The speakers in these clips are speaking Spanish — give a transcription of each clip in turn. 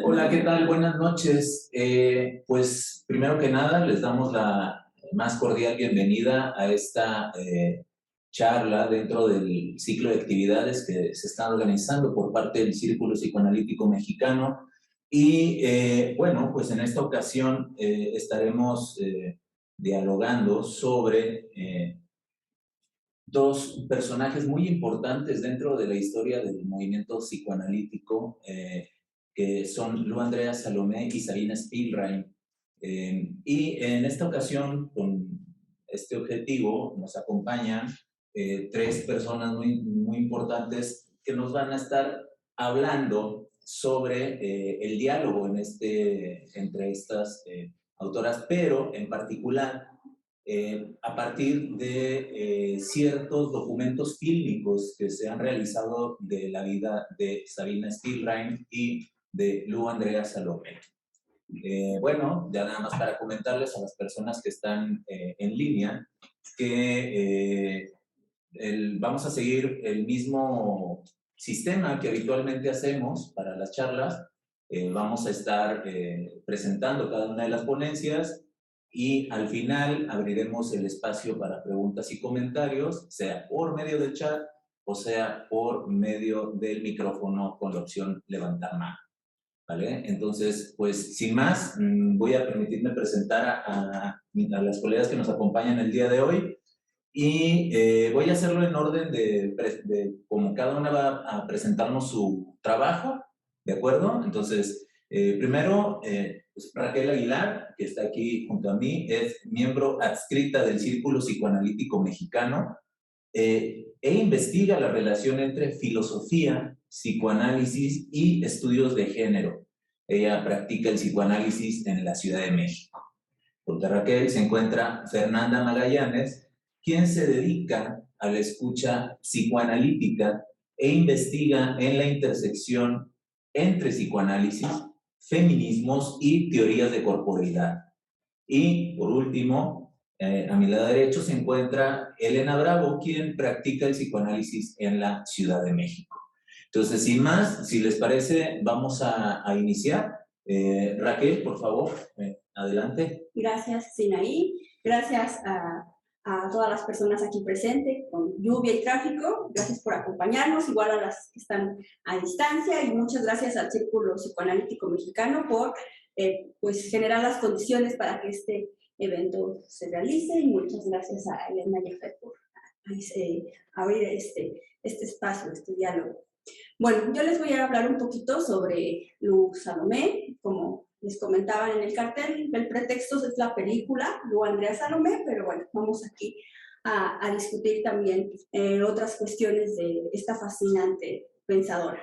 Hola, ¿qué tal? Buenas noches. Pues primero que nada les damos la más cordial bienvenida a esta charla dentro del ciclo de actividades que se están organizando por parte del Círculo Psicoanalítico Mexicano. Y bueno, pues en esta ocasión estaremos dialogando sobre dos personajes muy importantes dentro de la historia del movimiento psicoanalítico, que son Lou Andrea Salomé y Sabina Spielrein. Y en esta ocasión, con este objetivo, nos acompañan tres personas muy importantes que nos van a estar hablando sobre el diálogo entre estas autoras, pero en particular a partir de ciertos documentos fílmicos que se han realizado de la vida de Sabina Spielrein y de Lou Andrea Salomé. Bueno, ya nada más para comentarles a las personas que están en línea que vamos a seguir el mismo sistema que habitualmente hacemos para las charlas. Vamos a estar presentando cada una de las ponencias y al final abriremos el espacio para preguntas y comentarios, sea por medio del chat o sea por medio del micrófono con la opción levantar mano. ¿Vale? Entonces, pues sin más, voy a permitirme presentar a las colegas que nos acompañan el día de hoy y voy a hacerlo en orden de como cada una va a presentarnos su trabajo, ¿de acuerdo? Entonces, primero, pues Raquel Aguilar, que está aquí junto a mí, es miembro adscrita del Círculo Psicoanalítico Mexicano e investiga la relación entre filosofía, psicoanálisis y estudios de género. Ella practica el psicoanálisis en la Ciudad de México. Junto a Raquel se encuentra Fernanda Magallanes, quien se dedica a la escucha psicoanalítica e investiga en la intersección entre psicoanálisis, feminismos y teorías de corporeidad. Y por último, a mi lado derecho se encuentra Elena Bravo, quien practica el psicoanálisis en la Ciudad de México. Entonces, sin más, si les parece, vamos a iniciar. Raquel, por favor, adelante. Gracias, Sinaí. Gracias a todas las personas aquí presentes, con lluvia y tráfico. Gracias por acompañarnos, igual a las que están a distancia, y muchas gracias al Círculo Psicoanalítico Mexicano por pues generar las condiciones para que este evento se realice, y muchas gracias a Elena y a Fer por abrir este espacio, este diálogo. Bueno, yo les voy a hablar un poquito sobre Lou Salomé. Como les comentaba en el cartel, el pretexto es la película Lou Andrea Salomé, pero bueno, vamos aquí a discutir también otras cuestiones de esta fascinante pensadora.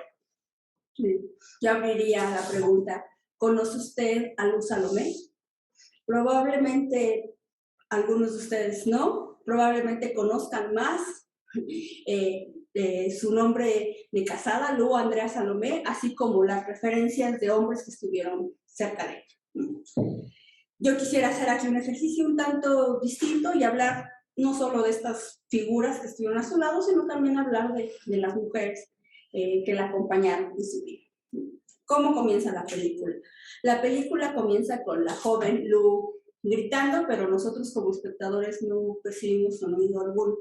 Yo abriría la pregunta: ¿conoce usted a Lou Salomé? Probablemente algunos de ustedes no, probablemente conozcan más su nombre de casada, Lou Andrea Salomé, así como las referencias de hombres que estuvieron cerca de ella. Yo quisiera hacer aquí un ejercicio un tanto distinto y hablar no solo de estas figuras que estuvieron a su lado, sino también hablar de las mujeres que la acompañaron en su vida. ¿Cómo comienza la película? La película comienza con la joven Lou gritando, pero nosotros como espectadores no percibimos sonido alguno.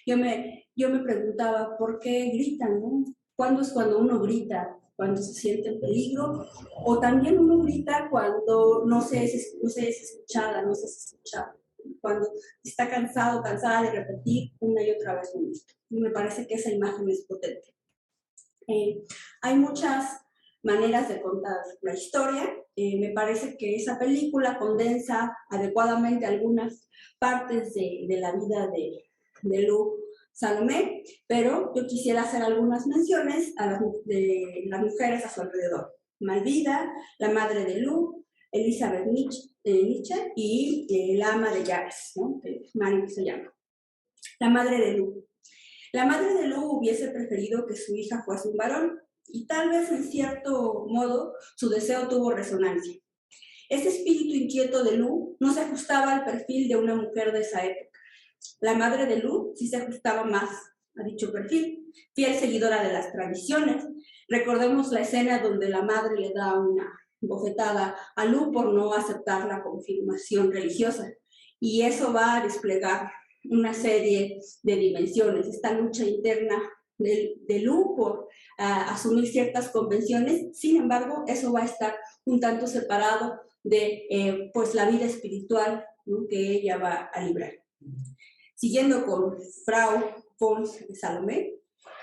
Yo me preguntaba, ¿por qué gritan, no? ¿Cuándo es cuando uno grita? ¿Cuando se siente en peligro? ¿O también uno grita cuando no se es escuchada, no se es escuchada? Cuando está cansado, cansada de repetir una y otra vez lo mismo. Y me parece que esa imagen es potente. Hay muchas maneras de contar la historia. Me parece que esa película condensa adecuadamente algunas partes de la vida de Lou Salomé, pero yo quisiera hacer algunas menciones de las mujeres a su alrededor. Malvida, la madre de Lou, Elizabeth Nietzsche y la ama de llaves, ¿no? Mary se llama. La madre de Lou. La madre de Lou hubiese preferido que su hija fuese un varón, y tal vez en cierto modo su deseo tuvo resonancia. Ese espíritu inquieto de Lou no se ajustaba al perfil de una mujer de esa época. La madre de Lou sí se ajustaba más a dicho perfil, fiel seguidora de las tradiciones. Recordemos la escena donde la madre le da una bofetada a Lu por no aceptar la confirmación religiosa, y eso va a desplegar una serie de dimensiones, esta lucha interna de Lu por asumir ciertas convenciones. Sin embargo, eso va a estar un tanto separado de pues la vida espiritual, ¿no?, que ella va a librar. Siguiendo con Frau von Salome,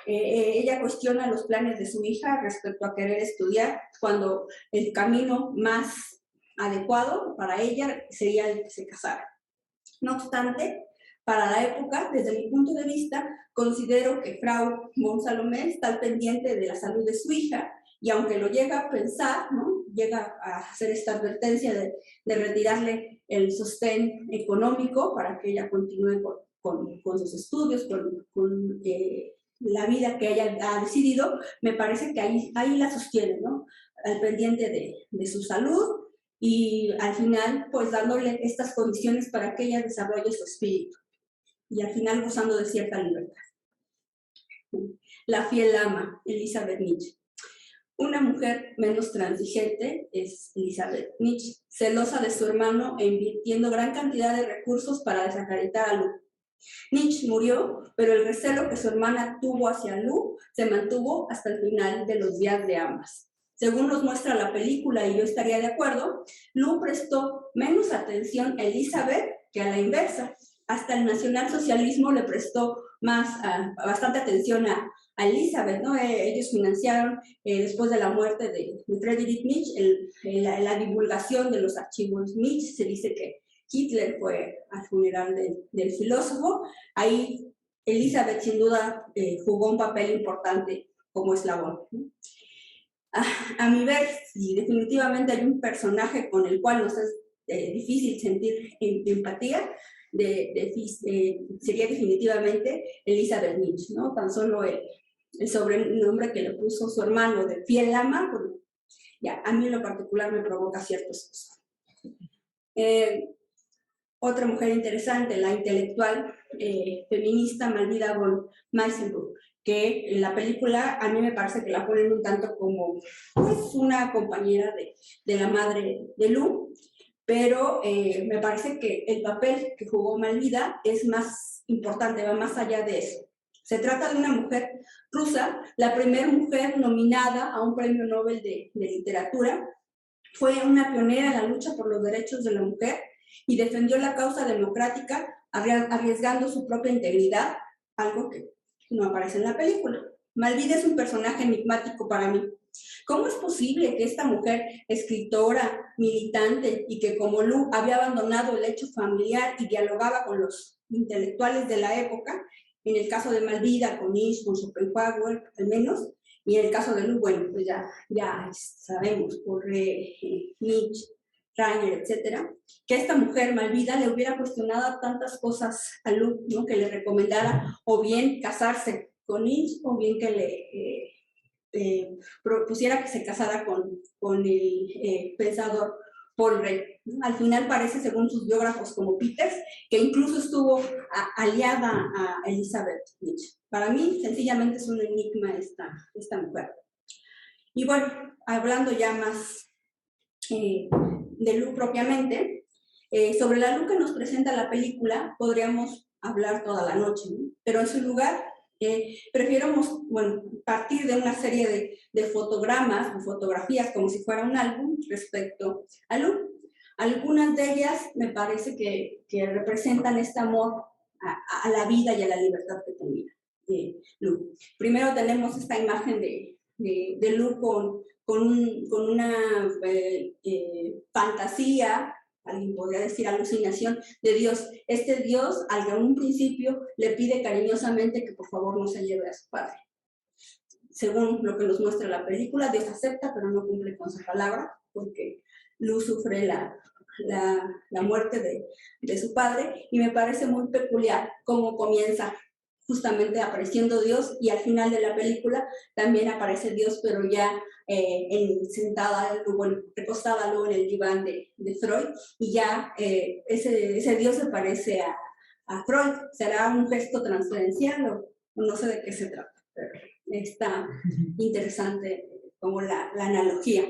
ella cuestiona los planes de su hija respecto a querer estudiar, cuando el camino más adecuado para ella sería el que se casara. No obstante, para la época, desde mi punto de vista, considero que Frau von Salome está al pendiente de la salud de su hija, y aunque lo llega a pensar, ¿no?, llega a hacer esta advertencia de retirarle el sostén económico para que ella continúe con sus estudios, con la vida que ella ha decidido, me parece que ahí la sostiene, ¿no?, al pendiente de su salud, y al final pues dándole estas condiciones para que ella desarrolle su espíritu, y al final gozando de cierta libertad. La fiel ama, Elisabeth Nietzsche. Una mujer menos transigente es Elisabeth Nietzsche, celosa de su hermano e invirtiendo gran cantidad de recursos para desacreditar a Lu. Nietzsche murió, pero el recelo que su hermana tuvo hacia Lu se mantuvo hasta el final de los días de ambas. Según nos muestra la película, y yo estaría de acuerdo, Lu prestó menos atención a Elisabeth que a la inversa. Hasta el nacionalsocialismo le prestó bastante atención a Elisabeth, ¿no? Ellos financiaron, después de la muerte de Friedrich Nietzsche, la divulgación de los archivos Nietzsche. Se dice que Hitler fue al funeral del filósofo. Ahí Elisabeth sin duda jugó un papel importante como eslabón, ¿no? A mi ver, sí, definitivamente hay un personaje con el cual nos es difícil sentir empatía, sería definitivamente Elisabeth Nietzsche, ¿no? Tan solo el sobrenombre que le puso su hermano de fiel ama, pues, ya, a mí en lo particular me provoca ciertas cosas. Otra mujer interesante, la intelectual feminista Malvida von Meisenburg, que en la película a mí me parece que la ponen un tanto como pues, una compañera de la madre de Lu, pero me parece que el papel que jugó Malvida es más importante, va más allá de eso. Se trata de una mujer rusa, la primera mujer nominada a un premio Nobel de literatura. Fue una pionera en la lucha por los derechos de la mujer y defendió la causa democrática arriesgando su propia integridad, algo que no aparece en la película. Malvida es un personaje enigmático para mí. ¿Cómo es posible que esta mujer, escritora, militante, y que como Lu había abandonado el hecho familiar y dialogaba con los intelectuales de la época, en el caso de Malvida, con Nietzsche, con Schopenhauer, al menos, y en el caso de Lu, bueno, pues ya sabemos por Nietzsche, Reiner, etcétera, que esta mujer Malvida le hubiera cuestionado tantas cosas a Lu, ¿no?, que le recomendara o bien casarse con Nietzsche o bien que le propusiera que se casara con el pensador Paul Rey. Al final parece, según sus biógrafos como Peters, que incluso estuvo aliada a Elisabeth Nietzsche. Para mí, sencillamente es un enigma esta mujer. Y bueno, hablando ya más de Lu propiamente, sobre la Lu que nos presenta la película podríamos hablar toda la noche, ¿no? Pero en su lugar prefiero partir de una serie de fotogramas o fotografías como si fuera un álbum respecto a Lu. Algunas de ellas me parece que representan este amor a la vida y a la libertad que tenía Lu. Primero tenemos esta imagen de Lu con una fantasía, alguien podría decir alucinación, de Dios. Este Dios, al que en un principio le pide cariñosamente que por favor no se lleve a su padre. Según lo que nos muestra la película, Dios acepta, pero no cumple con su palabra, porque Lu sufre la muerte de su padre, y me parece muy peculiar cómo comienza justamente apareciendo Dios, y al final de la película también aparece Dios, pero ya recostada luego en el diván de Freud, y ya ese Dios se parece a Freud. ¿Será un gesto transferencial No sé de qué se trata, pero está interesante como la analogía.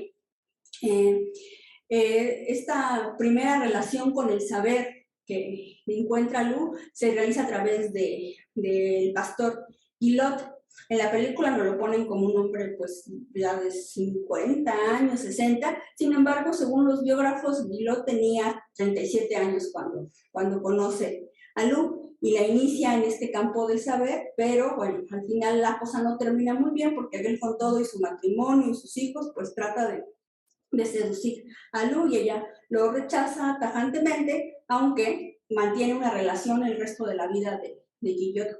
Esta primera relación con el saber que encuentra Lu se realiza a través del pastor Guillot. En la película nos lo ponen como un hombre pues ya de 50 años, 60. Sin embargo, según los biógrafos, Guillot tenía 37 años cuando conoce a Lu y la inicia en este campo del saber, pero bueno, al final la cosa no termina muy bien porque él con todo y su matrimonio y sus hijos pues trata de seducir a Lu y ella lo rechaza tajantemente, aunque mantiene una relación el resto de la vida de Guillot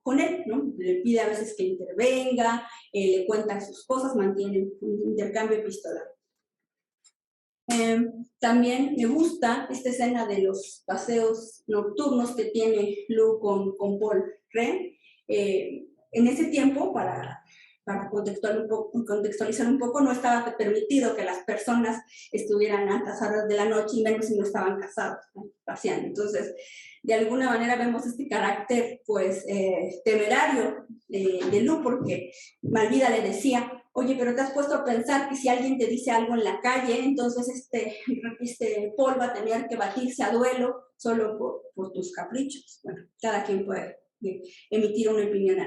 con él, ¿no? Le pide a veces que intervenga, le cuenta sus cosas, mantiene un intercambio epistolar. También me gusta esta escena de los paseos nocturnos que tiene Lu con Paul Rehn. En ese tiempo, para contextualizar un poco, no estaba permitido que las personas estuvieran a altas horas de la noche y menos si no estaban casados, ¿no? Paseando. Entonces, de alguna manera vemos este carácter pues temerario de Lu, porque Malvida le decía: oye, pero te has puesto a pensar que si alguien te dice algo en la calle, entonces Paul va a tener que batirse a duelo solo por tus caprichos. Bueno, cada quien puede emitir una opinión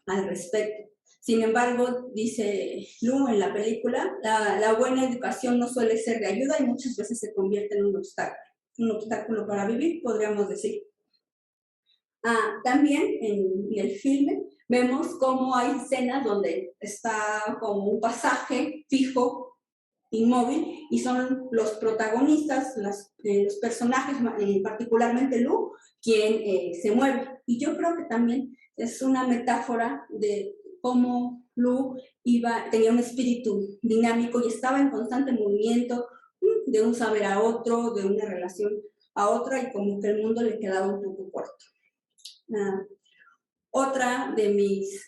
al respecto. Sin embargo, dice Lu en la película, la buena educación no suele ser de ayuda y muchas veces se convierte en un obstáculo para vivir, podríamos decir. También en el filme vemos cómo hay escenas donde está como un pasaje fijo, inmóvil, y son los protagonistas, los personajes, particularmente Lu, quien se mueve. Y yo creo que también es una metáfora de cómo Lu tenía un espíritu dinámico y estaba en constante movimiento, de un saber a otro, de una relación a otra, y como que el mundo le quedaba un poco corto. Otra de mis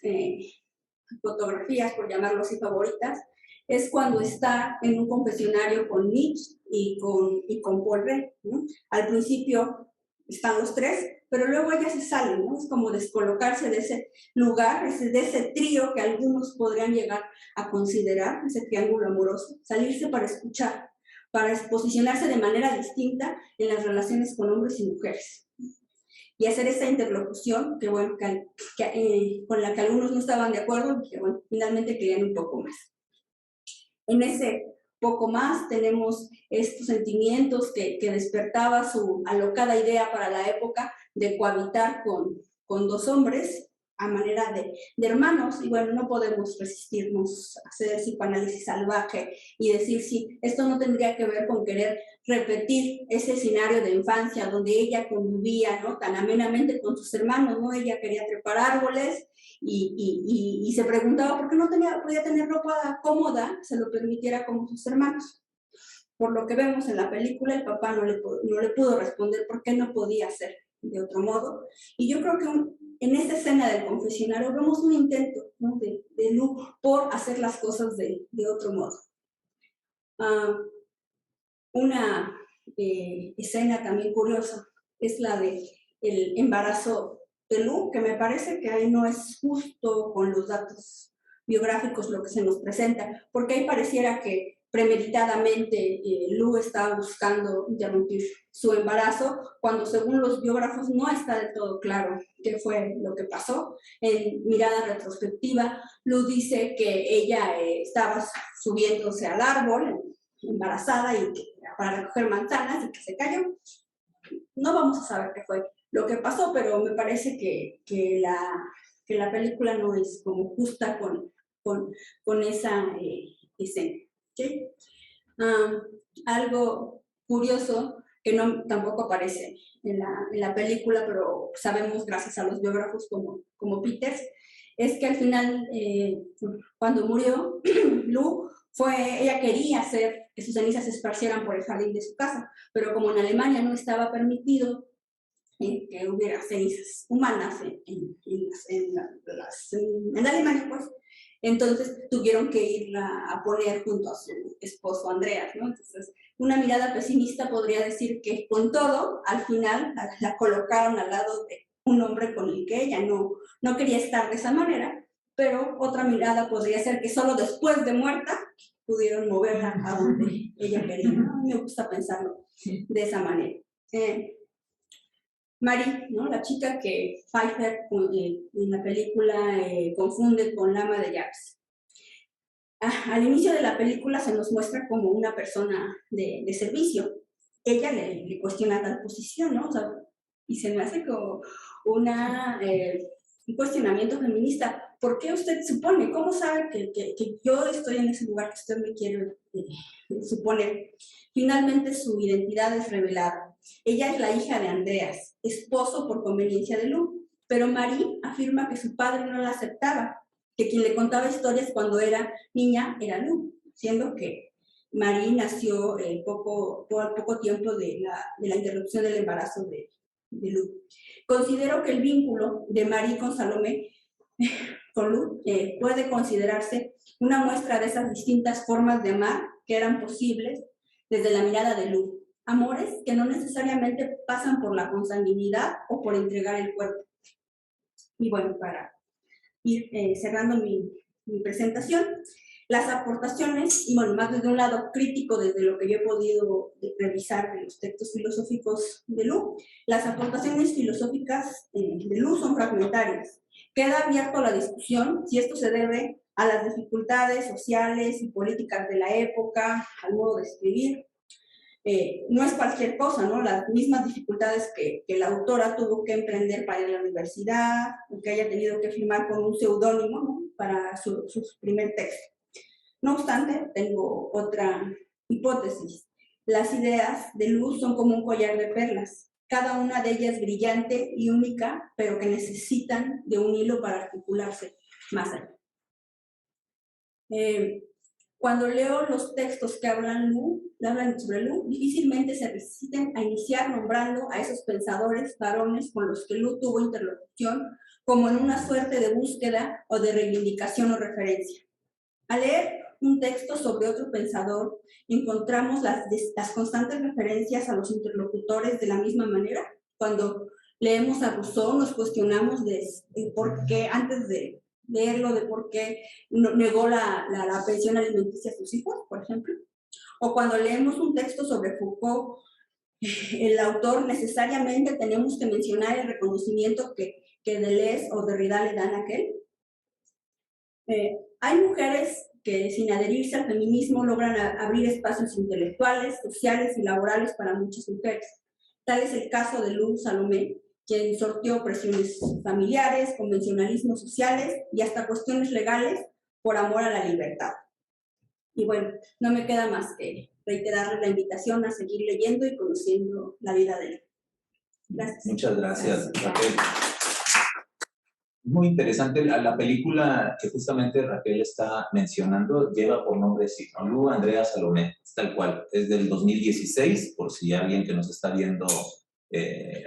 fotografías, por llamarlo así, favoritas, es cuando está en un confesionario con Mitch y con Paul Rehn, ¿no? Al principio están los tres, pero luego ella se sale, ¿no? Es como descolocarse de ese lugar, de ese trío que algunos podrían llegar a considerar, ese triángulo amoroso, salirse para escuchar, para posicionarse de manera distinta en las relaciones con hombres y mujeres. Y hacer esa interlocución que, bueno, con la que algunos no estaban de acuerdo y que, bueno, finalmente querían un poco más. En ese poco más tenemos estos sentimientos que despertaba su alocada idea para la época de cohabitar con dos hombres a manera de hermanos, y bueno, no podemos resistirnos a hacer psicoanálisis salvaje y decir si esto no tendría que ver con querer repetir ese escenario de infancia donde ella convivía, ¿no?, tan amenamente con sus hermanos, ¿no? Ella quería trepar árboles y se preguntaba por qué no podía tener ropa cómoda, se lo permitiera como sus hermanos. Por lo que vemos en la película, el papá no le pudo responder por qué no podía hacer de otro modo. Y yo creo que en esta escena del confesionario vemos un intento, ¿no?, de Lu por hacer las cosas de otro modo. Una escena también curiosa es la del embarazo de Lu, que me parece que ahí no es justo con los datos biográficos lo que se nos presenta, porque ahí pareciera que premeditadamente Lu estaba buscando interrumpir su embarazo, cuando según los biógrafos no está del todo claro qué fue lo que pasó. En mirada retrospectiva, Lu dice que ella estaba subiéndose al árbol embarazada y para recoger manzanas y que se cayó. No vamos a saber qué fue lo que pasó, pero me parece que la película no es como justa con esa escena. ¿Okay? Algo curioso que tampoco aparece en la película, pero sabemos gracias a los biógrafos como Peters, es que al final, cuando murió Lu, ella quería hacer que sus cenizas se esparcieran por el jardín de su casa, pero como en Alemania no estaba permitido que hubiera cenizas humanas en Alemania, pues, entonces tuvieron que irla a poner junto a su esposo Andreas, ¿no? Entonces, una mirada pesimista podría decir que con todo, al final la colocaron al lado un hombre con el que ella no quería estar de esa manera, pero otra mirada podría ser que solo después de muerta pudieron moverla a donde ella quería, ¿no? Me gusta pensarlo de esa manera. Marie, ¿no? La chica que Pfeiffer en la película confunde con la ama de llaves. Al inicio de la película se nos muestra como una persona de servicio. Ella le cuestiona tal posición, ¿no? O sea, y se me hace como un cuestionamiento feminista. ¿Por qué usted supone? ¿Cómo sabe que yo estoy en ese lugar que usted me quiere suponer? Finalmente su identidad es revelada. Ella es la hija de Andreas, esposo por conveniencia de Lou, pero Marie afirma que su padre no la aceptaba, que quien le contaba historias cuando era niña era Lou, siendo que Marie nació al poco tiempo de la interrupción del embarazo de Lou. Considero que el vínculo de Marie con Salomé, con Lou, puede considerarse una muestra de esas distintas formas de amar que eran posibles desde la mirada de Lou. Amores que no necesariamente pasan por la consanguinidad o por entregar el cuerpo. Y bueno, para ir cerrando mi presentación, las aportaciones, y bueno, más desde un lado crítico, desde lo que yo he podido revisar de los textos filosóficos de Lou, las aportaciones filosóficas de Lou son fragmentarias. Queda abierto a la discusión si esto se debe a las dificultades sociales y políticas de la época, al modo de escribir. No es cualquier cosa, ¿no? Las mismas dificultades que la autora tuvo que emprender para ir a la universidad, o que haya tenido que firmar con un seudónimo, ¿no? Para su primer texto. No obstante, tengo otra hipótesis. Las ideas de Luz son como un collar de perlas, cada una de ellas brillante y única, pero que necesitan de un hilo para articularse más allá. Cuando leo los textos que hablan sobre Lou, difícilmente se resisten a iniciar nombrando a esos pensadores varones con los que Lou tuvo interlocución, como en una suerte de búsqueda o de reivindicación o referencia. Al leer un texto sobre otro pensador, encontramos las constantes referencias a los interlocutores de la misma manera. Cuando leemos a Rousseau, nos cuestionamos de por qué, antes de leerlo, de por qué negó la pensión alimenticia a sus hijos, por ejemplo. O cuando leemos un texto sobre Foucault, el autor necesariamente tenemos que mencionar el reconocimiento que Deleuze o Derrida le dan a aquel. Hay mujeres que sin adherirse al feminismo logran abrir espacios intelectuales, sociales y laborales para muchas mujeres. Tal es el caso de Lou Salomé, quien sorteó presiones familiares, convencionalismos sociales y hasta cuestiones legales por amor a la libertad. Y bueno, no me queda más que reiterarle la invitación a seguir leyendo y conociendo la vida de él. Gracias. Muchas gracias, Raquel. Muy interesante. La película que justamente Raquel está mencionando lleva por nombre Lou Andrea Salomé, tal cual. Es del 2016, por si alguien que nos está viendo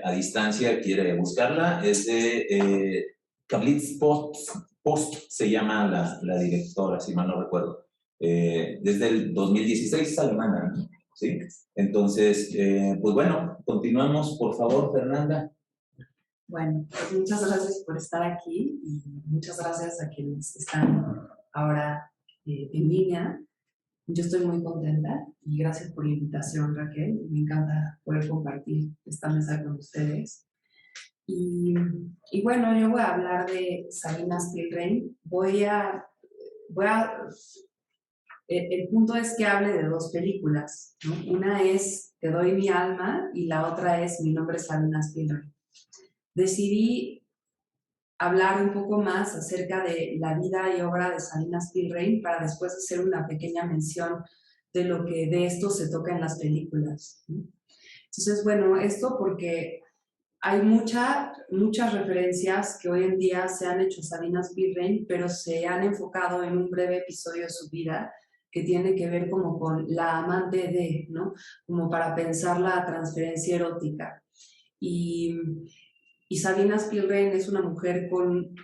a distancia quiere buscarla. Es de Kablitz Post, se llama la directora, si mal no recuerdo. Desde el 2016 es alemana, ¿no? ¿Sí? Entonces, pues bueno, continuamos, por favor, Fernanda. Bueno, pues muchas gracias por estar aquí y muchas gracias a quienes están ahora en línea. Yo estoy muy contenta y gracias por la invitación, Raquel. Me encanta poder compartir esta mesa con ustedes. Y bueno, yo voy a hablar de Sabina Spielrein. El punto es que hable de dos películas, ¿no? Una es Te doy mi alma y la otra es Mi nombre es Sabina Spielrein. Decidí hablar un poco más acerca de la vida y obra de Sabina Spielrein para después hacer una pequeña mención de lo que de esto se toca en las películas, ¿no? Entonces, bueno, esto porque hay muchas referencias que hoy en día se han hecho a Sabina Spielrein, pero se han enfocado en un breve episodio de su vida que tiene que ver como con la amante de, ¿no? Como para pensar la transferencia erótica. Y Sabina Spielrein es una mujer con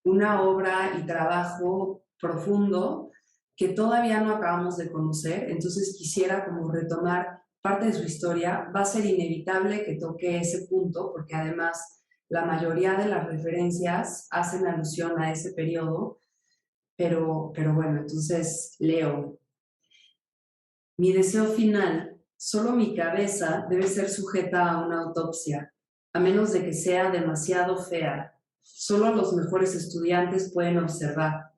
una obra y trabajo profundo que todavía no acabamos de conocer, entonces quisiera como retomar parte de su historia. Va a ser inevitable que toque ese punto, porque además La mayoría de las referencias hacen alusión a ese periodo, pero bueno, entonces leo. Mi deseo final, solo mi cabeza debe ser sujeta a una autopsia, a menos de que sea demasiado fea. Solo los mejores estudiantes pueden observar.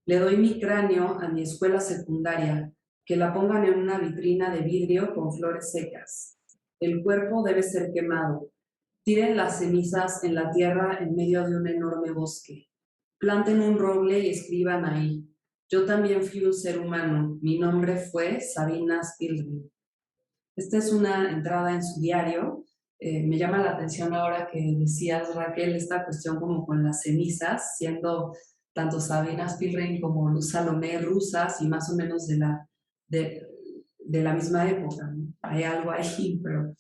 Le doy mi cráneo a mi escuela secundaria, que la pongan en una vitrina de vidrio con flores secas. El cuerpo debe ser quemado. Tiren las cenizas en la tierra en medio de un enorme bosque. Planten un roble y escriban ahí. Yo también fui un ser humano. Mi nombre fue Sabina Spielrein. Esta es una entrada en su diario. Me llama la atención ahora que decías, Raquel, esta cuestión como con las cenizas, siendo tanto Sabina Spielrein como Luz Salomé rusas y más o menos de la misma época, ¿no? Hay algo ahí, pero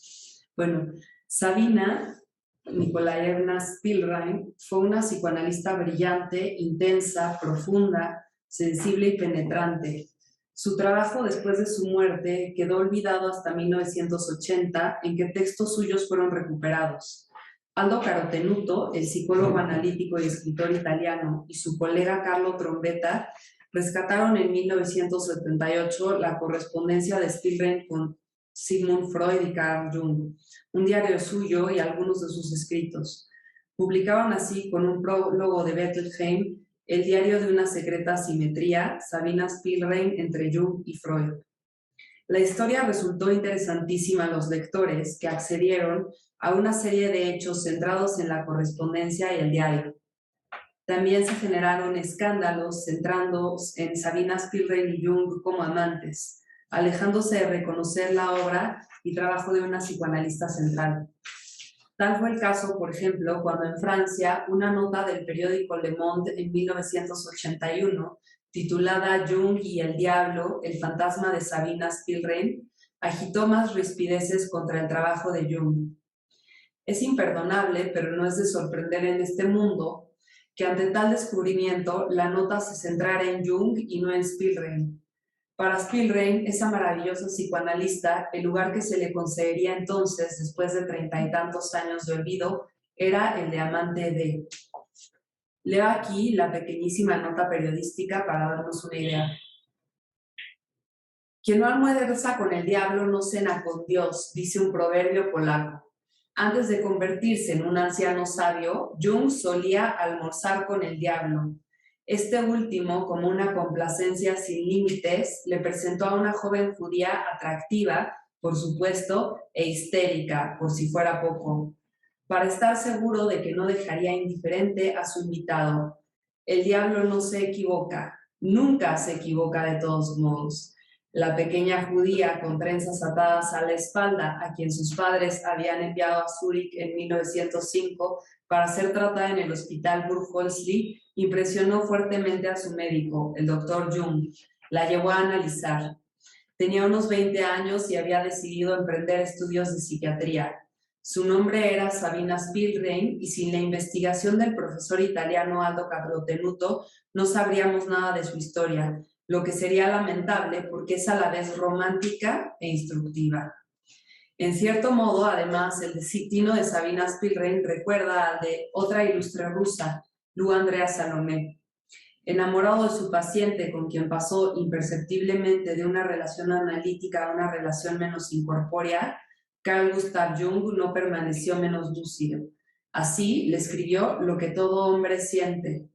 bueno, Sabina Nikolaevna Spielrein fue una psicoanalista brillante, intensa, profunda, sensible y penetrante. Su trabajo después de su muerte quedó olvidado hasta 1980, en que textos suyos fueron recuperados. Aldo Carotenuto, el psicólogo analítico y escritor italiano, y su colega Carlo Trombetta rescataron en 1978 la correspondencia de Spielrein con Sigmund Freud y Carl Jung, un diario suyo y algunos de sus escritos. Publicaron así, con un prólogo de Bettelheim, el diario de una secreta simetría, Sabina Spielrein entre Jung y Freud. La historia resultó interesantísima a los lectores, que accedieron a una serie de hechos centrados en la correspondencia y el diario. También se generaron escándalos centrando en Sabina Spielrein y Jung como amantes, alejándose de reconocer la obra y trabajo de una psicoanalista central. Tal fue el caso, por ejemplo, cuando en Francia una nota del periódico Le Monde en 1981, titulada Jung y el Diablo, el fantasma de Sabina Spielrein, agitó más rispideces contra el trabajo de Jung. Es imperdonable, pero no es de sorprender en este mundo, que ante tal descubrimiento la nota se centrara en Jung y no en Spielrein. Para Spielrein, esa maravillosa psicoanalista, el lugar que se le concedería entonces, después de 30 y tantos años de olvido, era el de amante de. Leo aquí la pequeñísima nota periodística para darnos una idea. Quien no almuerza con el diablo no cena con Dios, dice un proverbio polaco. Antes de convertirse en un anciano sabio, Jung solía almorzar con el diablo. Este último, como una complacencia sin límites, le presentó a una joven judía atractiva, por supuesto, e histérica, por si fuera poco, para estar seguro de que no dejaría indiferente a su invitado. El diablo no se equivoca, nunca se equivoca de todos modos. La pequeña judía con trenzas atadas a la espalda, a quien sus padres habían enviado a Zúrich en 1905 para ser tratada en el hospital Burg-Holzli, impresionó fuertemente a su médico, el doctor Jung. La llevó a analizar. Tenía unos 20 años y había decidido emprender estudios de psiquiatría. Su nombre era Sabina Spielrein y sin la investigación del profesor italiano Aldo Carotenuto no sabríamos nada de su historia, lo que sería lamentable porque es a la vez romántica e instructiva. En cierto modo, además, el destino de Sabina Spielrein recuerda al de otra ilustre rusa, Lu Andrea Salomé. Enamorado de su paciente, con quien pasó imperceptiblemente de una relación analítica a una relación menos incorpórea, Carl Gustav Jung no permaneció menos lúcido. Así le escribió lo que todo hombre siente,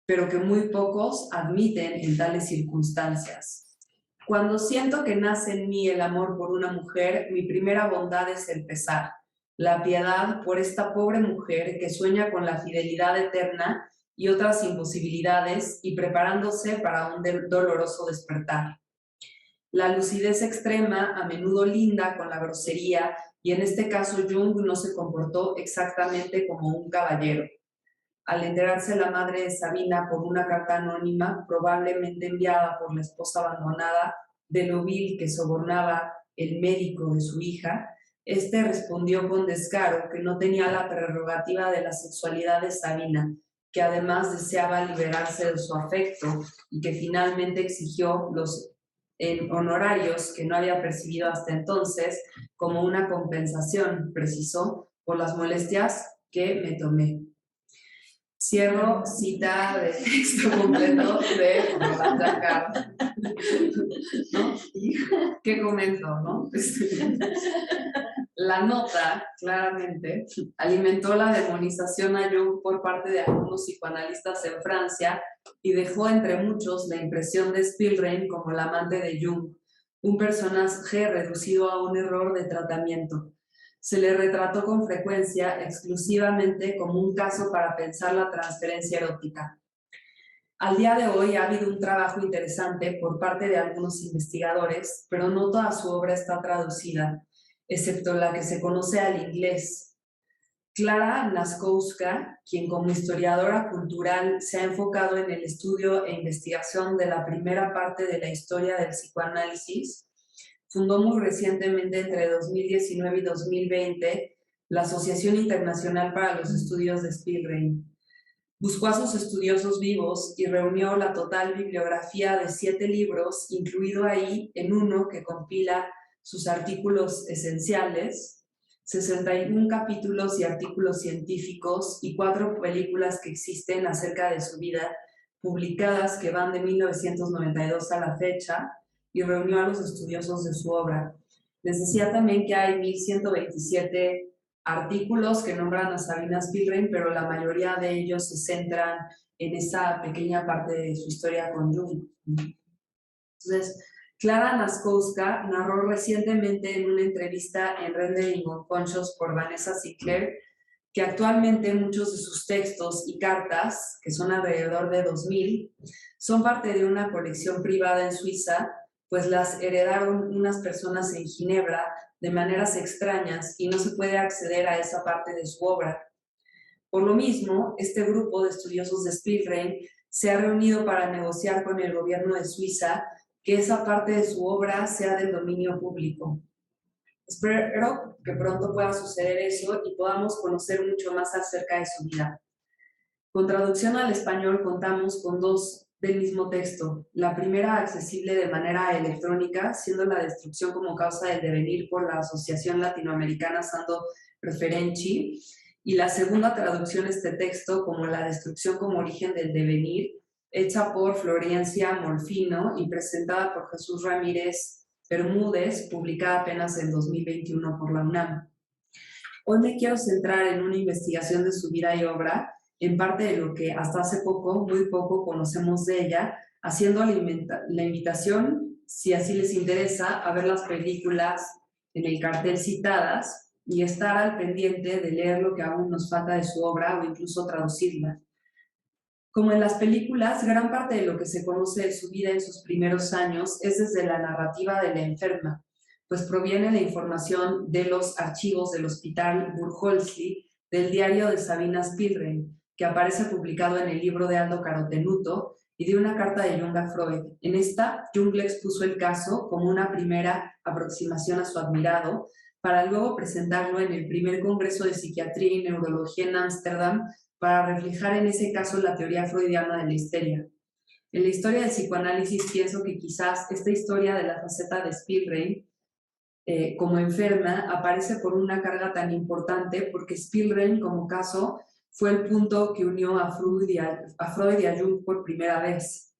pero que muy pocos admiten en tales circunstancias. Cuando siento que nace en mí el amor por una mujer, mi primera bondad es el pesar, la piedad por esta pobre mujer que sueña con la fidelidad eterna y otras imposibilidades y preparándose para un doloroso despertar. La lucidez extrema a menudo linda con la grosería y en este caso Jung no se comportó exactamente como un caballero. Al enterarse la madre de Sabina por una carta anónima, probablemente enviada por la esposa abandonada, de lo vil que sobornaba el médico de su hija, este respondió con descaro que no tenía la prerrogativa de la sexualidad de Sabina, que además deseaba liberarse de su afecto y que finalmente exigió los honorarios que no había percibido hasta entonces como una compensación, precisó, por las molestias que me tomé. Cierro cita de texto completo de Roland Jacquard. ¿No? ¿Qué comento, no? La nota, claramente, alimentó la demonización a Jung por parte de algunos psicoanalistas en Francia y dejó entre muchos la impresión de Spielrein como el amante de Jung, un personaje reducido a un error de tratamiento. Se le retrató con frecuencia exclusivamente como un caso para pensar la transferencia erótica. Al día de hoy ha habido un trabajo interesante por parte de algunos investigadores, pero no toda su obra está traducida, excepto la que se conoce al inglés. Clara Naskowska, quien como historiadora cultural se ha enfocado en el estudio e investigación de la primera parte de la historia del psicoanálisis, fundó muy recientemente, entre 2019 y 2020, la Asociación Internacional para los Estudios de Spielrein. Buscó a sus estudiosos vivos y reunió la total bibliografía de 7 libros, incluido ahí en uno que compila sus artículos esenciales, 61 capítulos y artículos científicos y 4 películas que existen acerca de su vida, publicadas que van de 1992 a la fecha, y reunió a los estudiosos de su obra. Les decía también que hay 1127 artículos que nombran a Sabina Spielrein, pero la mayoría de ellos se centran en esa pequeña parte de su historia con Jung. Entonces, Clara Naskowska narró recientemente en una entrevista en Rendering Unconscious por Vanessa Sinclair que actualmente muchos de sus textos y cartas, que son alrededor de 2000, son parte de una colección privada en Suiza, pues las heredaron unas personas en Ginebra de maneras extrañas y no se puede acceder a esa parte de su obra. Por lo mismo, este grupo de estudiosos de Spielrein se ha reunido para negociar con el gobierno de Suiza que esa parte de su obra sea del dominio público. Espero que pronto pueda suceder eso y podamos conocer mucho más acerca de su vida. Con traducción al español contamos con 2 del mismo texto. La primera accesible de manera electrónica, siendo la destrucción como causa del devenir por la Asociación Latinoamericana Sando Referenci, y la segunda traducción de este texto como la destrucción como origen del devenir, hecha por Florencia Molfino y presentada por Jesús Ramírez Bermúdez, publicada apenas en 2021 por la UNAM. Hoy me quiero centrar en una investigación de su vida y obra, en parte de lo que hasta hace poco, muy poco, conocemos de ella, haciendo la invitación, si así les interesa, a ver las películas en el cartel citadas y estar al pendiente de leer lo que aún nos falta de su obra o incluso traducirla. Como en las películas, gran parte de lo que se conoce de su vida en sus primeros años es desde la narrativa de la enferma, pues proviene de información de los archivos del Hospital Burgholzli del diario de Sabina Spielrein, que aparece publicado en el libro de Aldo Carotenuto, y de una carta de Jung a Freud. En esta, Jung le expuso el caso como una primera aproximación a su admirado, para luego presentarlo en el primer Congreso de Psiquiatría y Neurología en Ámsterdam, para reflejar en ese caso la teoría freudiana de la histeria. En la historia del psicoanálisis pienso que quizás esta historia de la faceta de Spielrein como enferma aparece por una carga tan importante porque Spielrein como caso fue el punto que unió a Freud y a Jung por primera vez.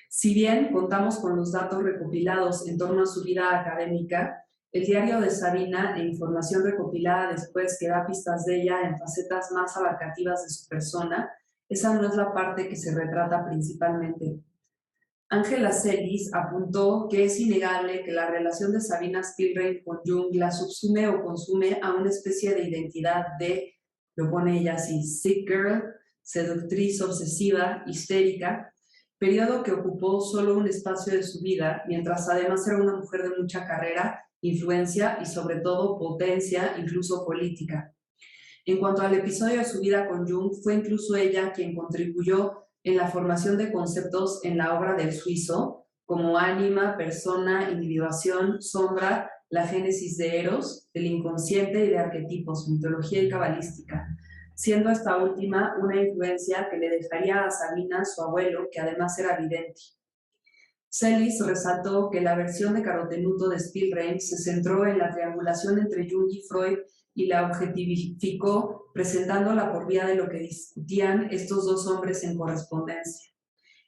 Si bien contamos con los datos recopilados en torno a su vida académica, el diario de Sabina e información recopilada después que da pistas de ella en facetas más abarcativas de su persona, esa no es la parte que se retrata principalmente. Ángela Celis apuntó que es innegable que la relación de Sabina Spielrein con Jung la subsume o consume a una especie de identidad de, lo pone ella así, sick girl, seductriz obsesiva, histérica, periodo que ocupó solo un espacio de su vida, mientras además era una mujer de mucha carrera, influencia y sobre todo potencia, incluso política. En cuanto al episodio de su vida con Jung, fue incluso ella quien contribuyó en la formación de conceptos en la obra del suizo, como ánima, persona, individuación, sombra, la génesis de Eros, del inconsciente y de arquetipos, mitología y cabalística, siendo esta última una influencia que le dejaría a Sabina su abuelo, que además era vidente. Celis resaltó que la versión de Carotenuto de Spielrein se centró en la triangulación entre Jung y Freud y la objetivificó presentándola por vía de lo que discutían estos dos hombres en correspondencia.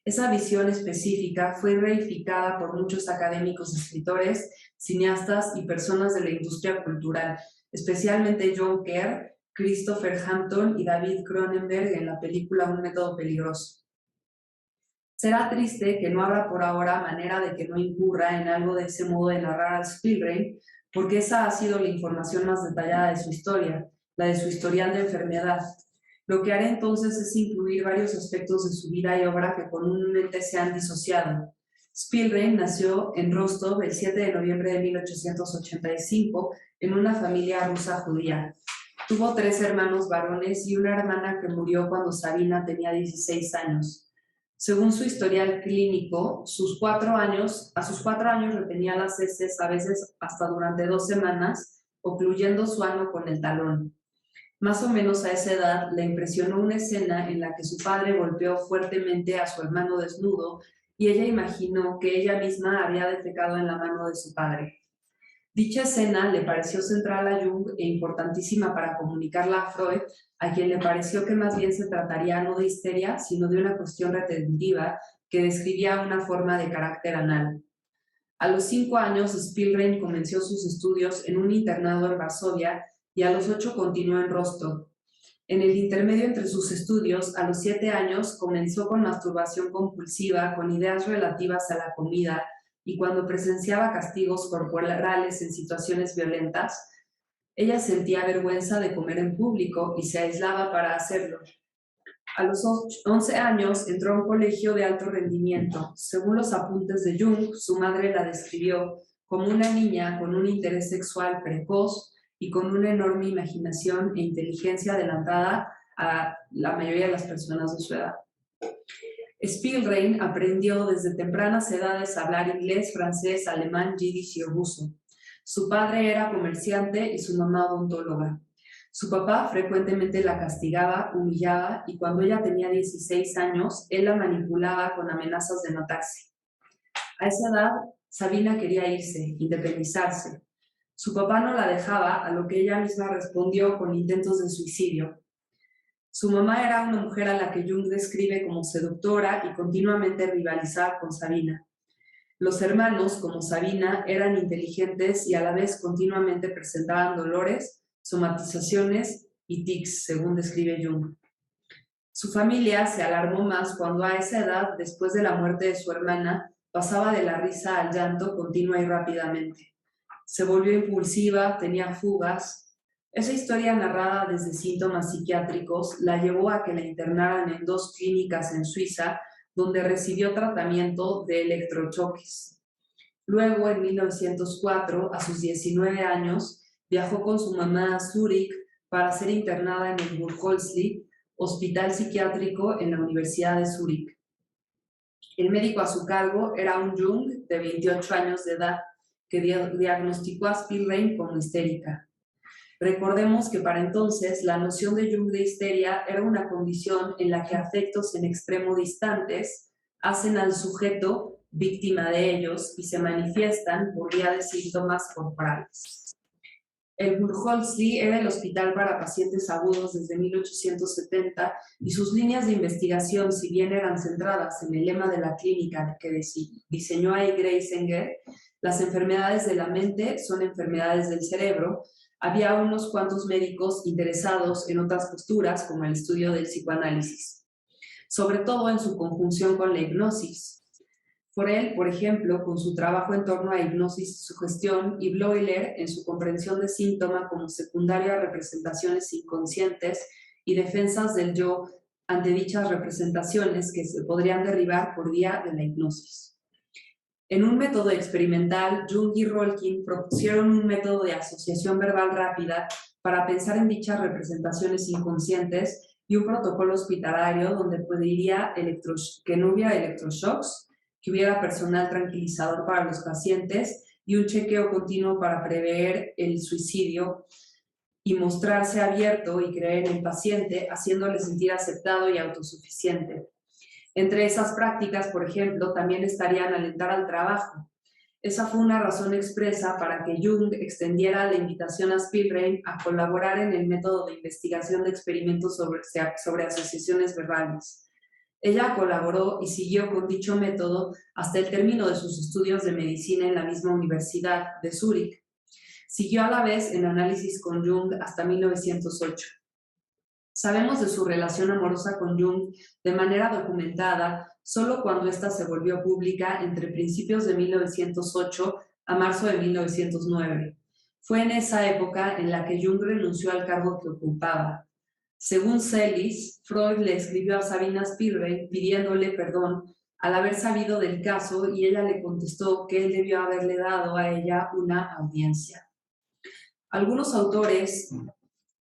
Esa visión específica fue reificada por muchos académicos, escritores, cineastas y personas de la industria cultural, especialmente John Kerr, Christopher Hampton y David Cronenberg en la película Un método peligroso. Será triste que no habrá por ahora manera de que no incurra en algo de ese modo de narrar a Spielberg, porque esa ha sido la información más detallada de su historia, la de su historial de enfermedad. Lo que haré entonces es incluir varios aspectos de su vida y obra que comúnmente se han disociado. Spielberg nació en Rostov el 7 de noviembre de 1885 en una familia rusa judía. Tuvo 3 hermanos varones y una hermana que murió cuando Sabina tenía 16 años. Según su historial clínico, a sus 4 años retenía las heces, a veces hasta durante 2 semanas, ocluyendo su ano con el talón. Más o menos a esa edad le impresionó una escena en la que su padre golpeó fuertemente a su hermano desnudo y ella imaginó que ella misma había defecado en la mano de su padre. Dicha escena le pareció central a Jung e importantísima para comunicarla a Freud, a quien le pareció que más bien se trataría no de histeria, sino de una cuestión retentiva que describía una forma de carácter anal. A los 5 años, Spielberg comenzó sus estudios en un internado en Varsovia y a los 8 continuó en Rostov. En el intermedio entre sus estudios, a los 7 años, comenzó con masturbación compulsiva, con ideas relativas a la comida, y cuando presenciaba castigos corporales en situaciones violentas, ella sentía vergüenza de comer en público y se aislaba para hacerlo. A los 11 años entró a un colegio de alto rendimiento. Según los apuntes de Jung, su madre la describió como una niña con un interés sexual precoz y con una enorme imaginación e inteligencia adelantada a la mayoría de las personas de su edad. Spielberg aprendió desde tempranas edades a hablar inglés, francés, alemán, yiddish y ruso. Su padre era comerciante y su mamá odontóloga. Su papá frecuentemente la castigaba, humillaba y cuando ella tenía 16 años, él la manipulaba con amenazas de matarse. A esa edad, Sabina quería irse, independizarse. Su papá no la dejaba, a lo que ella misma respondió con intentos de suicidio. Su mamá era una mujer a la que Jung describe como seductora y continuamente rivalizaba con Sabina. Los hermanos, como Sabina, eran inteligentes y a la vez continuamente presentaban dolores, somatizaciones y tics, según describe Jung. Su familia se alarmó más cuando a esa edad, después de la muerte de su hermana, pasaba de la risa al llanto continua y rápidamente. Se volvió impulsiva, tenía fugas. Esa historia narrada desde síntomas psiquiátricos la llevó a que la internaran en 2 clínicas en Suiza, donde recibió tratamiento de electrochoques. Luego, en 1904, a sus 19 años, viajó con su mamá a Zúrich para ser internada en el Burgholzli, hospital psiquiátrico en la Universidad de Zúrich. El médico a su cargo era un Jung de 28 años de edad, que diagnosticó a Spielberg como histérica. Recordemos que para entonces la noción de Jung de histeria era una condición en la que afectos en extremo distantes hacen al sujeto víctima de ellos y se manifiestan por vía de síntomas corporales. El Burgholzli era el hospital para pacientes agudos desde 1870 y sus líneas de investigación, si bien eran centradas en el lema de la clínica que diseñó A. Greisinger, las enfermedades de la mente son enfermedades del cerebro, había unos cuantos médicos interesados en otras posturas, como el estudio del psicoanálisis, sobre todo en su conjunción con la hipnosis. Forel, por ejemplo, con su trabajo en torno a hipnosis y sugestión, y Bleuler en su comprensión de síntoma como secundario a representaciones inconscientes y defensas del yo ante dichas representaciones que se podrían derribar por vía de la hipnosis. En un método experimental, Jung y Rolkin propusieron un método de asociación verbal rápida para pensar en dichas representaciones inconscientes y un protocolo hospitalario donde pediría que no hubiera electroshocks, que hubiera personal tranquilizador para los pacientes y un chequeo continuo para prever el suicidio y mostrarse abierto y creer en el paciente, haciéndole sentir aceptado y autosuficiente. Entre esas prácticas, por ejemplo, también estarían alentar al trabajo. Esa fue una razón expresa para que Jung extendiera la invitación a Spielrein a colaborar en el método de investigación de experimentos sobre asociaciones verbales. Ella colaboró y siguió con dicho método hasta el término de sus estudios de medicina en la misma Universidad de Zúrich. Siguió a la vez en análisis con Jung hasta 1908. Sabemos de su relación amorosa con Jung de manera documentada solo cuando ésta se volvió pública entre principios de 1908 a marzo de 1909. Fue en esa época en la que Jung renunció al cargo que ocupaba. Según Sellis, Freud le escribió a Sabina Spielrein pidiéndole perdón al haber sabido del caso y ella le contestó que él debió haberle dado a ella una audiencia. Algunos autores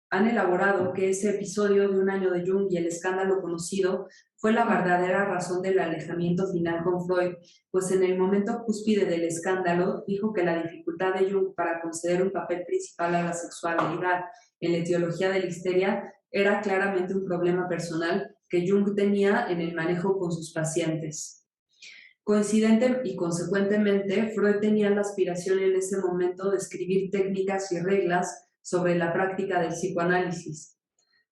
han elaborado que ese episodio de un año de Jung y el escándalo conocido fue la verdadera razón del alejamiento final con Freud, pues en el momento cúspide del escándalo dijo que la dificultad de Jung para conceder un papel principal a la sexualidad en la etiología de la histeria era claramente un problema personal que Jung tenía en el manejo con sus pacientes. Coincidente y consecuentemente, Freud tenía la aspiración en ese momento de escribir técnicas y reglas sobre la práctica del psicoanálisis.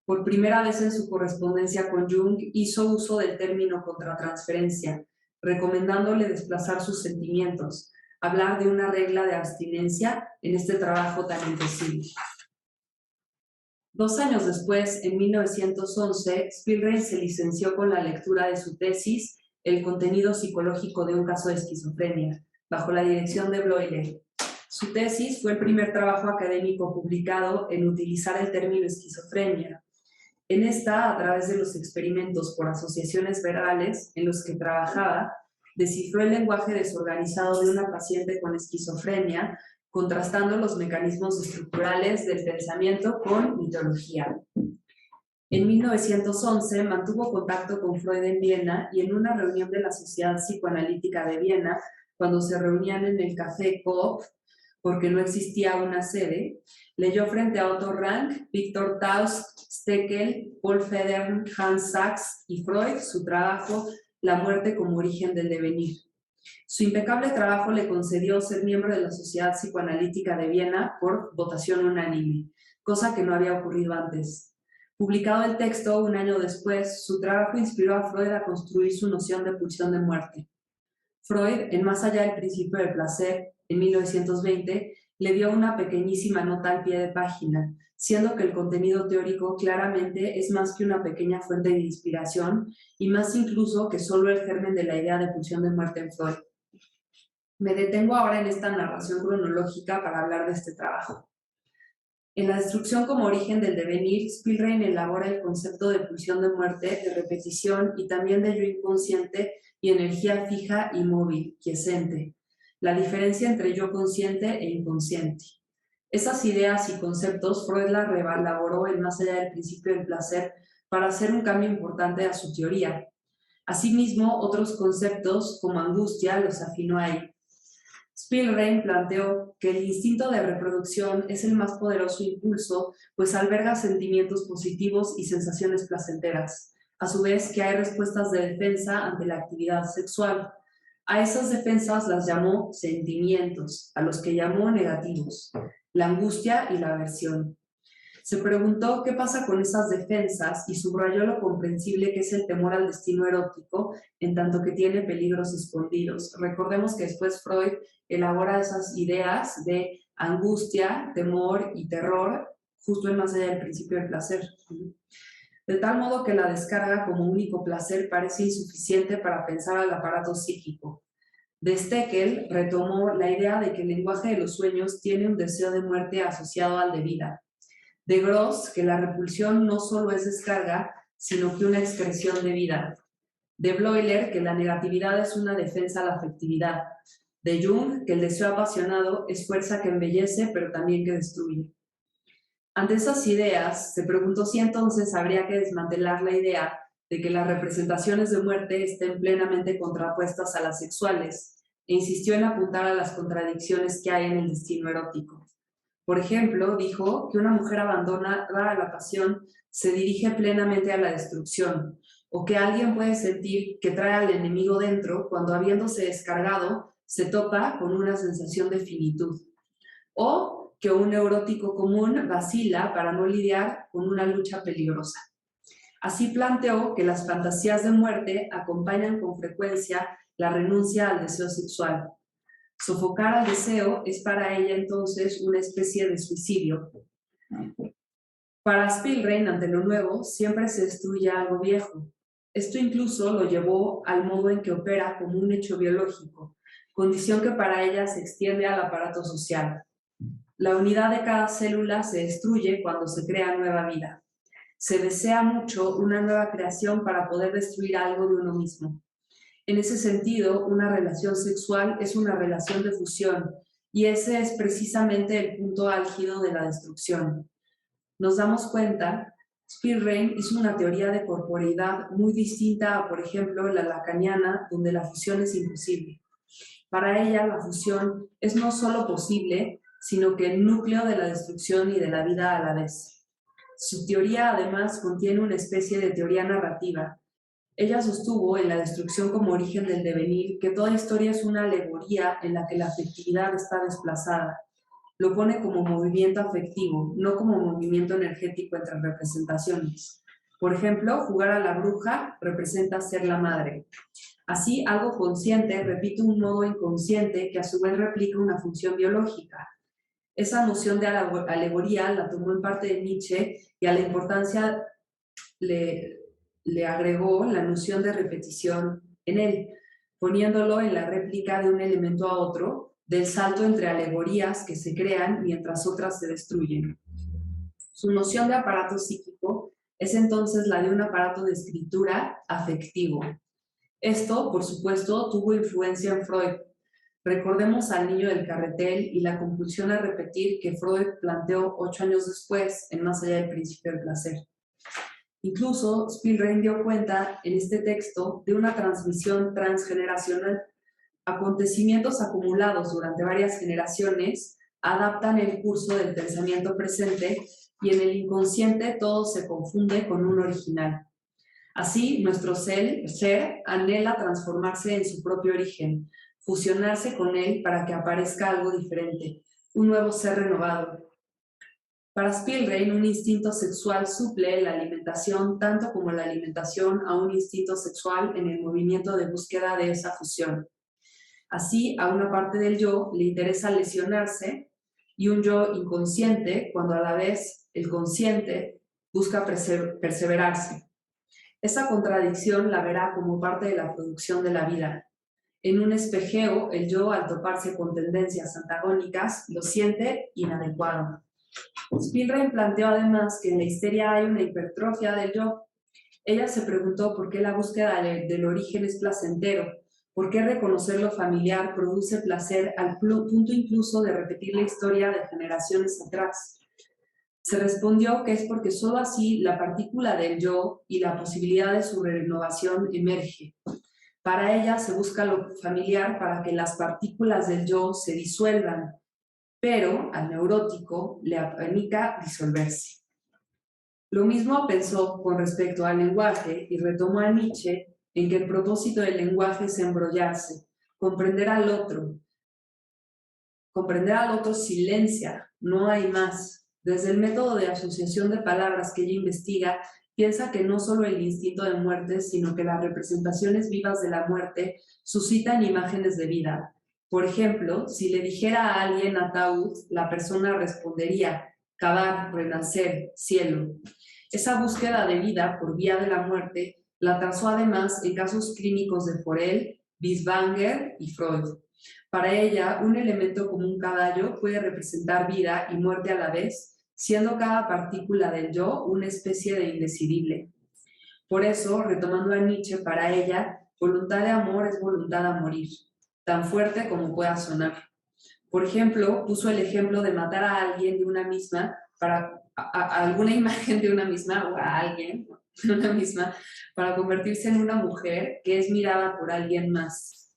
Por primera vez en su correspondencia con Jung hizo uso del término contratransferencia, recomendándole desplazar sus sentimientos, hablar de una regla de abstinencia en este trabajo tan imposible. 2 años después, en 1911, Spielrein se licenció con la lectura de su tesis El contenido psicológico de un caso de esquizofrenia, bajo la dirección de Bloiler. Su tesis fue el primer trabajo académico publicado en utilizar el término esquizofrenia. En esta, a través de los experimentos por asociaciones verbales en los que trabajaba, descifró el lenguaje desorganizado de una paciente con esquizofrenia, contrastando los mecanismos estructurales del pensamiento con mitología. En 1911 mantuvo contacto con Freud en Viena y en una reunión de la Sociedad Psicoanalítica de Viena, cuando se reunían en el Café Coop, porque no existía una sede, leyó frente a Otto Rank, Victor Tauss, Steckel, Paul Federn, Hans Sachs y Freud su trabajo La muerte como origen del devenir. Su impecable trabajo le concedió ser miembro de la Sociedad Psicoanalítica de Viena por votación unánime, cosa que no había ocurrido antes. Publicado el texto un año después, su trabajo inspiró a Freud a construir su noción de pulsión de muerte. Freud, en Más allá del principio del placer, en 1920, le dio una pequeñísima nota al pie de página, siendo que el contenido teórico claramente es más que una pequeña fuente de inspiración y más incluso que solo el germen de la idea de pulsión de muerte en Freud. Me detengo ahora en esta narración cronológica para hablar de este trabajo. En La destrucción como origen del devenir, Spielrein elabora el concepto de pulsión de muerte, de repetición y también de yo inconsciente y energía fija y móvil, quiescente, la diferencia entre yo consciente e inconsciente. Esas ideas y conceptos Freud las reelaboró en Más allá del principio del placer para hacer un cambio importante a su teoría. Asimismo, otros conceptos como angustia los afinó ahí. Spielrein planteó que el instinto de reproducción es el más poderoso impulso, pues alberga sentimientos positivos y sensaciones placenteras. A su vez, que hay respuestas de defensa ante la actividad sexual. A esas defensas las llamó sentimientos, a los que llamó negativos, la angustia y la aversión. Se preguntó qué pasa con esas defensas y subrayó lo comprensible que es el temor al destino erótico, en tanto que tiene peligros escondidos. Recordemos que después Freud elabora esas ideas de angustia, temor y terror, justo en Más allá del principio del placer. De tal modo que la descarga como único placer parece insuficiente para pensar al aparato psíquico. De Steckel retomó la idea de que el lenguaje de los sueños tiene un deseo de muerte asociado al de vida. De Gross, que la repulsión no solo es descarga, sino que una excreción de vida. De Bloiler, que la negatividad es una defensa a la afectividad. De Jung, que el deseo apasionado es fuerza que embellece, pero también que destruye. Ante esas ideas, se preguntó si entonces habría que desmantelar la idea de que las representaciones de muerte estén plenamente contrapuestas a las sexuales, e insistió en apuntar a las contradicciones que hay en el destino erótico. Por ejemplo, dijo que una mujer abandonada a la pasión se dirige plenamente a la destrucción, o que alguien puede sentir que trae al enemigo dentro cuando, habiéndose descargado, se topa con una sensación de finitud, o que un neurótico común vacila para no lidiar con una lucha peligrosa. Así planteó que las fantasías de muerte acompañan con frecuencia la renuncia al deseo sexual. Sofocar al deseo es para ella entonces una especie de suicidio. Para Spielrein, ante lo nuevo, siempre se destruye algo viejo. Esto incluso lo llevó al modo en que opera como un hecho biológico, condición que para ella se extiende al aparato social. La unidad de cada célula se destruye cuando se crea nueva vida. Se desea mucho una nueva creación para poder destruir algo de uno mismo. En ese sentido, una relación sexual es una relación de fusión, y ese es precisamente el punto álgido de la destrucción. Nos damos cuenta, Spielrein hizo una teoría de corporeidad muy distinta a, por ejemplo, la lacaniana, donde la fusión es imposible. Para ella, la fusión es no solo posible, sino que el núcleo de la destrucción y de la vida a la vez. Su teoría, además, contiene una especie de teoría narrativa. Ella sostuvo en La destrucción como origen del devenir que toda historia es una alegoría en la que la afectividad está desplazada. Lo pone como movimiento afectivo, no como movimiento energético entre representaciones. Por ejemplo, jugar a la bruja representa ser la madre. Así, algo consciente repite un modo inconsciente que a su vez replica una función biológica. Esa noción de alegoría la tomó en parte de Nietzsche y a la importancia le agregó la noción de repetición en él, poniéndolo en la réplica de un elemento a otro, del salto entre alegorías que se crean mientras otras se destruyen. Su noción de aparato psíquico es entonces la de un aparato de escritura afectivo. Esto, por supuesto, tuvo influencia en Freud. Recordemos al niño del carretel y la compulsión a repetir que Freud planteó 8 años después en Más allá del principio del placer. Incluso Spielrein dio cuenta en este texto de una transmisión transgeneracional. Acontecimientos acumulados durante varias generaciones adaptan el curso del pensamiento presente y en el inconsciente todo se confunde con un original. Así, nuestro ser anhela transformarse en su propio origen, fusionarse con él para que aparezca algo diferente, un nuevo ser renovado. Para Spielrein, un instinto sexual suple la alimentación tanto como la alimentación a un instinto sexual en el movimiento de búsqueda de esa fusión. Así, a una parte del yo le interesa lesionarse y un yo inconsciente, cuando a la vez el consciente busca perseverarse. Esa contradicción la verá como parte de la producción de la vida. En un espejeo, el yo, al toparse con tendencias antagónicas, lo siente inadecuado. Spielrein planteó además que en la histeria hay una hipertrofia del yo. Ella se preguntó por qué la búsqueda del origen es placentero, por qué reconocer lo familiar produce placer al punto incluso de repetir la historia de generaciones atrás. Se respondió que es porque solo así la partícula del yo y la posibilidad de su renovación emerge. Para ella se busca lo familiar para que las partículas del yo se disuelvan, pero al neurótico le apanica disolverse. Lo mismo pensó con respecto al lenguaje y retomó a Nietzsche en que el propósito del lenguaje es embrollarse, comprender al otro. Comprender al otro silencia, no hay más. Desde el método de asociación de palabras que ella investiga, piensa que no solo el instinto de muerte, sino que las representaciones vivas de la muerte suscitan imágenes de vida. Por ejemplo, si le dijera a alguien ataúd, la persona respondería cavar, renacer, cielo. Esa búsqueda de vida por vía de la muerte la trazó además en casos clínicos de Forel, Binswanger y Freud. Para ella, un elemento como un caballo puede representar vida y muerte a la vez, siendo cada partícula del yo una especie de indecidible. Por eso, retomando a Nietzsche, para ella, voluntad de amor es voluntad a morir, tan fuerte como pueda sonar. Por ejemplo, puso el ejemplo de matar a alguien de una misma, a alguna imagen de una misma, o a alguien de una misma, para convertirse en una mujer que es mirada por alguien más.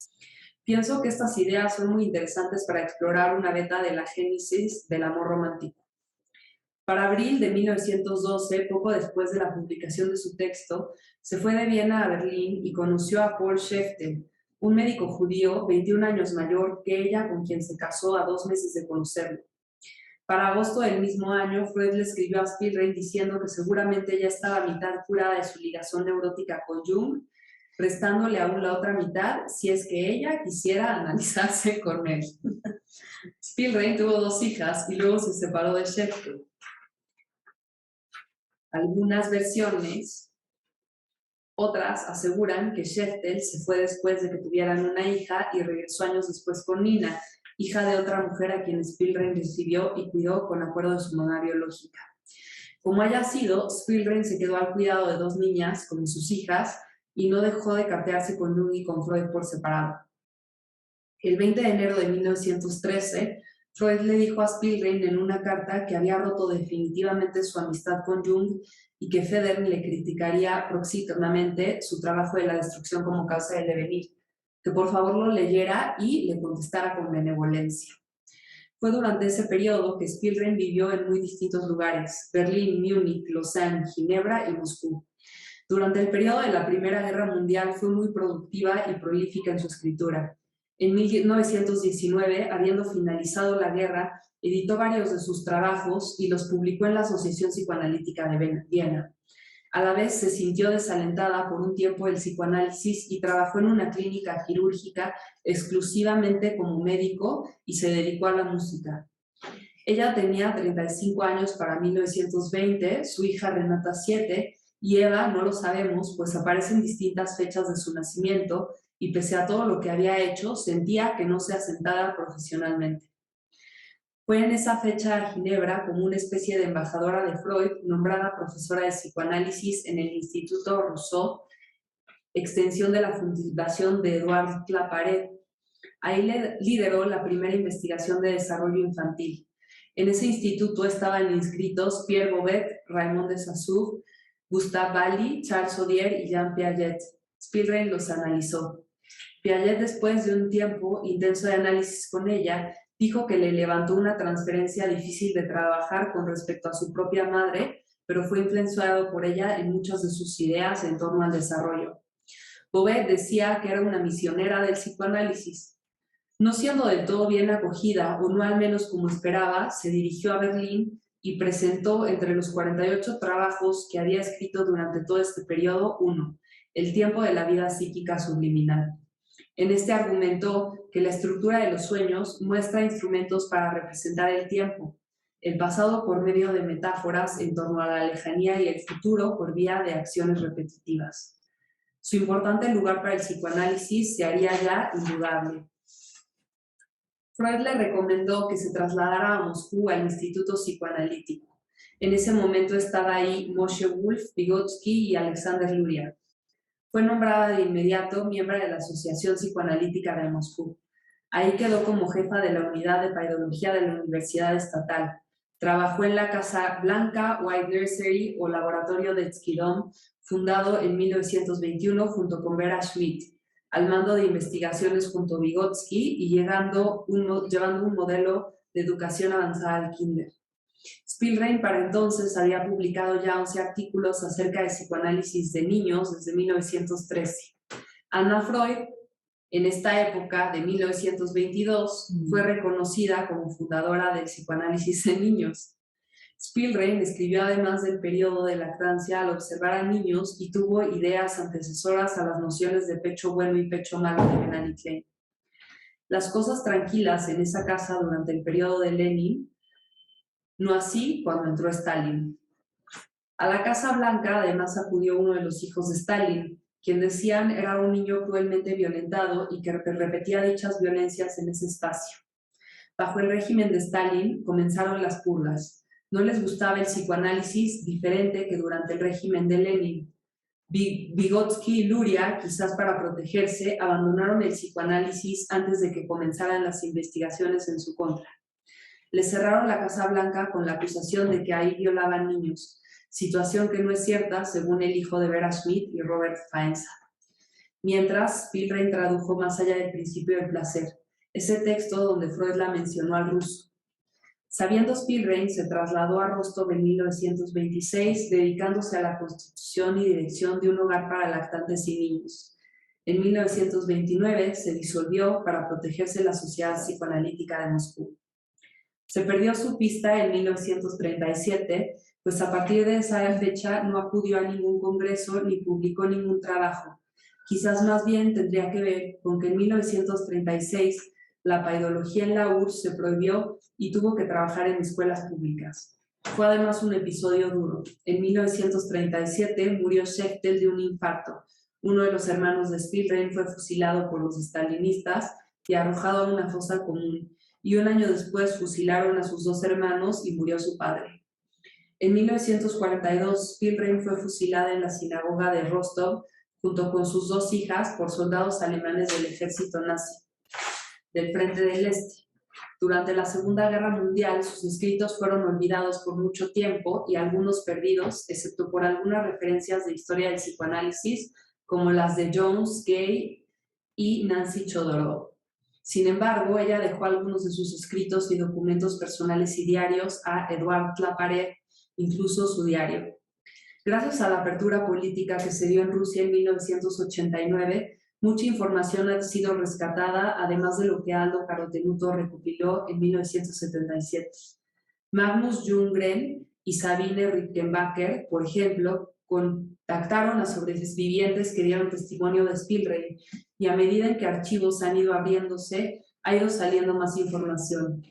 Pienso que estas ideas son muy interesantes para explorar una beta de la génesis del amor romántico. Para abril de 1912, poco después de la publicación de su texto, se fue de Viena a Berlín y conoció a Paul Schefter, un médico judío 21 años mayor que ella, con quien se casó a 2 meses de conocerlo. Para agosto del mismo año, Freud le escribió a Spielrein diciendo que seguramente ella estaba a mitad curada de su ligación neurótica con Jung, restándole aún la otra mitad si es que ella quisiera analizarse con él. Spielrein tuvo 2 hijas y luego se separó de Schefter. Algunas versiones, otras aseguran que Schefter se fue después de que tuvieran una hija y regresó años después con Nina, hija de otra mujer a quien Spielrein recibió y cuidó con acuerdo de su mamá biológica. Como haya sido, Spielrein se quedó al cuidado de 2 niñas como sus hijas y no dejó de cartearse con Jung y con Freud por separado. El 20 de enero de 1913, Freud le dijo a Spielrein en una carta que había roto definitivamente su amistad con Jung y que Federn le criticaría próximamente su trabajo de la destrucción como causa del devenir, que por favor lo leyera y le contestara con benevolencia. Fue durante ese periodo que Spielrein vivió en muy distintos lugares: Berlín, Múnich, Lausanne, Ginebra y Moscú. Durante el periodo de la Primera Guerra Mundial fue muy productiva y prolífica en su escritura. En 1919, habiendo finalizado la guerra, editó varios de sus trabajos y los publicó en la Asociación Psicoanalítica de Viena. A la vez se sintió desalentada por un tiempo del psicoanálisis y trabajó en una clínica quirúrgica exclusivamente como médico y se dedicó a la música. Ella tenía 35 años para 1920, su hija Renata 7, y Eva no lo sabemos, pues aparecen distintas fechas de su nacimiento y pese a todo lo que había hecho, sentía que no se asentaba profesionalmente. Fue en esa fecha a Ginebra como una especie de embajadora de Freud, nombrada profesora de psicoanálisis en el Instituto Rousseau, extensión de la Fundación de Edouard Claparède. Ahí lideró la primera investigación de desarrollo infantil. En ese instituto estaban inscritos Pierre Bobet, Raymond de Saussure, Gustave Bally, Charles Odier y Jean Piaget. Spielrein los analizó. Piaget, después de un tiempo intenso de análisis con ella, dijo que le levantó una transferencia difícil de trabajar con respecto a su propia madre, pero fue influenciado por ella en muchas de sus ideas en torno al desarrollo. Bobet decía que era una misionera del psicoanálisis. No siendo del todo bien acogida, o no al menos como esperaba, se dirigió a Berlín y presentó entre los 48 trabajos que había escrito durante todo este periodo uno, El tiempo de la vida psíquica subliminal. En este argumentó que la estructura de los sueños muestra instrumentos para representar el tiempo, el pasado por medio de metáforas en torno a la lejanía y el futuro por vía de acciones repetitivas. Su importante lugar para el psicoanálisis se haría ya indudable. Freud le recomendó que se trasladara a Moscú al Instituto Psicoanalítico. En ese momento estaba ahí Moshe Wolf, Vygotsky y Alexander Luria. Fue nombrada de inmediato miembro de la Asociación Psicoanalítica de Moscú. Ahí quedó como jefa de la unidad de paidología de la Universidad Estatal. Trabajó en la Casa Blanca, White Nursery o Laboratorio de Skidon, fundado en 1921 junto con Vera Schmidt, al mando de investigaciones junto a Vygotsky y llevando un modelo de educación avanzada al kinder. Spielrein para entonces había publicado ya 11 artículos acerca de psicoanálisis de niños desde 1913. Anna Freud, en esta época de 1922, fue reconocida como fundadora del psicoanálisis de niños. Spielrein escribió además del periodo de lactancia al observar a niños y tuvo ideas antecesoras a las nociones de pecho bueno y pecho malo de Melanie Klein. Las cosas tranquilas en esa casa durante el periodo de Lenin, no así cuando entró Stalin. A la Casa Blanca además acudió uno de los hijos de Stalin, quien decían era un niño cruelmente violentado y que repetía dichas violencias en ese espacio. Bajo el régimen de Stalin comenzaron las purgas. No les gustaba el psicoanálisis, diferente que durante el régimen de Lenin. Vygotsky y Luria, quizás para protegerse, abandonaron el psicoanálisis antes de que comenzaran las investigaciones en su contra. Le cerraron la Casa Blanca con la acusación de que ahí violaban niños, situación que no es cierta según el hijo de Vera Schmidt y Robert Faenza. Mientras, Spielrein tradujo Más allá del principio del placer, ese texto donde Freud la mencionó al ruso. Sabiendo Spielrein, se trasladó a Rostov en 1926, dedicándose a la constitución y dirección de un hogar para lactantes y niños. En 1929 se disolvió para protegerse la Sociedad Psicoanalítica de Moscú. Se perdió su pista en 1937, pues a partir de esa fecha no acudió a ningún congreso ni publicó ningún trabajo. Quizás más bien tendría que ver con que en 1936 la paidología en la URSS se prohibió y tuvo que trabajar en escuelas públicas. Fue además un episodio duro. En 1937 murió Sheftel de un infarto. Uno de los hermanos de Spielrein fue fusilado por los stalinistas y arrojado a una fosa común. Y un año después fusilaron a sus dos hermanos y murió su padre. En 1942, Spielrein fue fusilada en la sinagoga de Rostov junto con sus dos hijas por soldados alemanes del ejército nazi del Frente del Este. Durante la Segunda Guerra Mundial, sus escritos fueron olvidados por mucho tiempo y algunos perdidos, excepto por algunas referencias de historia del psicoanálisis, como las de Jones, Gay y Nancy Chodorov. Sin embargo, ella dejó algunos de sus escritos y documentos personales y diarios a Edouard Claparède, incluso su diario. Gracias a la apertura política que se dio en Rusia en 1989, mucha información ha sido rescatada, además de lo que Aldo Carotenuto recopiló en 1977. Magnus Ljunggren y Sabine Rickenbacker, por ejemplo, contactaron a sobrevivientes que dieron testimonio de Spielrein, y a medida en que archivos han ido abriéndose, ha ido saliendo más información.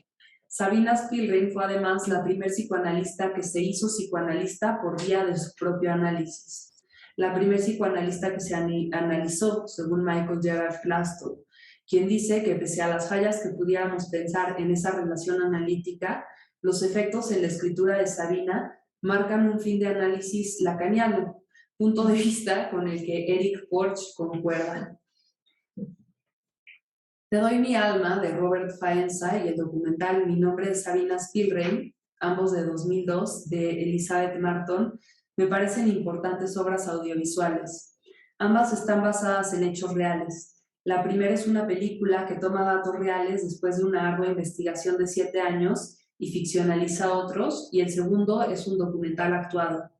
Sabina Spielrein fue además la primer psicoanalista que se hizo psicoanalista por vía de su propio análisis. La primer psicoanalista que se analizó, según Michael Gerard Plastow, quien dice que pese a las fallas que pudiéramos pensar en esa relación analítica, los efectos en la escritura de Sabina marcan un fin de análisis lacaniano, punto de vista con el que Eric Porch concuerda. Te doy mi alma, de Robert Faenza, y el documental Mi nombre es Sabina Spielrein, ambos de 2002, de Elizabeth Marton, me parecen importantes obras audiovisuales. Ambas están basadas en hechos reales. La primera es una película que toma datos reales después de una ardua investigación de 7 años y ficcionaliza otros, y el segundo es un documental actuado.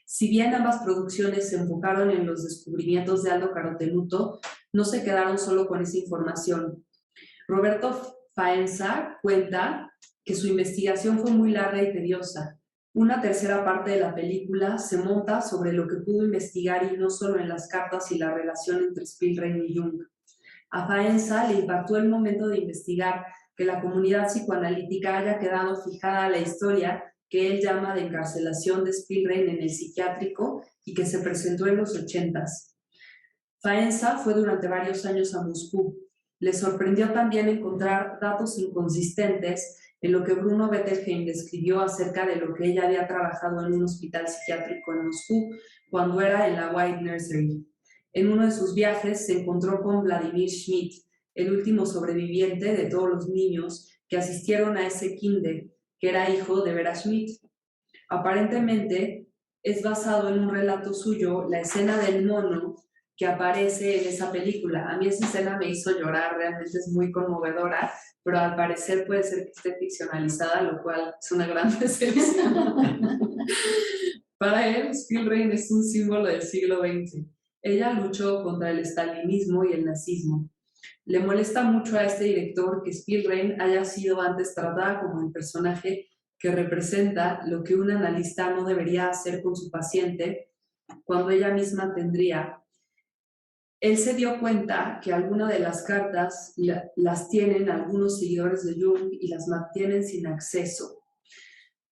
Si bien ambas producciones se enfocaron en los descubrimientos de Aldo Carotenuto, no se quedaron solo con esa información. Roberto Faenza cuenta que su investigación fue muy larga y tediosa. Una tercera parte de la película se monta sobre lo que pudo investigar y no solo en las cartas y la relación entre Spielrein y Jung. A Faenza le impactó el momento de investigar que la comunidad psicoanalítica haya quedado fijada a la historia que él llama de encarcelación de Spielrein en el psiquiátrico y que se presentó en los 80s. Faenza fue durante varios años a Moscú. Le sorprendió también encontrar datos inconsistentes en lo que Bruno Bettelheim describió acerca de lo que ella había trabajado en un hospital psiquiátrico en Moscú cuando era en la White Nursery. En uno de sus viajes se encontró con Vladimir Schmidt, el último sobreviviente de todos los niños que asistieron a ese kinder, que era hijo de Vera Schmidt. Aparentemente es basado en un relato suyo, la escena del mono que aparece en esa película. A mí esa escena me hizo llorar, realmente es muy conmovedora, pero al parecer puede ser que esté ficcionalizada, lo cual es una gran decepción. Para él, Spielrein es un símbolo del siglo XX. Ella luchó contra el stalinismo y el nazismo. Le molesta mucho a este director que Spielrein haya sido antes tratada como el personaje que representa lo que un analista no debería hacer con su paciente cuando ella misma tendría. Él se dio cuenta que algunas de las cartas las tienen algunos seguidores de Jung y las mantienen sin acceso.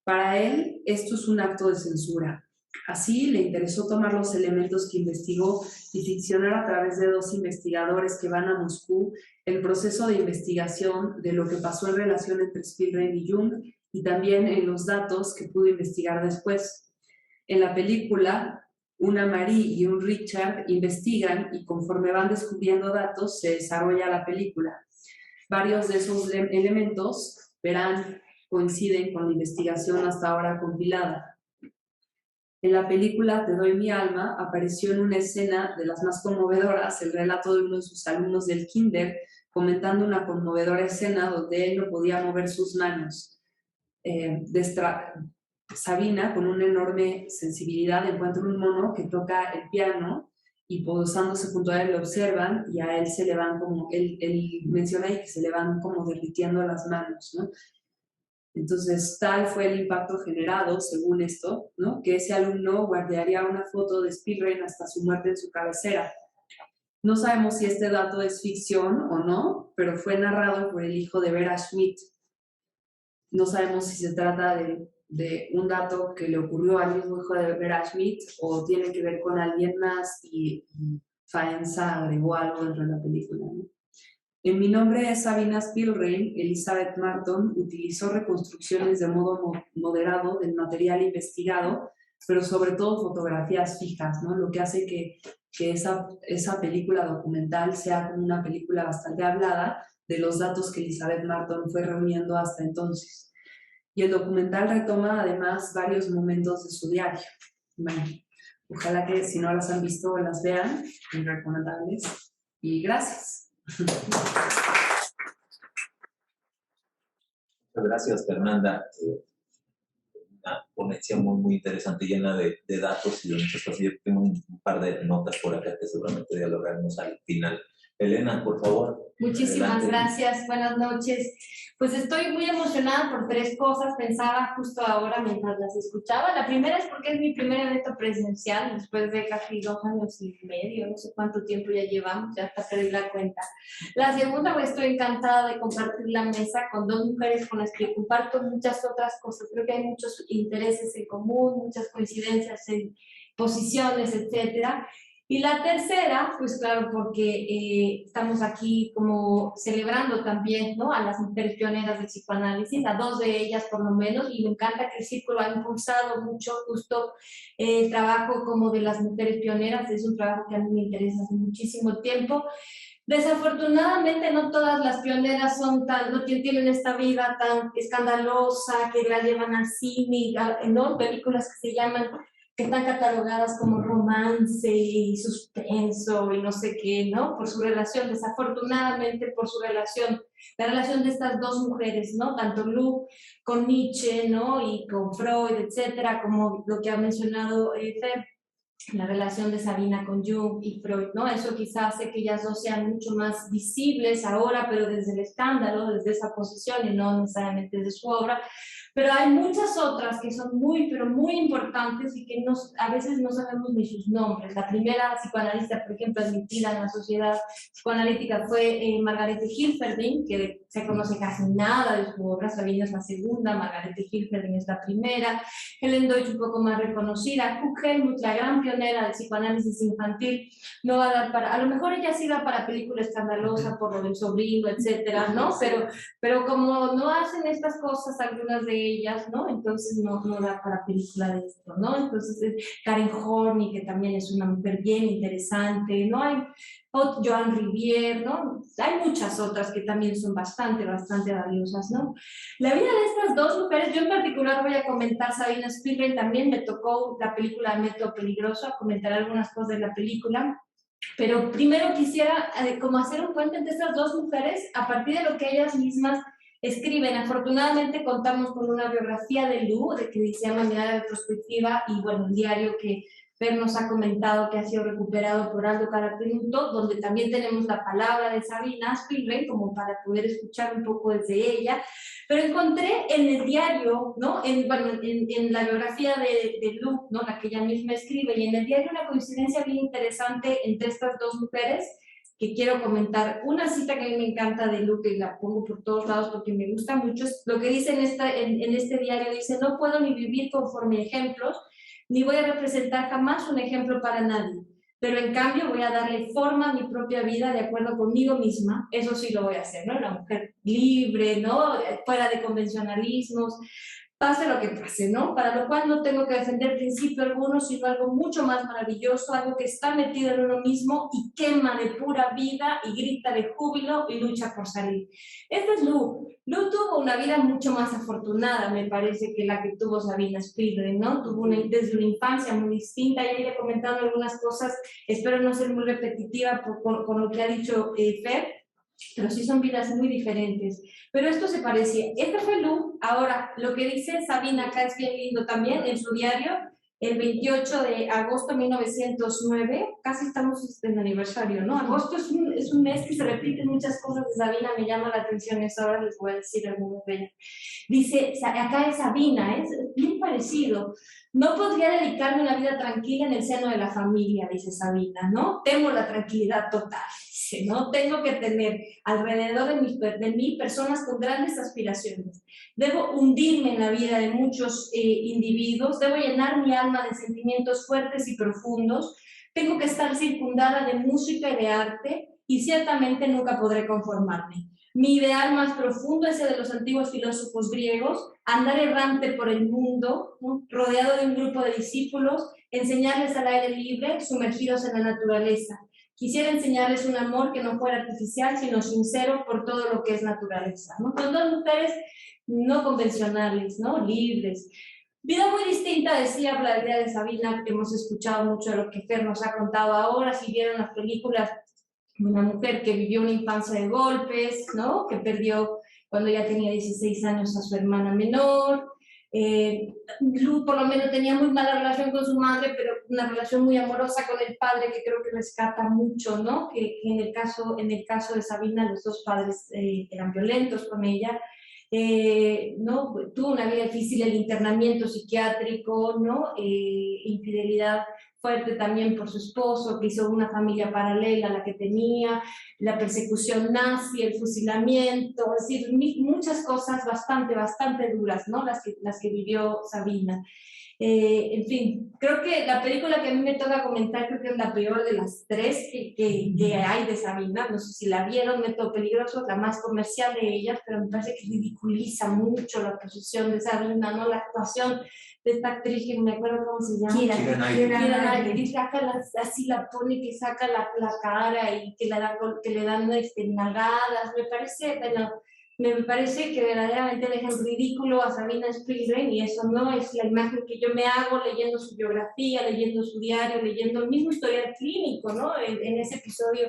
Para él, esto es un acto de censura. Así, le interesó tomar los elementos que investigó y ficcionar a través de 2 investigadores que van a Moscú el proceso de investigación de lo que pasó en relación entre Spielrein y Jung y también en los datos que pudo investigar después. En la película, una Marie y un Richard investigan y conforme van descubriendo datos se desarrolla la película. Varios de esos elementos, verán, coinciden con la investigación hasta ahora compilada. En la película Te doy mi alma apareció en una escena de las más conmovedoras el relato de uno de sus alumnos del kinder comentando una conmovedora escena donde él no podía mover sus manos. Sabina, con una enorme sensibilidad, encuentra un mono que toca el piano y posándose junto a él lo observan y a él se le van como, él menciona ahí que se le van como derritiendo las manos, ¿no? Entonces, tal fue el impacto generado, según esto, ¿no? Que ese alumno guardaría una foto de Spielrein hasta su muerte en su cabecera. No sabemos si este dato es ficción o no, pero fue narrado por el hijo de Vera Schmidt. No sabemos si se trata de un dato que le ocurrió al mismo hijo de Vera Schmidt o tiene que ver con alguien más y Faenza agregó algo dentro de la película, ¿no? En Mi nombre es Sabina Spielrein, Elizabeth Martin utilizó reconstrucciones de modo moderado del material investigado, pero sobre todo fotografías fijas, ¿no? Lo que hace que esa película documental sea como una película bastante hablada de los datos que Elizabeth Martin fue reuniendo hasta entonces. Y el documental retoma además varios momentos de su diario. Bueno, ojalá que si no las han visto las vean, son recomendables. Y gracias. Muchas gracias, Fernanda. Una ponencia muy interesante, llena de datos y de muchas cosas. Yo tengo un par de notas por acá que seguramente dialogaremos al final. Elena, por favor. Muchísimas adelante. gracias, buenas noches. Pues estoy muy emocionada por 3 cosas, pensaba justo ahora mientras las escuchaba. La primera es porque es mi primer evento presencial, después de casi 2 años y medio, no sé cuánto tiempo ya llevamos, ya hasta perdí la cuenta. La segunda, pues estoy encantada de compartir la mesa con 2 mujeres con las que comparto muchas otras cosas. Creo que hay muchos intereses en común, muchas coincidencias en posiciones, etcétera. Y la tercera, pues claro, porque estamos aquí como celebrando también, ¿no?, a las mujeres pioneras del psicoanálisis, a 2 de ellas por lo menos, y me encanta que el Círculo ha impulsado mucho justo el trabajo como de las mujeres pioneras. Es un trabajo que a mí me interesa hace muchísimo tiempo. Desafortunadamente no todas las pioneras no tienen esta vida tan escandalosa, que la llevan al cine, ¿no?, películas que se llaman, que están catalogadas como romance y suspenso y no sé qué, ¿no? Por su relación, desafortunadamente por su relación, la relación de estas 2 mujeres, ¿no? Tanto Lu con Nietzsche, ¿no?, y con Freud, etcétera, como lo que ha mencionado Fer, la relación de Sabina con Jung y Freud, ¿no? Eso quizás hace que ellas 2 sean mucho más visibles ahora, pero desde el escándalo, desde esa posición y no necesariamente desde su obra. Pero hay muchas otras que son pero muy importantes y que a veces no sabemos ni sus nombres. La primera psicoanalista, por ejemplo, admitida en la sociedad psicoanalítica fue Margarete Hilferding, que se conoce casi nada de su obra. Sabina es la segunda, Margarete Hilferding es la primera, Helen Deutsch un poco más reconocida, Cook Helmuth, la gran pionera del psicoanálisis infantil, no va a dar para, a lo mejor ella sí da para película escandalosa por lo del sobrino, etcétera, ¿no? Pero como no hacen estas cosas algunas de ellas, ¿no? Entonces no da para película de esto, ¿no? Entonces Karen Horney, que también es una mujer bien interesante, ¿no? Hay Joan Rivière, ¿no? Hay muchas otras que también son bastante valiosas, ¿no? La vida de estas 2 mujeres, yo en particular voy a comentar Sabina Spielrein, también me tocó la película Método Peligroso, a comentar algunas cosas de la película. Pero primero quisiera como hacer un puente entre estas 2 mujeres a partir de lo que ellas mismas escriben. Afortunadamente contamos con una biografía de Lu, que se llama Mirada Retrospectiva, y bueno, un diario que Fer nos ha comentado que ha sido recuperado por Aldo Caratenuto, donde también tenemos la palabra de Sabina Spielrein, como para poder escuchar un poco desde ella. Pero encontré en el diario, ¿no?, en la biografía de Lu, ¿no?, la que ella misma escribe, y en el diario una coincidencia bien interesante entre estas 2 mujeres, que quiero comentar. Una cita que a mí me encanta de Lu, que la pongo por todos lados porque me gusta mucho, es lo que dice en este diario. Dice: no puedo ni vivir conforme ejemplos, ni voy a representar jamás un ejemplo para nadie, pero en cambio voy a darle forma a mi propia vida de acuerdo conmigo misma. Eso sí lo voy a hacer, ¿no? Una mujer libre, ¿no?, fuera de convencionalismos, pase lo que pase, ¿no? Para lo cual no tengo que defender principio alguno, sino algo mucho más maravilloso, algo que está metido en uno mismo y quema de pura vida y grita de júbilo y lucha por salir. Esta es Lu. Lu tuvo una vida mucho más afortunada, me parece, que la que tuvo Sabina Spielrein, ¿no? Tuvo desde una infancia muy distinta, y ella ha comentado algunas cosas, espero no ser muy repetitiva con lo que ha dicho Fer, pero sí son vidas muy diferentes. Pero esto se parecía. Esta fue Lu. Ahora, lo que dice Sabina acá es bien lindo también en su diario. el 28 de agosto de 1909, casi estamos en el aniversario, ¿no? Agosto es un mes que se repiten muchas cosas de Sabina, me llama la atención eso, ahora les voy a decir algunas de ellas. Dice, acá es Sabina, es bien parecido. No podría dedicarme una vida tranquila en el seno de la familia, dice Sabina, ¿no? Temo la tranquilidad total, dice, ¿no? Tengo que tener alrededor de mí personas con grandes aspiraciones. Debo hundirme en la vida de muchos individuos, debo llenar mi alma de sentimientos fuertes y profundos, tengo que estar circundada de música y de arte y ciertamente nunca podré conformarme. Mi ideal más profundo es el de los antiguos filósofos griegos, andar errante por el mundo, ¿no? Rodeado de un grupo de discípulos, enseñarles al aire libre, sumergidos en la naturaleza. Quisiera enseñarles un amor que no fuera artificial, sino sincero por todo lo que es naturaleza, ¿no? Son dos mujeres no convencionales, ¿no? Libres. Vida muy distinta, decía la idea de Sabina, que hemos escuchado mucho de lo que Fer nos ha contado ahora, si vieron las películas, una mujer que vivió una infancia de golpes, ¿no? Que perdió cuando ya tenía 16 años a su hermana menor. Lu por lo menos tenía muy mala relación con su madre, pero una relación muy amorosa con el padre que creo que rescata mucho, ¿no? Que en el caso de Sabina los dos padres eran violentos con ella. ¿No? Tuvo una vida difícil, el internamiento psiquiátrico, ¿no? Infidelidad fuerte también por su esposo, que hizo una familia paralela a la que tenía, la persecución nazi, el fusilamiento, es decir, muchas cosas bastante duras, ¿no? Las que vivió Sabina. En fin, creo que la película que a mí me toca comentar, creo que es la peor de las tres que hay de Sabina. No sé si la vieron, Método Peligroso, la más comercial de ellas, pero me parece que ridiculiza mucho la posición de Sabina, ¿no? La actuación de esta actriz que no me acuerdo cómo se llama. Keira Knightley. Que saca así la pone, que saca la cara y que le dan nalgadas. Me parece que verdaderamente deja en ridículo a Sabina Spielgren y eso no es la imagen que yo me hago leyendo su biografía, leyendo su diario, leyendo el mismo historial clínico, ¿no? En ese episodio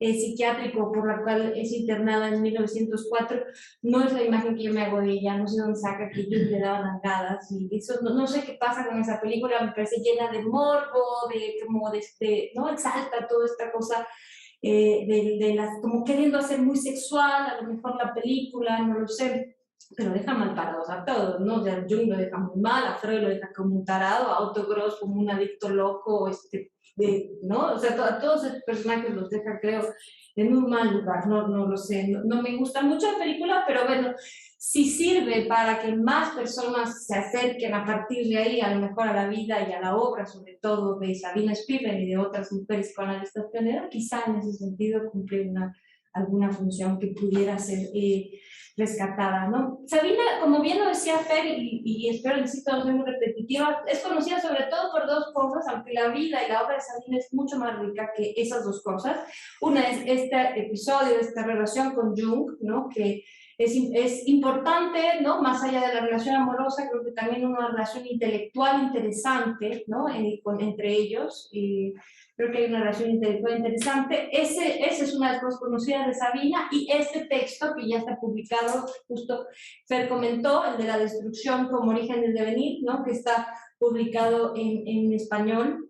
psiquiátrico por la cual es internada en 1904, no es la imagen que yo me hago de ella, no sé dónde saca que ellos le daban nalgadas y eso, no sé qué pasa con esa película, me parece llena de morbo, ¿no? Exalta toda esta cosa como queriendo hacer muy sexual, a lo mejor la película, no lo sé, pero deja mal parados a todos, ¿no? O sea, Jung lo deja muy mal, a Freud lo deja como un tarado, a Otto Gross como un adicto loco, ¿no? O sea, a todos estos personajes los deja, creo, en un mal lugar, no lo sé, no me gusta mucho la película, pero bueno, si sirve para que más personas se acerquen a partir de ahí, a lo mejor a la vida y a la obra, sobre todo de Sabina Spielgren y de otras mujeres psicoanalistas pioneras, quizá en ese sentido cumplir alguna función que pudiera ser rescatada, ¿no? Sabina, como bien lo decía Fer, y espero, insisto, no soy muy repetitiva, es conocida sobre todo por dos cosas, aunque la vida y la obra de Sabina es mucho más rica que esas dos cosas. Una es este episodio, esta relación con Jung, ¿no? Que es importante, ¿no? Más allá de la relación amorosa, creo que también una relación intelectual interesante, ¿no? Entre ellos. Creo que hay una relación intelectual interesante. Esa es una de las cosas conocidas de Sabina, y este texto que ya está publicado, justo Fer comentó, el de la destrucción como origen del devenir, ¿no? Que está publicado en español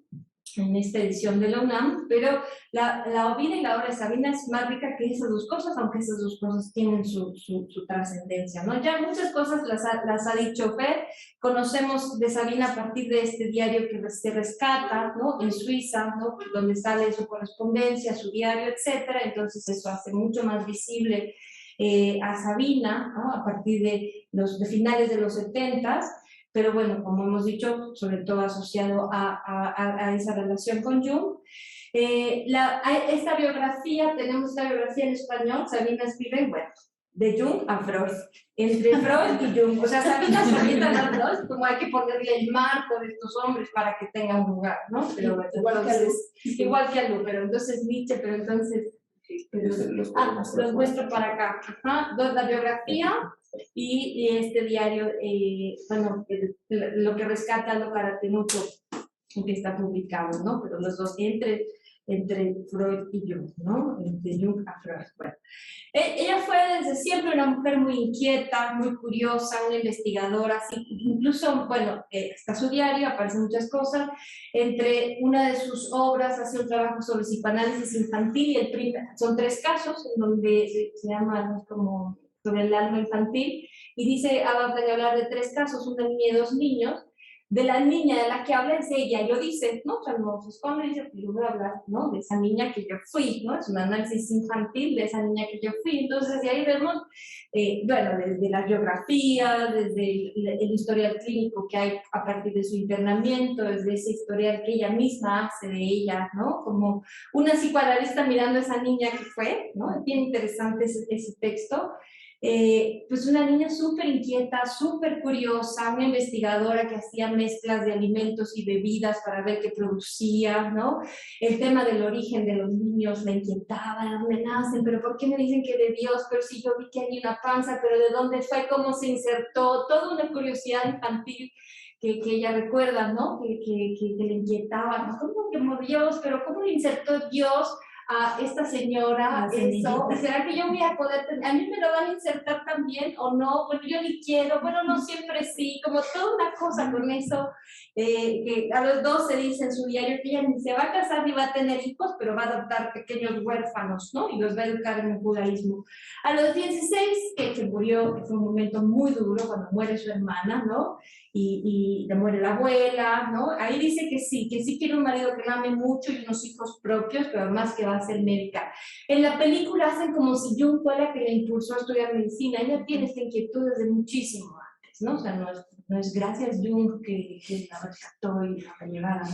en esta edición de la UNAM, pero la vida y la obra de Sabina es más rica que esas dos cosas, aunque esas dos cosas tienen su trascendencia, ¿no? Ya muchas cosas las ha dicho Fer, conocemos de Sabina a partir de este diario que se rescata, ¿no? En Suiza, ¿no? Donde sale su correspondencia, su diario, etcétera, entonces eso hace mucho más visible a Sabina, ¿no? A partir de finales de los 70s, pero bueno, como hemos dicho, sobre todo asociado a esa relación con Jung. Tenemos esta biografía en español, Sabina Spielgren, bueno, de Jung a Freud, entre Freud y Jung, o sea, Sabina se avienta las dos, como hay que ponerle el marco de estos hombres para que tenga un lugar, ¿no? Pero bueno, igual que a Lu, pero entonces Nietzsche, pero entonces... los muestro para acá. Ajá. La biografía y este diario, bueno, lo que rescata lo Karatemuto, que está publicado, ¿no? Pero los dos, entre entre Freud y Jung, ¿no? De Jung a Freud. Bueno, ella fue desde siempre una mujer muy inquieta, muy curiosa, una investigadora, así, incluso, bueno, está su diario, aparecen muchas cosas. Entre una de sus obras hace un trabajo sobre psicoanálisis infantil, y son 3 casos en donde se llama como sobre el alma infantil, y dice, va a hablar de 3 casos, una niña y 2 niños. De la niña de la que habla es ella, y lo dice, ¿no? O sea, no se esconde y dice, pues yo voy a hablar, ¿no? De esa niña que yo fui, ¿no? Es un análisis infantil de esa niña que yo fui. Entonces, de ahí vemos, bueno, desde la biografía, desde el historial clínico que hay a partir de su internamiento, desde ese historial que ella misma hace de ella, ¿no? Como una psicoanalista mirando a esa niña que fue, ¿no? Es bien interesante ese texto. Pues una niña súper inquieta, súper curiosa, una investigadora que hacía mezclas de alimentos y bebidas para ver qué producía, ¿no? El tema del origen de los niños la inquietaba, ¿de dónde nacen? ¿Pero por qué me dicen que de Dios? Pero si yo vi que hay una panza, ¿pero de dónde fue? ¿Cómo se insertó? Toda una curiosidad infantil que ella recuerda, ¿no? Que le inquietaba, ¿no? ¿Cómo que Dios? ¿Pero cómo le insertó Dios a esta señora eso? ¿Será que yo voy a poder tener? ¿A mí me lo van a insertar también o no? Bueno, yo ni quiero, bueno, no siempre sí, como toda una cosa con eso, que a los 12 dice en su diario que ella ni se va a casar ni va a tener hijos, pero va a adoptar pequeños huérfanos, ¿no? Y los va a educar en el judaísmo. A los 16, que murió, que fue un momento muy duro cuando muere su hermana, ¿no? Y le muere la abuela, ¿no? Ahí dice que sí quiere un marido que la ame mucho y unos hijos propios, pero además que va a ser médica. En la película hacen como si Jung fue la que le impulsó a estudiar medicina. Ella tiene esta inquietud desde muchísimo antes, ¿no? O sea, no es gracias Jung que la rescató y la llevaron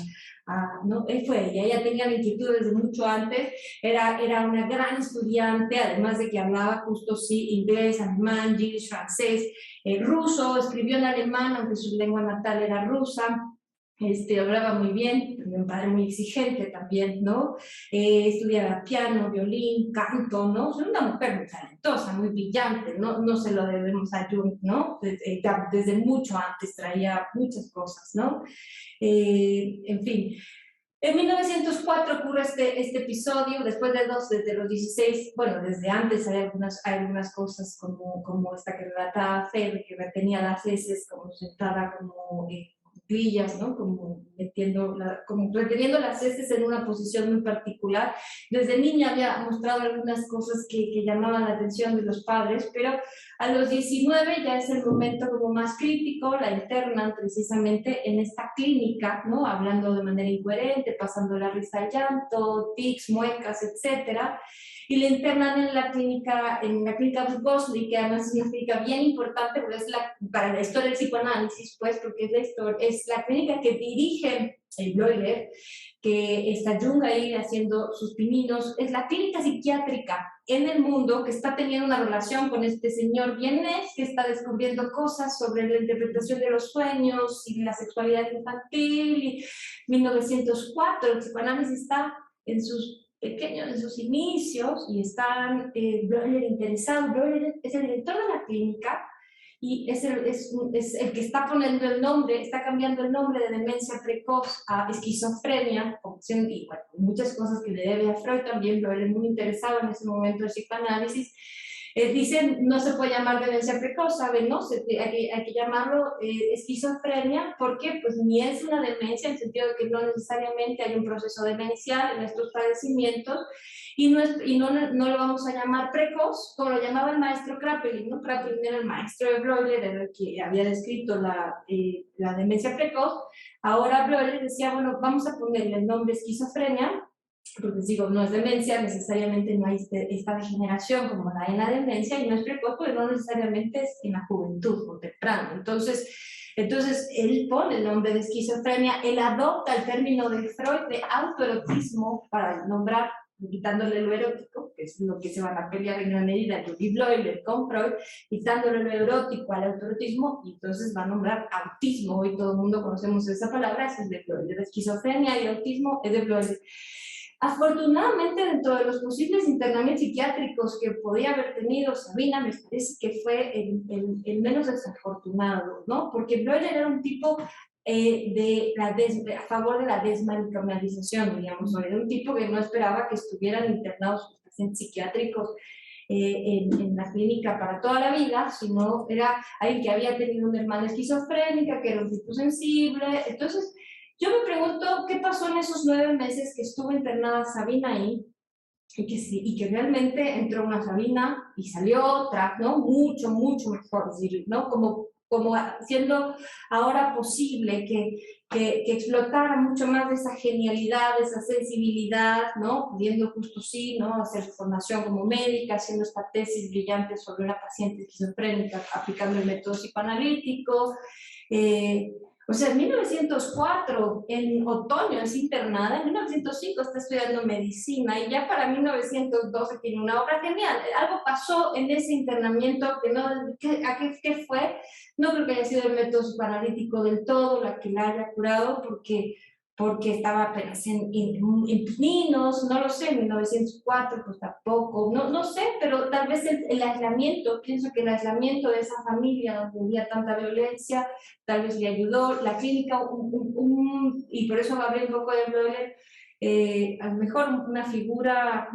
no, fue ella tenía la inquietud desde mucho antes, era una gran estudiante, además de que hablaba justo sí inglés, alemán, yiddish, francés, ruso, escribió en alemán, aunque su lengua natal era rusa. Hablaba muy bien, un padre muy exigente también, ¿no? Estudiaba piano, violín, canto, ¿no? Es una mujer muy talentosa, muy brillante, no se lo debemos a Jung, ¿no? Desde mucho antes traía muchas cosas, ¿no? En fin. En 1904 ocurre este episodio, después desde los 16, bueno, desde antes hay algunas cosas como esta que relataba Fer, que tenía las heces como sentada como cuclillas, ¿no? Como reteniendo las heces en una posición muy particular. Desde niña había mostrado algunas cosas que llamaban la atención de los padres, pero a los 19 ya es el momento como más crítico, la internan precisamente en esta clínica, ¿no? Hablando de manera incoherente, pasando la risa al llanto, tics, muecas, etcétera. Y le internan en la clínica Vygotsky, que además es una clínica bien importante porque para la historia del psicoanálisis, pues, porque es la clínica que dirige Bleuler, que está Jung ahí haciendo sus pininos, es la clínica psiquiátrica en el mundo que está teniendo una relación con este señor vienés que está descubriendo cosas sobre la interpretación de los sueños y la sexualidad infantil. Y 1904, el psicoanálisis está en sus inicios y están Bleuler interesado. Bleuler es el director de la clínica y es el que está poniendo el nombre, está cambiando el nombre de demencia precoz a esquizofrenia, y bueno, muchas cosas que le debe a Freud también. Bleuler muy interesado en ese momento del psicoanálisis. Dicen, no se puede llamar demencia precoz, ¿saben? ¿No? Hay que llamarlo esquizofrenia, porque pues ni es una demencia, en el sentido de que no necesariamente hay un proceso demencial en estos padecimientos, y no lo vamos a llamar precoz, como lo llamaba el maestro Kraepelin, ¿no? Kraepelin era el maestro de Bleuler, era el que había descrito la demencia precoz. Ahora Bleuler decía, bueno, vamos a ponerle el nombre esquizofrenia, porque digo, no es demencia, necesariamente no hay esta degeneración como la en la demencia, y no es precoz, porque no necesariamente es en la juventud o temprano. Entonces él pone el nombre de esquizofrenia, él adopta el término de Freud de autoerotismo para nombrar, quitándole lo erótico, que es lo que se van a pelear en gran medida Jung y Bleuler con Freud, quitándole lo erótico al autoerotismo, y entonces va a nombrar autismo. Hoy todo el mundo conocemos esa palabra, es de Bleuler. Esquizofrenia y autismo es de Bleuler. Afortunadamente, dentro de los posibles internamientos psiquiátricos que podía haber tenido Sabina, me parece que fue el menos desafortunado, ¿no? Porque Bleuler era un tipo a favor de la desmanicomialización, digamos. Era un tipo que no esperaba que estuvieran internados los pacientes psiquiátricos en la clínica para toda la vida, sino era alguien que había tenido una hermana esquizofrénica, que era un tipo sensible. Entonces, yo me pregunto qué pasó en esos 9 meses que estuvo internada Sabina ahí, y que realmente entró una Sabina y salió otra, ¿no? Mucho, mucho mejor, ¿no? Como siendo ahora posible que explotara mucho más de esa genialidad, de esa sensibilidad, ¿no? Pudiendo justo sí, ¿no? Hacer formación como médica, haciendo esta tesis brillante sobre una paciente esquizofrénica, aplicando el método psicoanalítico. O sea, en 1904, en otoño, es internada, en 1905 está estudiando medicina y ya para 1912 tiene una obra genial. Algo pasó en ese internamiento que no, ¿qué fue? No creo que haya sido el método psicoanalítico del todo la que la haya curado, porque estaba apenas en pininos, no lo sé, en 1904, pues tampoco, no sé, pero tal vez el aislamiento, pienso que el aislamiento de esa familia donde había tanta violencia, tal vez le ayudó, la clínica, y por eso hablé un poco de Bleuler, a lo mejor una figura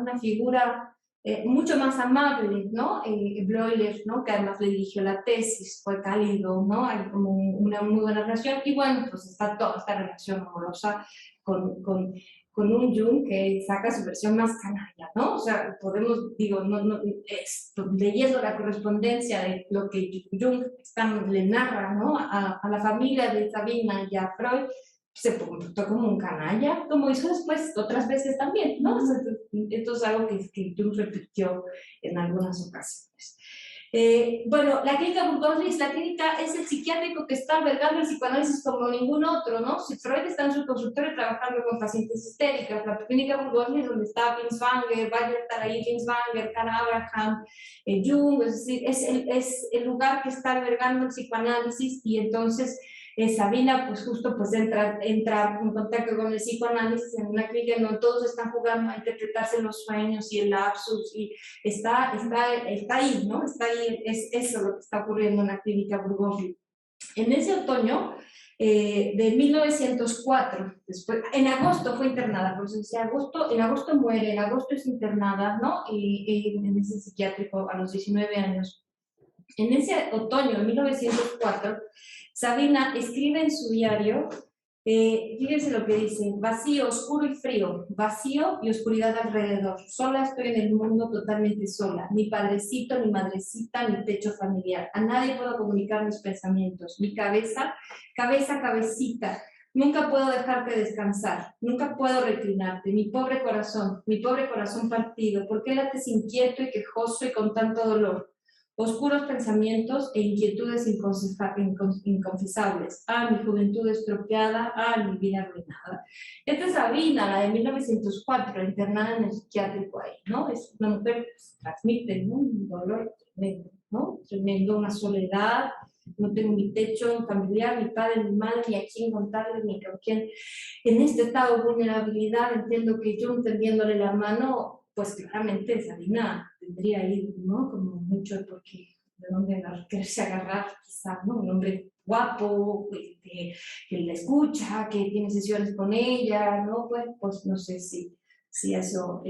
mucho más amable, ¿no? Bleuler, ¿no? Que además le dirigió la tesis, fue cálido, ¿no? Hay como una muy buena relación, y bueno, pues está toda esta relación amorosa con un Jung que saca su versión más canalla, ¿no? O sea, podemos, digo, leyendo la correspondencia de lo que Jung le narra, ¿no? A la familia de Sabina y a Freud, se comportó como un canalla, como hizo después otras veces también, ¿no? Esto es algo que Jung repitió en algunas ocasiones. Bueno, la clínica Burgos-Lis, la clínica es el psiquiátrico que está albergando el psicoanálisis como ningún otro, ¿no? Si Freud está en su consultorio trabajando con pacientes histéricas, la clínica Burgos-Lis donde está Binswanger, va a estar ahí Binswanger, Karl Abraham, Jung, es decir, es el lugar que está albergando el psicoanálisis, y entonces Sabina pues justo pues entra en contacto con el psicoanálisis en una clínica en donde todos están jugando a interpretarse los sueños y el lapsus, y está ahí, ¿no? Está ahí, es eso lo que está ocurriendo en la clínica Burgos-Lis. En ese otoño de 1904, después, en agosto fue internada, por eso decía en agosto muere, en agosto es internada, ¿no? En ese psiquiátrico a los 19 años. En ese otoño de 1904, Sabina escribe en su diario, fíjense lo que dice: vacío, oscuro y frío, vacío y oscuridad alrededor, sola estoy en el mundo, totalmente sola, ni padrecito, ni madrecita, ni techo familiar, a nadie puedo comunicar mis pensamientos, mi cabecita, nunca puedo dejarte descansar, nunca puedo reclinarte, mi pobre corazón partido, ¿por qué lates inquieto y quejoso y con tanto dolor? Oscuros pensamientos e inquietudes inconfesables. Ah, mi juventud estropeada, ah, mi vida arruinada. Esta es Sabina, la de 1904, internada en el psiquiátrico ahí, ¿no? Es una mujer que transmite, ¿no? Un dolor tremendo, ¿no? Tremendo, una soledad, no tengo mi techo familiar, mi padre, mi madre, ni a quién contarle, ni con quién. En este estado de vulnerabilidad, entiendo que Jung tendiéndole la mano, pues claramente Sabina tendría ahí, ¿no? Como mucho porque de dónde quererse agarrar, quizás, ¿no? Un hombre guapo, que la escucha, que tiene sesiones con ella, ¿no? Pues no sé si eso,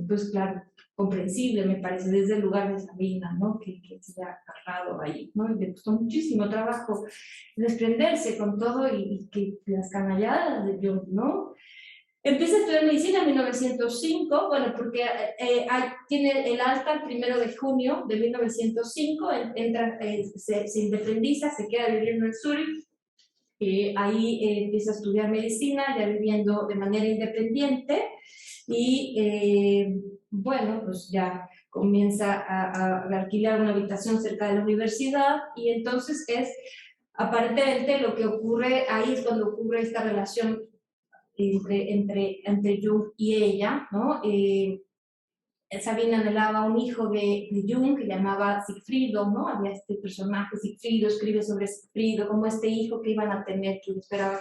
pues claro, comprensible, me parece, desde el lugar de Sabina, ¿no? Que se ha agarrado ahí, ¿no? Y le costó muchísimo trabajo desprenderse con todo y que las canalladas de Jung, ¿no? Empieza a estudiar medicina en 1905, bueno, porque tiene el alta el 1 de junio de 1905, se independiza, se queda viviendo en Zúrich, ahí empieza a estudiar medicina, ya viviendo de manera independiente, y bueno, pues ya comienza a alquilar una habitación cerca de la universidad, y entonces aparentemente lo que ocurre ahí es cuando ocurre esta relación entre Jung y ella, ¿no? Sabina anhelaba un hijo de Jung que llamaba Sigfrido, ¿no? Había este personaje, Sigfrido, escribe sobre Sigfrido, como este hijo que iban a tener, que esperaba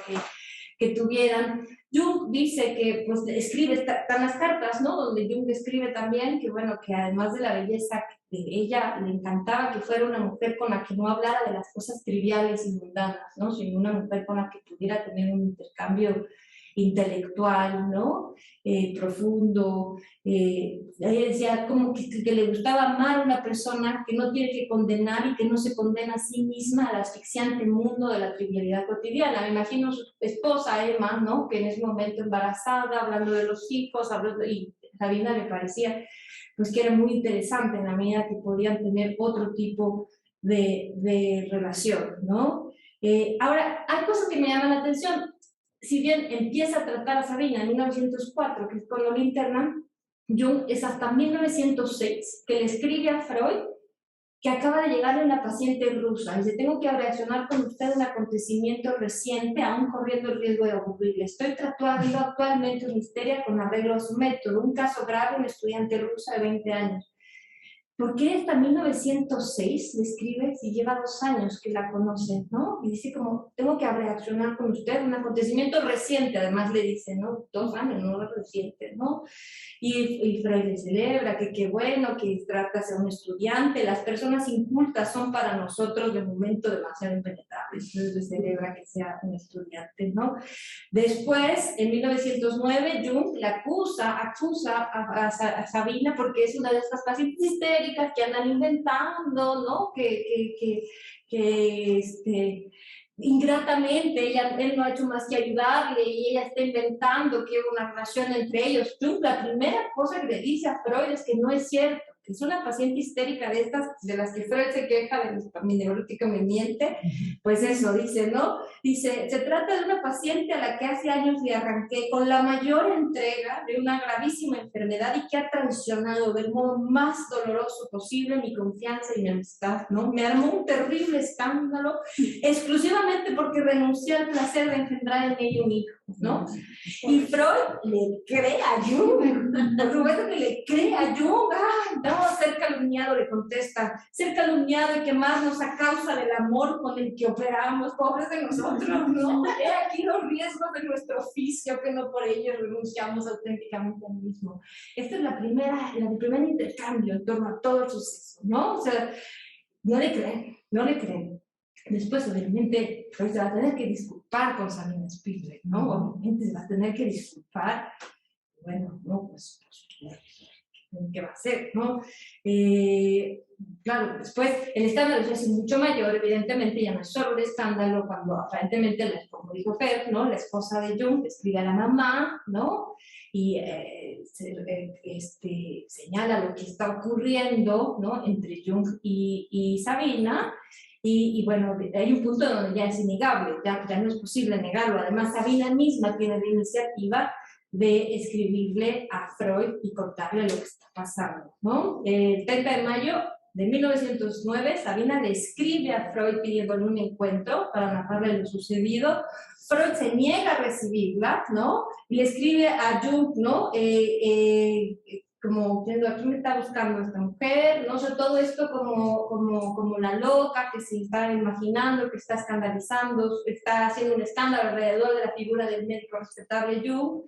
que tuvieran. Jung dice que, pues, escribe, están las cartas, ¿no? Donde Jung escribe también que, bueno, que además de la belleza de ella, le encantaba que fuera una mujer con la que no hablara de las cosas triviales y mundanas, ¿no? Sino una mujer con la que pudiera tener un intercambio intelectual, ¿no? Profundo. Ella decía como que le gustaba amar a una persona que no tiene que condenar y que no se condena a sí misma al asfixiante mundo de la trivialidad cotidiana. Me imagino su esposa, Emma, ¿no? Que en ese momento embarazada, hablando de los hijos, hablando, y Sabina me parecía pues que era muy interesante en la medida que podían tener otro tipo de relación, ¿no? Ahora, hay cosas que me llaman la atención. Si bien empieza a tratar a Sabina en 1904, que es cuando lo internan, Jung es hasta 1906 que le escribe a Freud que acaba de llegarle una paciente rusa. Dice, tengo que reaccionar con usted a un acontecimiento reciente, aún corriendo el riesgo de aburrirle. Estoy tratando actualmente una histeria con arreglo a su método. Un caso grave, una estudiante rusa de 20 años. ¿Por qué hasta 1906 le escribe si lleva 2 años que la conoce, ¿no? Y dice como, tengo que reaccionar con usted, un acontecimiento reciente, además le dice, ¿no? 2 años, no reciente, ¿no? Y Freud le celebra que qué bueno, que trata de ser un estudiante, las personas incultas son para nosotros de momento demasiado impenetrables, entonces le celebra que sea un estudiante, ¿no? Después, en 1909, Jung le acusa a Sabina porque es una de estas pacientes histéricas que andan inventando, ¿no? Ingratamente él no ha hecho más que ayudarle y ella está inventando que hubo una relación entre ellos. Jung, la primera cosa que le dice a Freud es que no es cierto, que es una paciente histérica de estas, de las que Freud se queja de mi neurótica me miente, pues eso, dice, ¿no? Dice, se trata de una paciente a la que hace años le arranqué con la mayor entrega de una gravísima enfermedad y que ha traicionado del modo más doloroso posible mi confianza y mi amistad, ¿no? Me armó un terrible escándalo exclusivamente porque renuncié al placer de engendrar en ella un hijo, ¿no? Y Freud le cree a Jung, Roberto que le cree a Jung, ¡ay, no! Ser calumniado, le contesta, ser calumniado y quemarnos a causa del amor con el que operamos, pobres de nosotros, ¿no? He aquí los riesgos de nuestro oficio, que no por ello renunciamos auténticamente al mismo. Esta es el primer intercambio en torno a todo el suceso, ¿no? O sea, no le creen. Después, obviamente, Freud se va a tener que disculpar con Sabina Spielberg, ¿no? Obviamente se va a tener que disculpar. Bueno, no, pues ¿qué va a hacer, no? Claro, después el escándalo se hace mucho mayor, evidentemente ya no es solo un escándalo cuando aparentemente, como dijo Fer, ¿no? La esposa de Jung escribe a la mamá, ¿no? Y señala lo que está ocurriendo, ¿no? Entre Jung y Sabina. Y bueno, hay un punto donde ya es innegable, ya no es posible negarlo. Además, Sabina misma tiene la iniciativa de escribirle a Freud y contarle lo que está pasando, ¿no? El 30 de mayo de 1909, Sabina le escribe a Freud pidiéndole un encuentro para narrarle lo sucedido. Freud se niega a recibirla, ¿no? Y le escribe a Jung, ¿no? Como diciendo, aquí me está buscando esta mujer, no sé, todo esto como la loca que se está imaginando, que está escandalizando, está haciendo un escándalo alrededor de la figura del médico respetable Jung.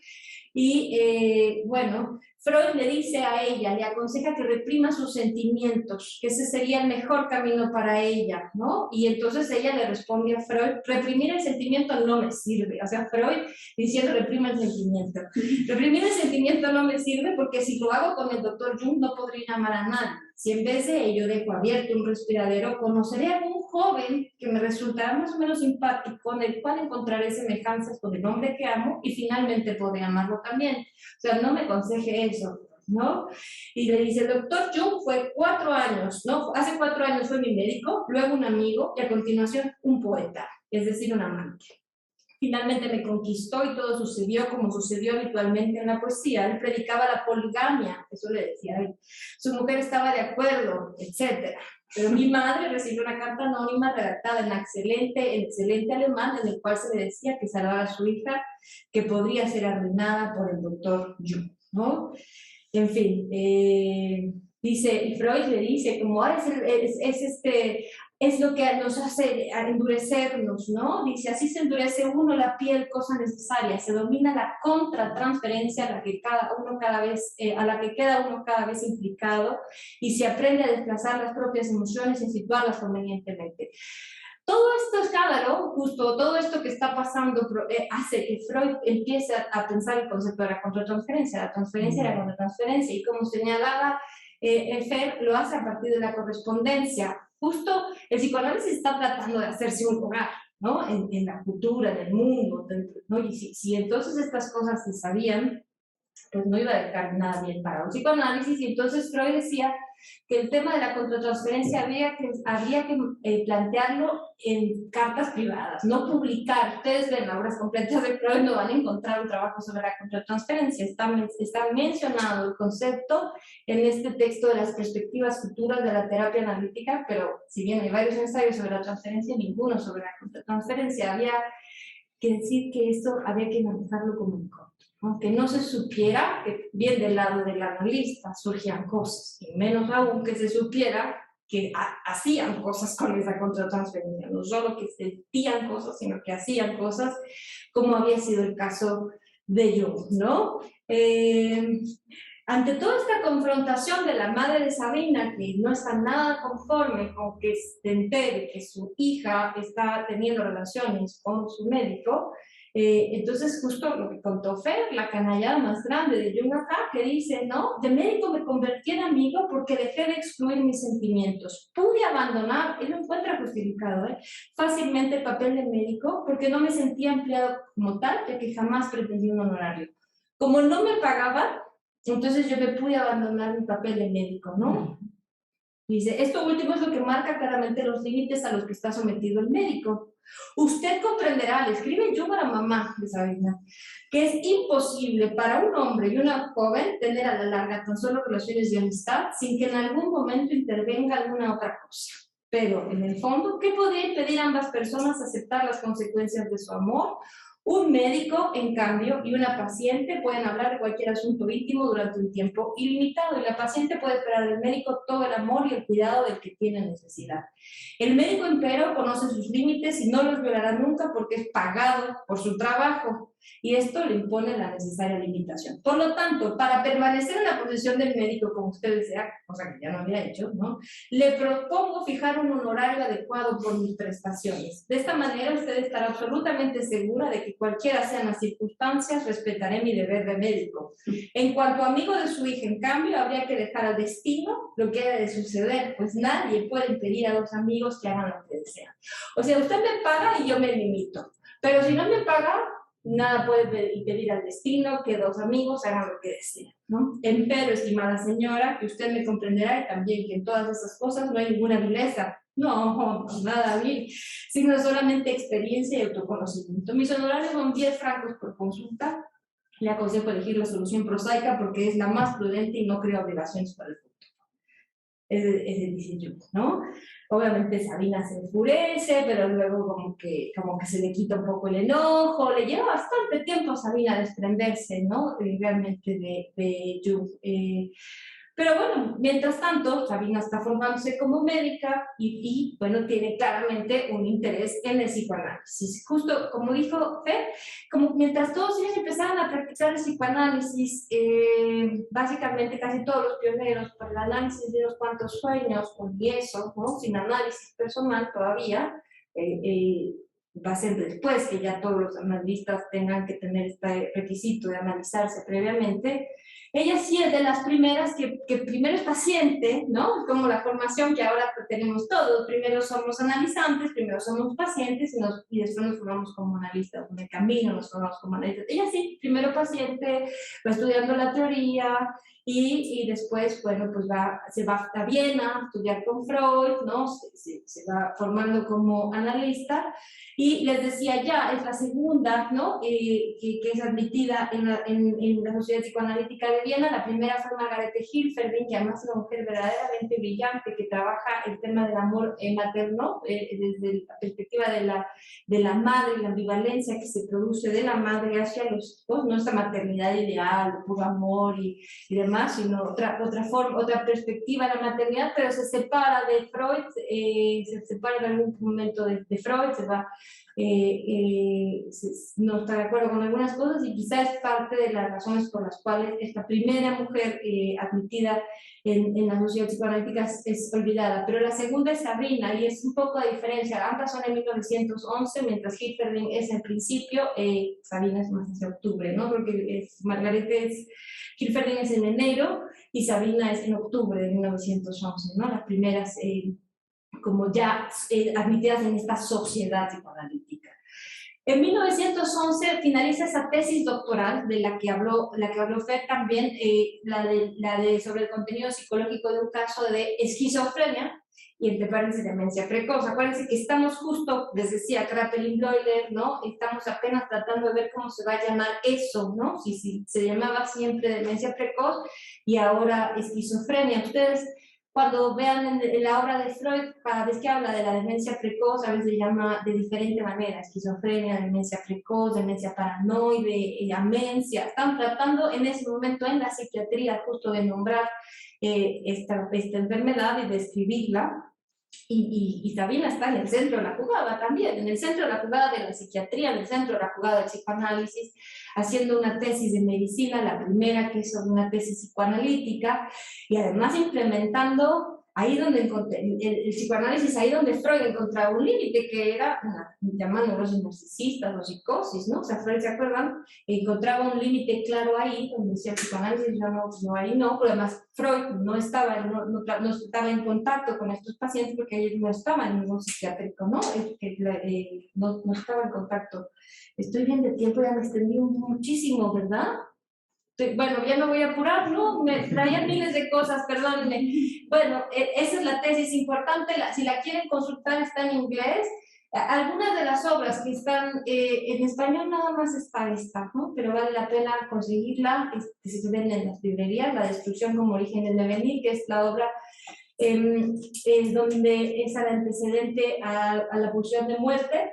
Y bueno, Freud le dice a ella, le aconseja que reprima sus sentimientos, que ese sería el mejor camino para ella, ¿no? Y entonces ella le responde a Freud, reprimir el sentimiento no me sirve. O sea, Freud diciendo, reprima el sentimiento. Reprimir el sentimiento no me sirve porque si lo hago con el doctor Jung no podría llamar a nadie. Si en vez de ello dejo abierto un respiradero, conoceré a algún joven que me resultará más o menos simpático, con el cual encontraré semejanzas con el hombre que amo y finalmente podré amarlo también. O sea, no me aconseje eso, ¿no? Y le dice, el doctor Jung fue 4 años, ¿no? Hace 4 años fue mi médico, luego un amigo y a continuación un poeta, es decir, un amante. Finalmente me conquistó y todo sucedió como sucedió habitualmente en la poesía. Él predicaba la poligamia, eso le decía a él. Su mujer estaba de acuerdo, etc. Pero mi madre recibió una carta anónima redactada en excelente alemán, en el cual se le decía que salvara a su hija, que podría ser arruinada por el doctor Jung, ¿no? En fin, dice, y Freud le dice, como es lo que nos hace endurecernos, ¿no? Dice, así se endurece uno la piel, cosa necesaria, se domina la contratransferencia a la que queda uno cada vez implicado y se aprende a desplazar las propias emociones y situarlas convenientemente. Todo este escándalo, justo todo esto que está pasando, hace que Freud empiece a pensar el concepto de la contratransferencia, la transferencia y la contratransferencia, y como señalaba Fer, lo hace a partir de la correspondencia. Justo el psicoanálisis está tratando de hacerse un lugar, ¿no? En la cultura, en el mundo, ¿no? Y si entonces estas cosas se sabían, pues no iba a dejar nada bien para un psicoanálisis, y entonces Freud decía que el tema de la contratransferencia habría que plantearlo en cartas privadas, no publicar. Ustedes ven obras completas de Freud, no van a encontrar un trabajo sobre la contratransferencia, está mencionado el concepto en este texto de las perspectivas futuras de la terapia analítica, pero si bien hay varios ensayos sobre la transferencia, ninguno sobre la contratransferencia. Había que decir que esto había que manejarlo como un concepto. Aunque no se supiera que bien del lado del analista surgían cosas, y menos aún que se supiera que hacían cosas con esa contratransferencia, no solo que sentían cosas, sino que hacían cosas, como había sido el caso de Jung, ¿no? Ante toda esta confrontación de la madre de Sabina, que no está nada conforme con que se entere que su hija está teniendo relaciones con su médico, entonces justo lo que contó Fer, la canallada más grande de Jung acá, que dice, ¿no? De médico me convertí en amigo porque dejé de excluir mis sentimientos. Pude abandonar, él lo encuentra justificado, fácilmente el papel de médico porque no me sentía empleado como tal, ya que jamás pretendí un honorario. Como no me pagaban, entonces yo me pude abandonar mi papel de médico, ¿no? Dice, esto último es lo que marca claramente los límites a los que está sometido el médico. Usted comprenderá, le escribe Jung a la mamá de Sabina, que es imposible para un hombre y una joven tener a la larga tan solo relaciones de amistad sin que en algún momento intervenga alguna otra cosa. Pero, en el fondo, ¿qué podría impedir a ambas personas aceptar las consecuencias de su amor? Un médico, en cambio, y una paciente pueden hablar de cualquier asunto íntimo durante un tiempo ilimitado, y la paciente puede esperar del médico todo el amor y el cuidado del que tiene necesidad. El médico, empero, conoce sus límites y no los violará nunca porque es pagado por su trabajo, y esto le impone la necesaria limitación. Por lo tanto, para permanecer en la posición del médico, como usted desea, cosa que ya no había hecho, ¿no? Le propongo fijar un honorario adecuado por mis prestaciones. De esta manera, usted estará absolutamente segura de que cualquiera sean las circunstancias, respetaré mi deber de médico. En cuanto a amigo de su hija, en cambio, habría que dejar al destino lo que haya de suceder, pues nadie puede impedir a dos amigos que hagan lo que desean. O sea, usted me paga y yo me limito, pero si no me paga, nada puede impedir al destino que dos amigos hagan lo que desean, ¿no? Empero, estimada señora, que usted me comprenderá y también que en todas esas cosas no hay ninguna vileza, no, nada vil, sino solamente experiencia y autoconocimiento. Mis honorarios son 10 francos por consulta. Le aconsejo elegir la solución prosaica porque es la más prudente y no creo obligaciones para el futuro. Ese dice yo, ¿no? Obviamente Sabina se enfurece, pero luego como que se le quita un poco el enojo, le lleva bastante tiempo a Sabina desprenderse, ¿no? Realmente de Jung. Pero bueno, mientras tanto, Sabina está formándose como médica y bueno, tiene claramente un interés en el psicoanálisis. Justo como dijo Fer, como mientras todos ellos empezaban a practicar el psicoanálisis, básicamente casi todos los pioneros por el análisis de unos cuantos sueños, y eso, ¿no? Sin análisis personal todavía, va a ser después que ya todos los analistas tengan que tener este requisito de analizarse previamente. Ella sí es de las primeras que primero es paciente, ¿no? Como la formación que ahora tenemos todos. Primero somos analizantes, primero somos pacientes y después nos formamos como analistas. En el camino nos formamos como analistas. Ella sí, primero paciente, va estudiando la teoría y después, bueno, pues se va a Viena a estudiar con Freud, ¿no? Se va formando como analista. Y les decía ya, es la segunda, ¿no? Que es admitida en la Sociedad Psicoanalítica de de Viena. La primera fue Margarete Hilferding, que además es una mujer verdaderamente brillante, que trabaja el tema del amor materno desde la perspectiva de la madre y la ambivalencia que se produce de la madre hacia los hijos, no esta maternidad ideal, puro amor y demás, sino otra forma, otra perspectiva de la maternidad, pero se separa de Freud, se separa en algún momento de Freud, se va, no está de acuerdo con algunas cosas y quizás es parte de las razones por las cuales esta primera mujer admitida en la sociedad psicoanalítica es olvidada. Pero la segunda es Sabina y es un poco de diferencia. Ambas son en 1911, mientras Hilferding es en principio, Sabina es más hacia octubre, ¿no? Porque Hilferding es en enero y Sabina es en octubre de 1911, ¿no? Las primeras como ya admitidas en esta sociedad psicoanalítica. En 1911 finaliza esa tesis doctoral de la que habló Fer también, sobre el contenido psicológico de un caso de esquizofrenia y entre paréntesis demencia precoz. Acuérdense que estamos justo, les decía Kraepelin-Bleuler, ¿no? Estamos apenas tratando de ver cómo se va a llamar eso, ¿no? Si se llamaba siempre demencia precoz y ahora esquizofrenia. Ustedes cuando vean en la obra de Freud, cada vez que habla de la demencia precoz, a veces se llama de diferente manera, esquizofrenia, demencia precoz, demencia paranoide, amencia. Están tratando en ese momento en la psiquiatría justo de nombrar esta enfermedad y describirla. Y Sabina está en el centro de la jugada también, en el centro de la jugada de la psiquiatría, en el centro de la jugada del psicoanálisis, haciendo una tesis de medicina, la primera que es una tesis psicoanalítica, y además implementando ahí donde el psicoanálisis, ahí donde Freud encontraba un límite, que era, llaman neurosis narcisistas o psicosis, ¿no? O sea, Freud, ¿se acuerdan? Encontraba un límite claro ahí, donde decía el psicoanálisis, no, ahí no, pero además Freud no estaba en contacto con estos pacientes porque ellos no estaban en ningún psiquiátrico, ¿no? No estaba en contacto. Estoy bien de tiempo, ya me extendí muchísimo, ¿verdad? Bueno, ya me voy a apurar, ¿no? Me traían miles de cosas, perdónenme. Bueno, esa es la tesis importante, si la quieren consultar está en inglés. Algunas de las obras que están en español nada más está esta, ¿no? Pero vale la pena conseguirla, se venden en las librerías, La destrucción como origen del devenir, que es la obra donde es el antecedente a la pulsión de muerte,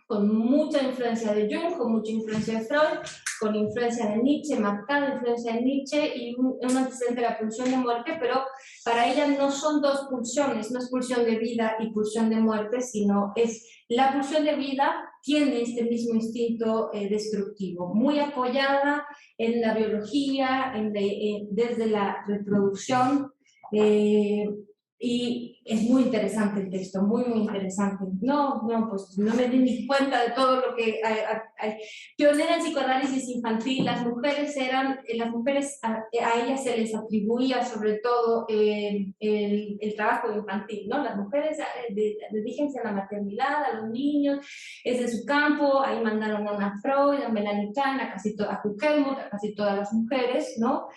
con mucha influencia de Jung, con mucha influencia de Freud, con influencia de Nietzsche, marcada influencia de Nietzsche y un antecedente de la pulsión de muerte, pero para ella no son dos pulsiones, no es pulsión de vida y pulsión de muerte, sino es la pulsión de vida tiene este mismo instinto destructivo, muy apoyada en la biología, desde la reproducción, y es muy interesante el texto, muy interesante. Pues no me di ni cuenta de todo lo que hay. Pionera en psicoanálisis infantil, las mujeres a ellas se les atribuía sobre todo el trabajo infantil, ¿no? Las mujeres dedíquense a la maternidad, a los niños, es de su campo, ahí mandaron a Ana Freud, a Melanie Klein, a Huck Helmut, a casi todas las mujeres, ¿no?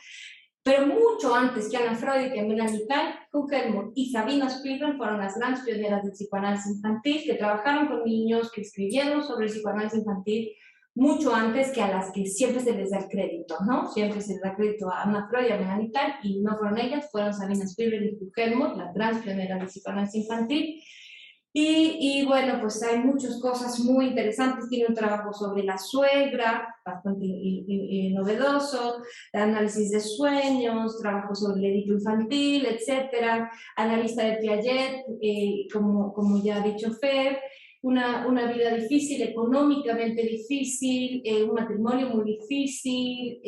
Pero mucho antes que Ana Freud y que Melanie Klein, Huck Helmut y Sabina Spielrein fueron las grandes pioneras del psicoanálisis infantil, que trabajaron con niños, que escribieron sobre el psicoanálisis infantil mucho antes que a las que siempre se les da el crédito, ¿no? Siempre se les da crédito a Ana Freud y a Melanie Klein, y no fueron ellas, fueron Sabina Spielrein y Huck Helmut, las grandes pioneras del psicoanálisis infantil. Y bueno, pues hay muchas cosas muy interesantes. Tiene un trabajo sobre la suegra, bastante novedoso, análisis de sueños, trabajo sobre el Edipo infantil, etc. Analista de Piaget, como ya ha dicho Fer, una vida difícil, económicamente difícil, un matrimonio muy difícil,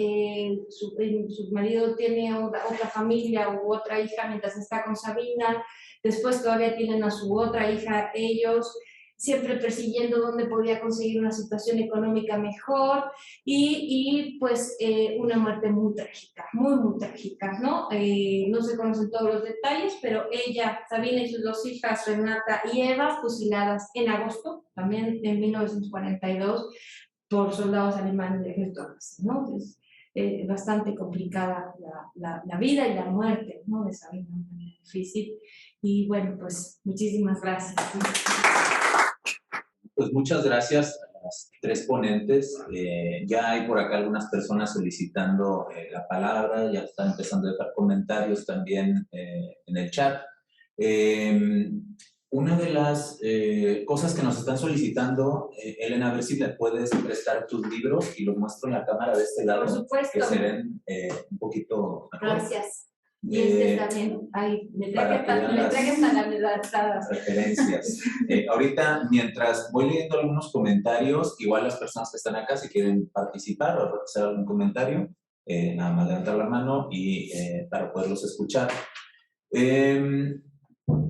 su marido tiene otra familia u otra hija mientras está con Sabina. Después todavía tienen a su otra hija ellos, siempre persiguiendo dónde podía conseguir una situación económica mejor y pues una muerte muy trágica, muy trágica, ¿no? No se conocen todos los detalles, pero ella, Sabina y sus dos hijas, Renata y Eva, fusiladas en agosto, también en 1942, por soldados alemanes del ejército nazi, ¿no? Entonces, bastante complicada la vida y la muerte, ¿no? De Sabina, muy difícil. Y bueno, pues muchísimas gracias. Pues muchas gracias a las tres ponentes. Ya hay por acá algunas personas solicitando la palabra, ya están empezando a dejar comentarios también en el chat. Una de las cosas que nos están solicitando, Elena, a ver si me puedes prestar tus libros y los muestro en la cámara de este lado. Por supuesto. Que se ven un poquito mejor. Gracias. Y este también. Ay, me traje para las referencias. Ahorita, mientras voy leyendo algunos comentarios, igual las personas que están acá, si quieren participar o hacer algún comentario, nada más levantar la mano y para poderlos escuchar.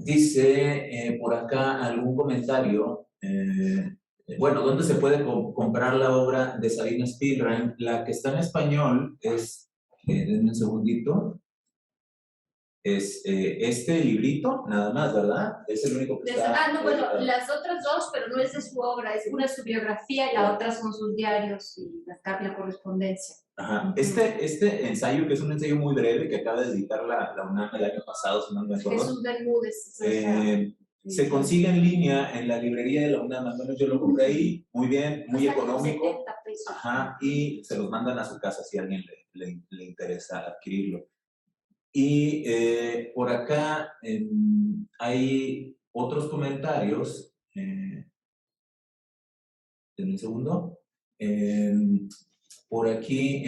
Dice por acá algún comentario. Bueno, ¿dónde se puede comprar la obra de Sabina Spielrein? La que está en español es, denme un segundito, es este librito, nada más, ¿verdad? Es el único que está... no, bueno, las otras dos, pero no es de su obra, es una de su biografía y la otra son sus diarios y la correspondencia. Ajá. Este ensayo, que es un ensayo muy breve, que acaba de editar la UNAM el año pasado, si no me acuerdo. Jesús Bermúdez. Se consigue en línea en la librería de la UNAM, al menos yo lo compré ahí, muy bien, muy económico. 70 pesos. Ajá, y se los mandan a su casa si a alguien le interesa adquirirlo. Y por acá hay otros comentarios. Denme un segundo. Por aquí,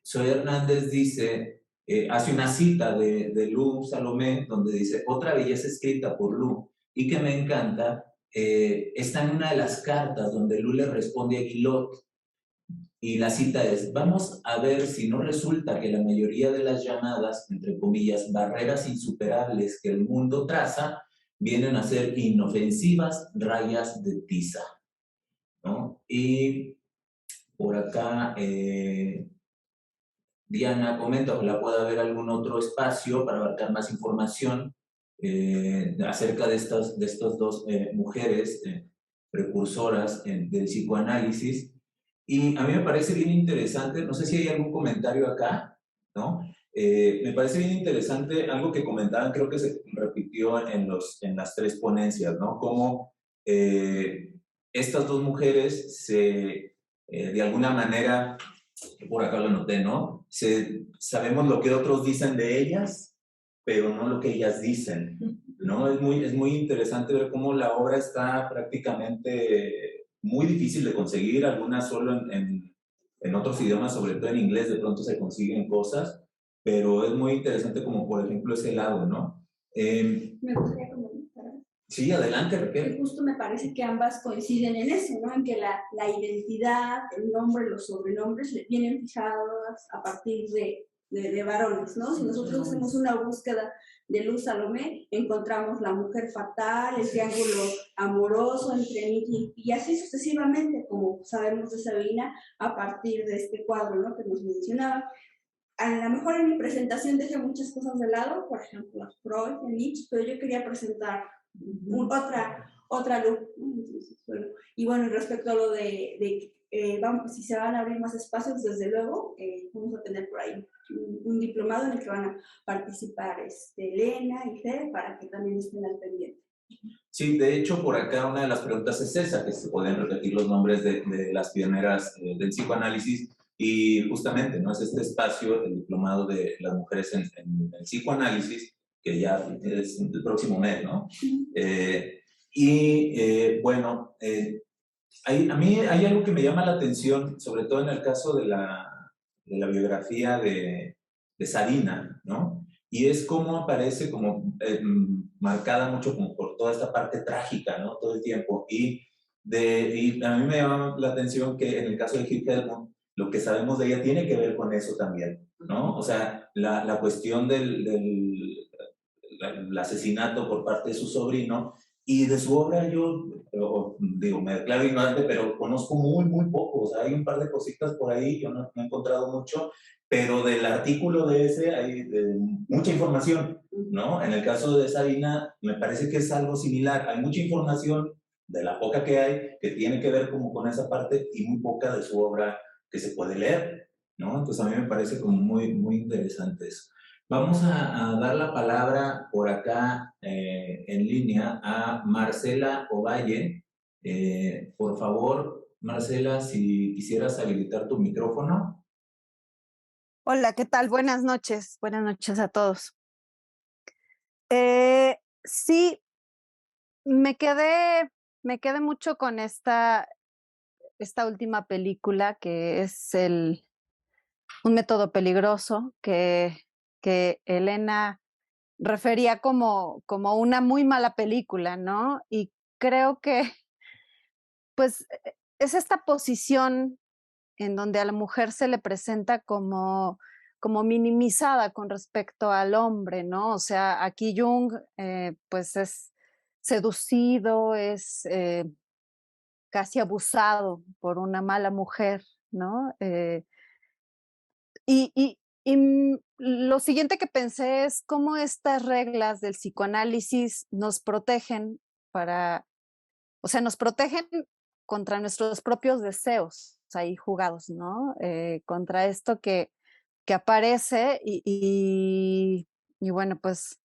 Zoe Hernández dice, hace una cita de Lou Salomé, donde dice, otra belleza escrita por Lou, y que me encanta, está en una de las cartas donde Lou le responde a Guillot, y la cita es, vamos a ver si no resulta que la mayoría de las llamadas, entre comillas, barreras insuperables que el mundo traza, vienen a ser inofensivas rayas de tiza, ¿no? Y por acá, Diana comenta, ojalá pueda haber algún otro espacio para abarcar más información acerca de estas dos mujeres precursoras del psicoanálisis. Y a mí me parece bien interesante, no sé si hay algún comentario acá, ¿no? Me parece bien interesante algo que comentaban, creo que se repitió en las tres ponencias, ¿no? Cómo estas dos mujeres de alguna manera, por acá lo noté, ¿no? Sabemos lo que otros dicen de ellas, pero no lo que ellas dicen, ¿no? Es muy interesante ver cómo la obra está prácticamente muy difícil de conseguir, algunas solo en otros idiomas, sobre todo en inglés, de pronto se consiguen cosas, pero es muy interesante como por ejemplo ese lado, ¿no? Me gustaría comentar. Sí, adelante, Raquel. Que justo me parece que ambas coinciden en eso, ¿no? En que la identidad, el nombre, los sobrenombres le vienen fijados a partir de varones, ¿no? Si nosotros hacemos una búsqueda de Lou Salomé, encontramos la mujer fatal, el triángulo amoroso entre Nicky, y así sucesivamente, como sabemos de Sabina, a partir de este cuadro, ¿no? Que nos mencionaba. A lo mejor en mi presentación dejé muchas cosas de lado, por ejemplo, a Freud, a Nietzsche, pero yo quería presentar otra Lou. Entonces, bueno, y bueno, respecto a lo vamos, si se van a abrir más espacios, desde luego, vamos a tener por ahí un diplomado en el que van a participar Elena y Fer, para que también estén al pendiente. Sí, de hecho, por acá una de las preguntas es esa, que se pueden repetir los nombres de las pioneras del psicoanálisis, y justamente, ¿no? Es este espacio, el diplomado de las mujeres en el psicoanálisis, que ya es el próximo mes, ¿no? Bueno, a mí hay algo que me llama la atención, sobre todo en el caso de la biografía de Sabina, ¿no? Y es cómo aparece como marcada mucho como por toda esta parte trágica, ¿no? Todo el tiempo. Y a mí me llama la atención que en el caso de Hugh Helmut, lo que sabemos de ella tiene que ver con eso también, ¿no? O sea, la cuestión del asesinato por parte de su sobrino. Y de su obra yo, digo, me declaro ignorante, pero conozco muy poco. O sea, hay un par de cositas por ahí, yo no he encontrado mucho, pero del artículo de ese hay mucha información, ¿no? En el caso de Sabina, me parece que es algo similar. Hay mucha información de la poca que hay, que tiene que ver como con esa parte, y muy poca de su obra que se puede leer, ¿no? Entonces a mí me parece como muy interesante eso. Vamos a dar la palabra por acá en línea a Marcela Ovalle. Por favor, Marcela, si quisieras habilitar tu micrófono. Hola, ¿qué tal? Buenas noches a todos. Sí, me quedé mucho con esta última película que es Un método peligroso que Elena refería como una muy mala película, ¿no? Y creo que pues es esta posición en donde a la mujer se le presenta como minimizada con respecto al hombre, ¿no? O sea, aquí Jung pues es seducido, es casi abusado por una mala mujer, ¿no? Lo siguiente que pensé es cómo estas reglas del psicoanálisis nos protegen o sea, nos protegen contra nuestros propios deseos ahí jugados, ¿no? Contra esto que aparece y bueno, pues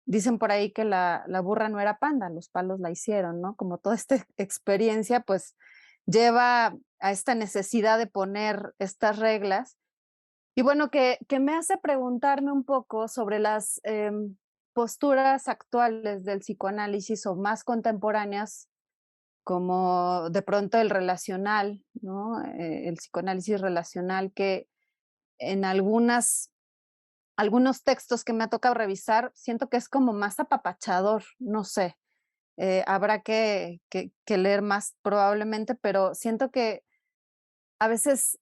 dicen por ahí que la burra no era panda, los palos la hicieron, ¿no? Como toda esta experiencia, pues lleva a esta necesidad de poner estas reglas. Y bueno, que me hace preguntarme un poco sobre las posturas actuales del psicoanálisis o más contemporáneas como de pronto el relacional, ¿no? El psicoanálisis relacional que en algunos textos que me ha tocado revisar, siento que es como más apapachador, no sé, habrá que leer más probablemente, pero siento que a veces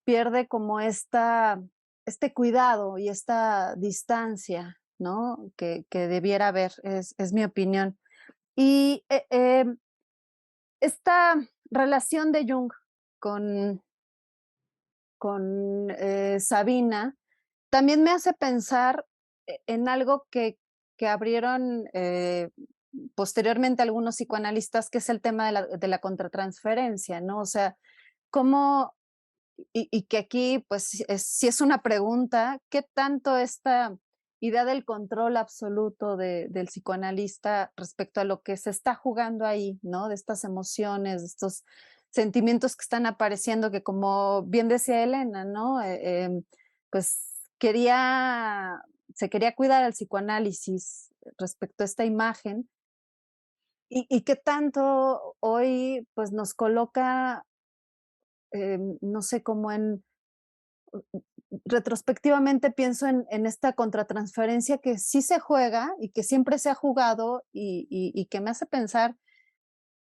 pierde como este cuidado y esta distancia, ¿no? Que debiera haber, es mi opinión. Y esta relación de Jung con, con Sabina también me hace pensar en algo que abrieron posteriormente algunos psicoanalistas, que es el tema de la contratransferencia, ¿no? O sea, cómo, y que aquí pues sí es una pregunta, ¿qué tanto esta idea del control absoluto del psicoanalista respecto a lo que se está jugando ahí, ¿no? De estas emociones, de estos sentimientos que están apareciendo, que como bien decía Elena, ¿no? Pues se quería cuidar al psicoanálisis respecto a esta imagen y qué tanto hoy pues nos coloca, no sé, como retrospectivamente pienso en esta contratransferencia que sí se juega y que siempre se ha jugado y que me hace pensar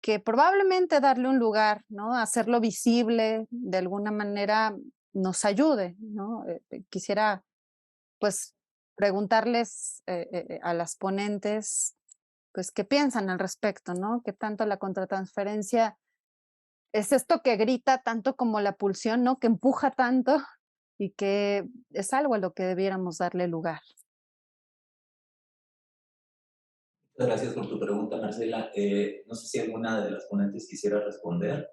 que probablemente darle un lugar, ¿no? Hacerlo visible de alguna manera nos ayude, ¿no? Quisiera pues preguntarles a las ponentes pues qué piensan al respecto, ¿no? ¿Qué tanto la contratransferencia es esto que grita tanto como la pulsión, ¿no? Que empuja tanto y que es algo a lo que debiéramos darle lugar. Muchas gracias por tu pregunta, Marcela. No sé si alguna de las ponentes quisiera responder.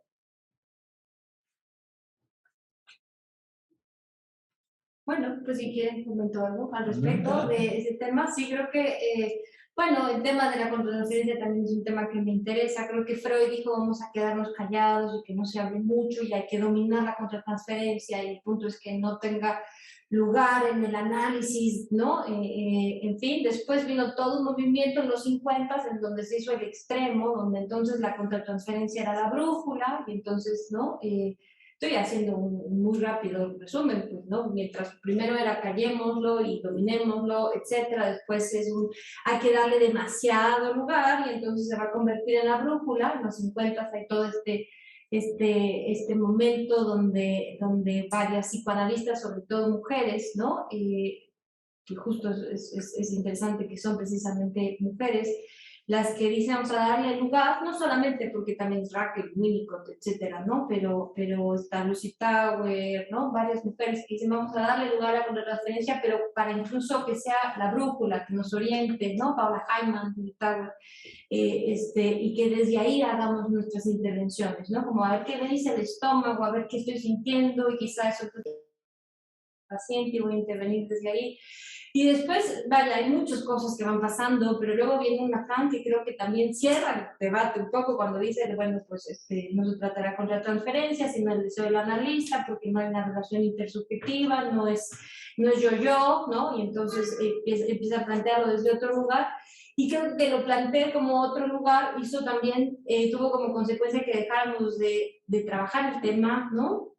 Bueno, pues si quieren comento algo al respecto de ese tema, sí creo que, bueno, el tema de la contratransferencia también es un tema que me interesa. Creo que Freud dijo vamos a quedarnos callados y que no se hable mucho y hay que dominar la contratransferencia y el punto es que no tenga lugar en el análisis, ¿no? En fin, después vino todo un movimiento en los 50 en donde se hizo el extremo, donde entonces la contratransferencia era la brújula y entonces, ¿no? Estoy haciendo un muy rápido resumen, pues, ¿no? Mientras primero era callémoslo y dominémoslo, etcétera, después hay que darle demasiado lugar y entonces se va a convertir en la brújula. En los 50 hay todo este momento donde varias psicoanalistas, sobre todo mujeres, ¿no? Que justo es interesante que son precisamente mujeres, las que dicen vamos a darle lugar, no solamente porque también es Raquel, Winnicott, etcétera, ¿no? Pero está Lucy Tower, ¿no? Varias mujeres que dicen vamos a darle lugar a la contratransferencia, pero para incluso que sea la brújula, que nos oriente, ¿no? Paula Hyman, Lucy Tower, y que desde ahí hagamos nuestras intervenciones, ¿no? Como a ver qué me dice el estómago, a ver qué estoy sintiendo y quizá eso paciente y voy a intervenir desde ahí. Y después, vaya, hay muchas cosas que van pasando, pero luego viene una Lacan que creo que también cierra el debate un poco cuando dice, bueno, pues no se tratará contra transferencia, sino el deseo del analista, porque no hay una relación intersubjetiva, no es yo-yo, ¿no? Y entonces empieza a plantearlo desde otro lugar. Y creo que lo planteé como otro lugar, hizo también, tuvo como consecuencia que dejáramos de trabajar el tema, ¿no?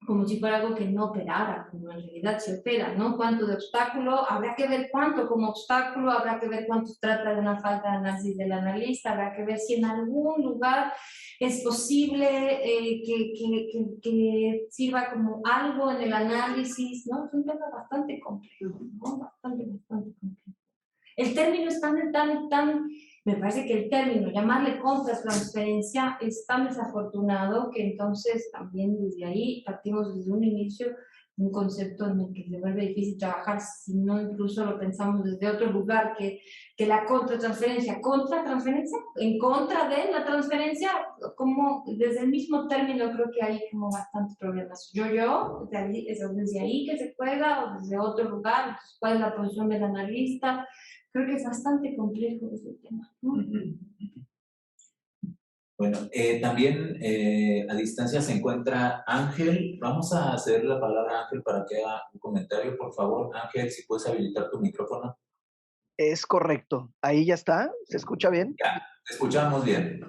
Como si fuera algo que no operara, como en realidad se opera, ¿no? Cuánto de obstáculo, habrá que ver cuánto como obstáculo, habrá que ver cuánto trata de una falta de análisis del analista, habrá que ver si en algún lugar es posible que sirva como algo en el análisis, ¿no? Es un tema bastante complejo, ¿no? Bastante complejo. El término es me parece que el término, llamarle contratransferencia, es tan desafortunado que entonces también desde ahí partimos desde un inicio un concepto en el que se vuelve difícil trabajar, si no incluso lo pensamos desde otro lugar, que la contratransferencia, en contra de la transferencia, como desde el mismo término creo que hay como bastantes problemas. Desde ahí que se juega, o desde otro lugar, cuál es la posición del analista. Creo que es bastante complejo ese tema, ¿no? Bueno, también a distancia se encuentra Ángel. Vamos a ceder la palabra a Ángel para que haga un comentario, por favor. Ángel, si puedes habilitar tu micrófono. Es correcto. Ahí ya está. ¿Se escucha bien? Ya, te escuchamos bien.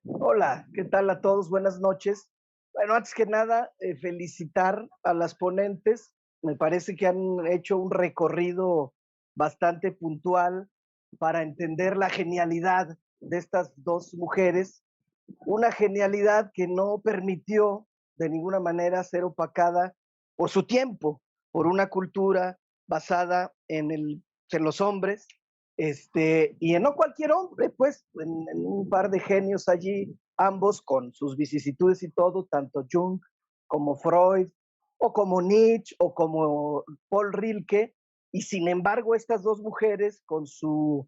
Hola, ¿qué tal a todos? Buenas noches. Bueno, antes que nada, felicitar a las ponentes. Me parece que han hecho un recorrido bastante puntual para entender la genialidad de estas dos mujeres. Una genialidad que no permitió de ninguna manera ser opacada por su tiempo, por una cultura basada en los hombres, y en no cualquier hombre, pues, en un par de genios allí, ambos con sus vicisitudes y todo, tanto Jung como Freud, o como Nietzsche, o como Paul Rilke, y sin embargo estas dos mujeres con su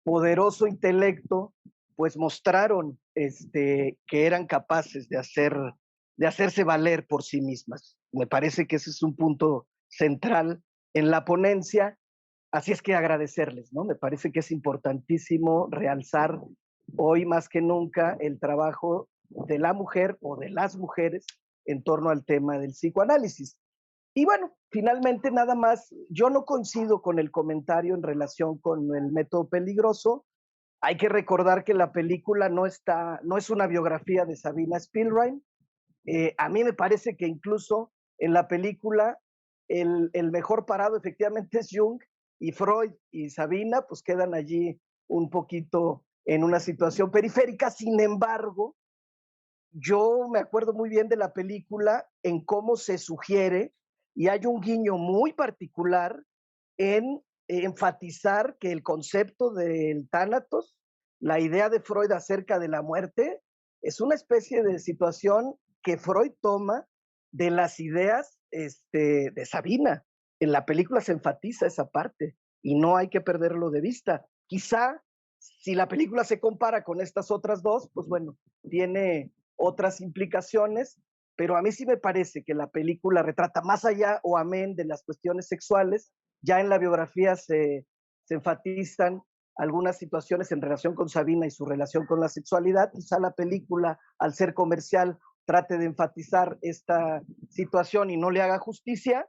poderoso intelecto, pues mostraron que eran capaces de hacerse valer por sí mismas. Me parece que ese es un punto central en la ponencia. Así es que agradecerles, ¿no? Me parece que es importantísimo realzar hoy más que nunca el trabajo de la mujer o de las mujeres en torno al tema del psicoanálisis. Y bueno, finalmente nada más, yo no coincido con el comentario en relación con el método peligroso. Hay que recordar que la película no es una biografía de Sabina Spielrein. A mí me parece que incluso en la película el mejor parado efectivamente es Jung, y Freud y Sabina pues quedan allí un poquito en una situación periférica. Sin embargo, yo me acuerdo muy bien de la película en cómo se sugiere, y hay un guiño muy particular en enfatizar que el concepto del tánatos, la idea de Freud acerca de la muerte, es una especie de situación que Freud toma de las ideas de Sabina. En la película se enfatiza esa parte y no hay que perderlo de vista. Quizá si la película se compara con estas otras dos, pues bueno, tiene otras implicaciones, pero a mí sí me parece que la película retrata más allá o amén de las cuestiones sexuales. Ya en la biografía se enfatizan algunas situaciones en relación con Sabina y su relación con la sexualidad. Quizá la película, al ser comercial, trate de enfatizar esta situación y no le haga justicia,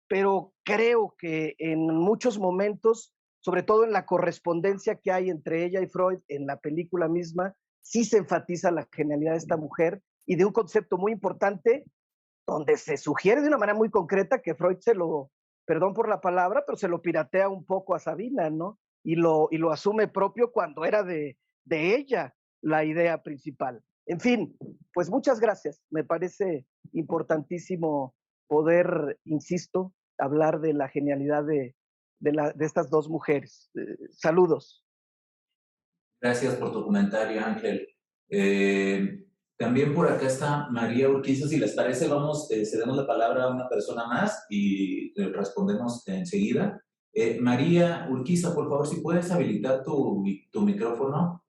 pero creo que en muchos momentos, sobre todo en la correspondencia que hay entre ella y Freud en la película misma, sí se enfatiza la genialidad de esta mujer y de un concepto muy importante donde se sugiere de una manera muy concreta que Freud perdón por la palabra, pero se lo piratea un poco a Sabina, ¿no? Y lo asume propio cuando era de ella la idea principal. En fin, pues muchas gracias. Me parece importantísimo poder, insisto, hablar de la genialidad de estas dos mujeres. Saludos. Gracias por tu comentario, Ángel. También por acá está María Urquiza. Si les parece, cedemos la palabra a una persona más y respondemos enseguida. María Urquiza, por favor, si puedes habilitar tu micrófono.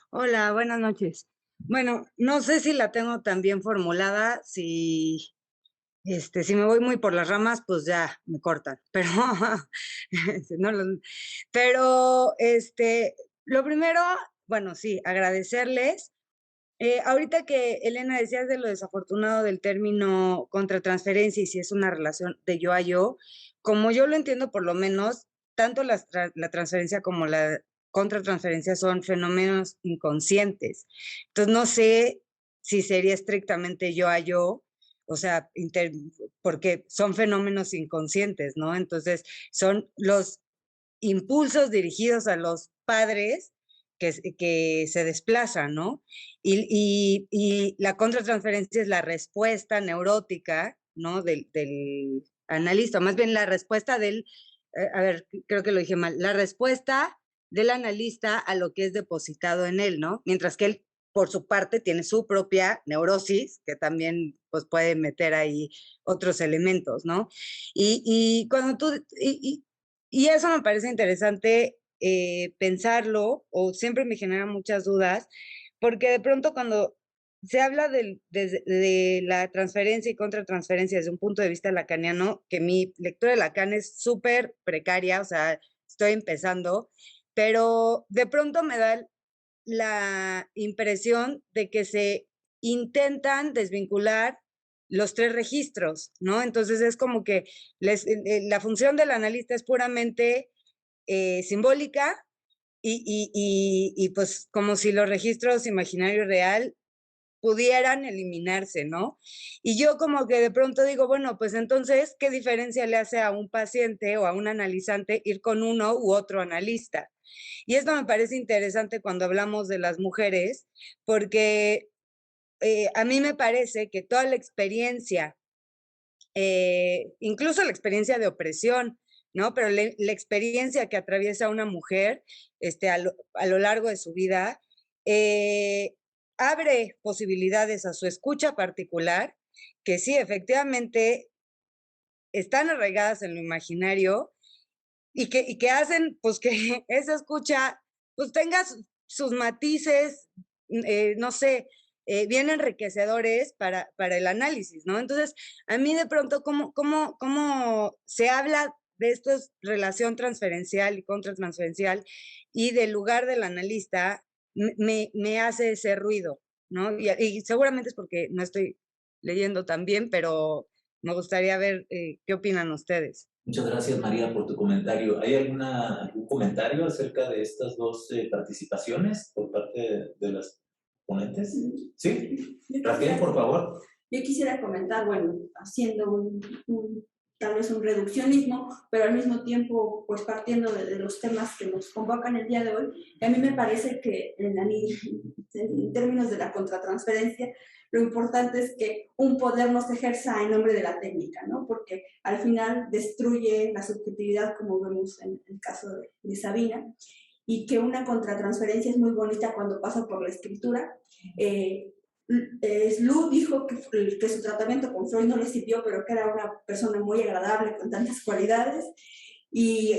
Hola, buenas noches. Bueno, no sé si la tengo tan bien formulada, si Si me voy muy por las ramas, pues ya me cortan. Pero, no, pero lo primero, bueno, sí, agradecerles. Ahorita que Elena decías de lo desafortunado del término contratransferencia y si es una relación de yo a yo, como yo lo entiendo por lo menos, tanto la transferencia como la contratransferencia son fenómenos inconscientes. Entonces no sé si sería estrictamente yo a yo, o sea, porque son fenómenos inconscientes, ¿no? Entonces son los impulsos dirigidos a los padres que se desplazan, ¿no? Y la contratransferencia es la respuesta neurótica, ¿no? Del analista, más bien la respuesta del, a ver, creo que lo dije mal, la respuesta del analista a lo que es depositado en él, ¿no? Mientras que él, por su parte, tiene su propia neurosis, que también pues, puede meter ahí otros elementos, ¿no? Y cuando tú, y eso me parece interesante pensarlo, o siempre me genera muchas dudas, porque de pronto cuando se habla de la transferencia y contratransferencia desde un punto de vista lacaniano, que mi lectura de Lacan es súper precaria, o sea, estoy empezando, pero de pronto me da la impresión de que se intentan desvincular los tres registros, ¿no? Entonces es como que la función del analista es puramente simbólica y pues como si los registros imaginario y real pudieran eliminarse, ¿no? Y yo como que de pronto digo, bueno, pues entonces, ¿qué diferencia le hace a un paciente o a un analizante ir con uno u otro analista? Y esto me parece interesante cuando hablamos de las mujeres, porque a mí me parece que toda la experiencia, incluso la experiencia de opresión, ¿no? Pero la experiencia que atraviesa una mujer a lo largo de su vida, abre posibilidades a su escucha particular, que sí, efectivamente, están arraigadas en lo imaginario y que hacen, pues, que esa escucha, pues, tenga sus matices, no sé, bien enriquecedores para el análisis, ¿no? Entonces, a mí de pronto, ¿cómo se habla de esto es relación transferencial y contratransferencial y del lugar del analista me hace ese ruido, ¿no? Y seguramente es porque no estoy leyendo tan bien, pero me gustaría ver qué opinan ustedes. Muchas gracias, María, por tu comentario. ¿Hay algún comentario acerca de estas dos participaciones por parte de las ponentes? ¿Sí? Raquel, por favor. Yo quisiera comentar, bueno, haciendo tal vez un reduccionismo, pero al mismo tiempo, pues partiendo de los temas que nos convocan el día de hoy, que a mí me parece que en términos de la contratransferencia, lo importante es que un poder no se ejerza en nombre de la técnica, ¿no? Porque al final destruye la subjetividad, como vemos en el caso de Sabina, y que una contratransferencia es muy bonita cuando pasa por la escritura. Slu dijo que su tratamiento con Freud no le sirvió, pero que era una persona muy agradable, con tantas cualidades. Y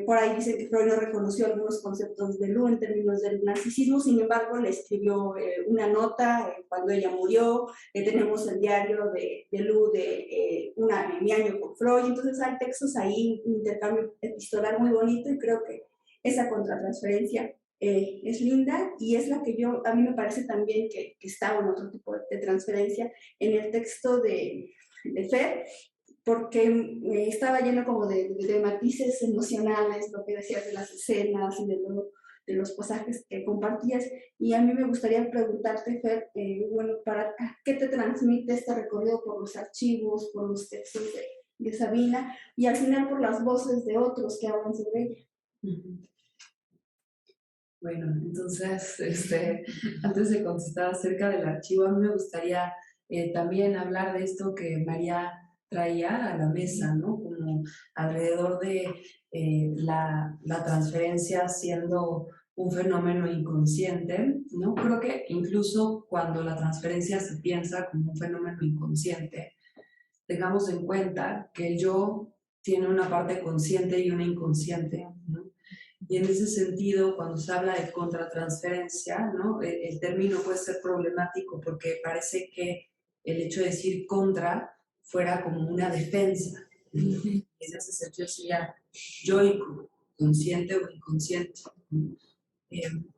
por ahí dicen que Freud no reconoció algunos conceptos de Lu en términos del narcisismo, sin embargo, le escribió una nota cuando ella murió. Tenemos el diario de Lu de mi año con Freud. Entonces, hay textos ahí, un intercambio epistolar muy bonito, y creo que esa contratransferencia es linda, y es la que a mí me parece también que está en otro tipo de transferencia en el texto de Fer, porque estaba lleno como de matices emocionales, lo que decías de las escenas y de los pasajes que compartías, y a mí me gustaría preguntarte, Fer, bueno, ¿qué te transmite este recorrido por los archivos, por los textos de Sabina, y al final por las voces de otros que hablan sobre ella? Bueno, entonces, antes de contestar acerca del archivo, a mí me gustaría también hablar de esto que María traía a la mesa, ¿no? Como alrededor de la transferencia siendo un fenómeno inconsciente, ¿no? Creo que incluso cuando la transferencia se piensa como un fenómeno inconsciente, tengamos en cuenta que el yo tiene una parte consciente y una inconsciente, ¿no? Y en ese sentido, cuando se habla de contratransferencia, ¿no? El término puede ser problemático porque parece que el hecho de decir contra fuera como una defensa. En ese sentido sería yoico, consciente o inconsciente.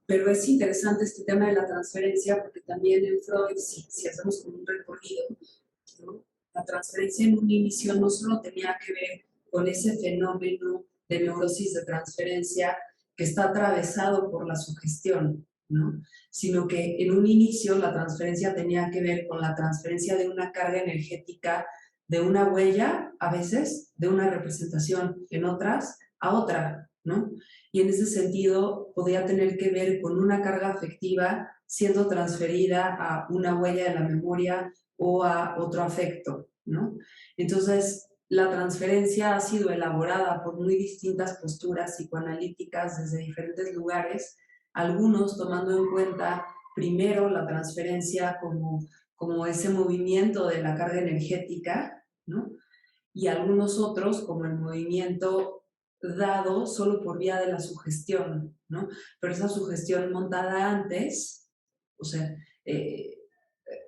Pero es interesante este tema de la transferencia porque también en Freud, si hacemos como un recorrido, ¿no? La transferencia en un inicio no solo tenía que ver con ese fenómeno de neurosis de transferencia que está atravesado por la sugestión, ¿no? Sino que en un inicio la transferencia tenía que ver con la transferencia de una carga energética de una huella, a veces, de una representación, en otras, a otra, ¿no? Y en ese sentido podía tener que ver con una carga afectiva siendo transferida a una huella de la memoria o a otro afecto, ¿no? Entonces, la transferencia ha sido elaborada por muy distintas posturas psicoanalíticas desde diferentes lugares, algunos tomando en cuenta primero la transferencia como ese movimiento de la carga energética, ¿no? Y algunos otros como el movimiento dado solo por vía de la sugestión, ¿no? Pero esa sugestión montada antes, o sea,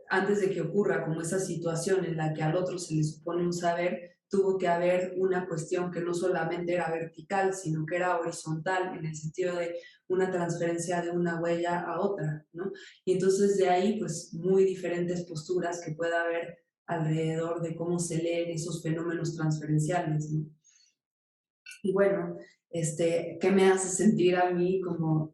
antes de que ocurra como esa situación en la que al otro se le supone un saber, tuvo que haber una cuestión que no solamente era vertical, sino que era horizontal, en el sentido de una transferencia de una huella a otra, ¿no? Y entonces de ahí, pues, muy diferentes posturas que pueda haber alrededor de cómo se leen esos fenómenos transferenciales, ¿no? Y bueno, ¿qué me hace sentir a mí como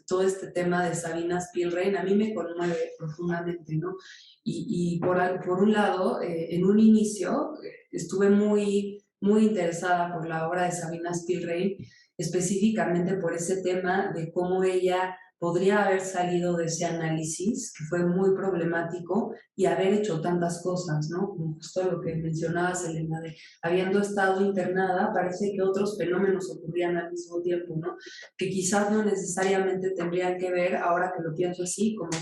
todo este tema de Sabina Spielrein? A mí me conmueve profundamente, ¿no? Y por un lado, en un inicio estuve muy interesada por la obra de Sabina Spielrein, específicamente por ese tema de cómo ella podría haber salido de ese análisis, que fue muy problemático, y haber hecho tantas cosas, ¿no? Como justo lo que mencionabas, Elena, de habiendo estado internada, parece que otros fenómenos ocurrían al mismo tiempo, ¿no? Que quizás no necesariamente tendrían que ver, ahora que lo pienso así, como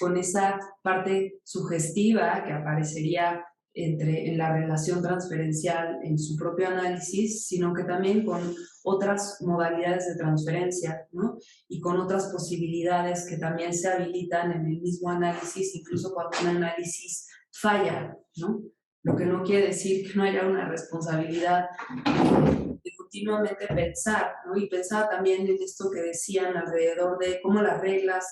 con esa parte sugestiva que aparecería en la relación transferencial en su propio análisis, sino que también con otras modalidades de transferencia, ¿no? Y con otras posibilidades que también se habilitan en el mismo análisis, incluso cuando un análisis falla, ¿no? Lo que no quiere decir que no haya una responsabilidad de continuamente pensar, ¿no? Y pensaba también en esto que decían alrededor de cómo las reglas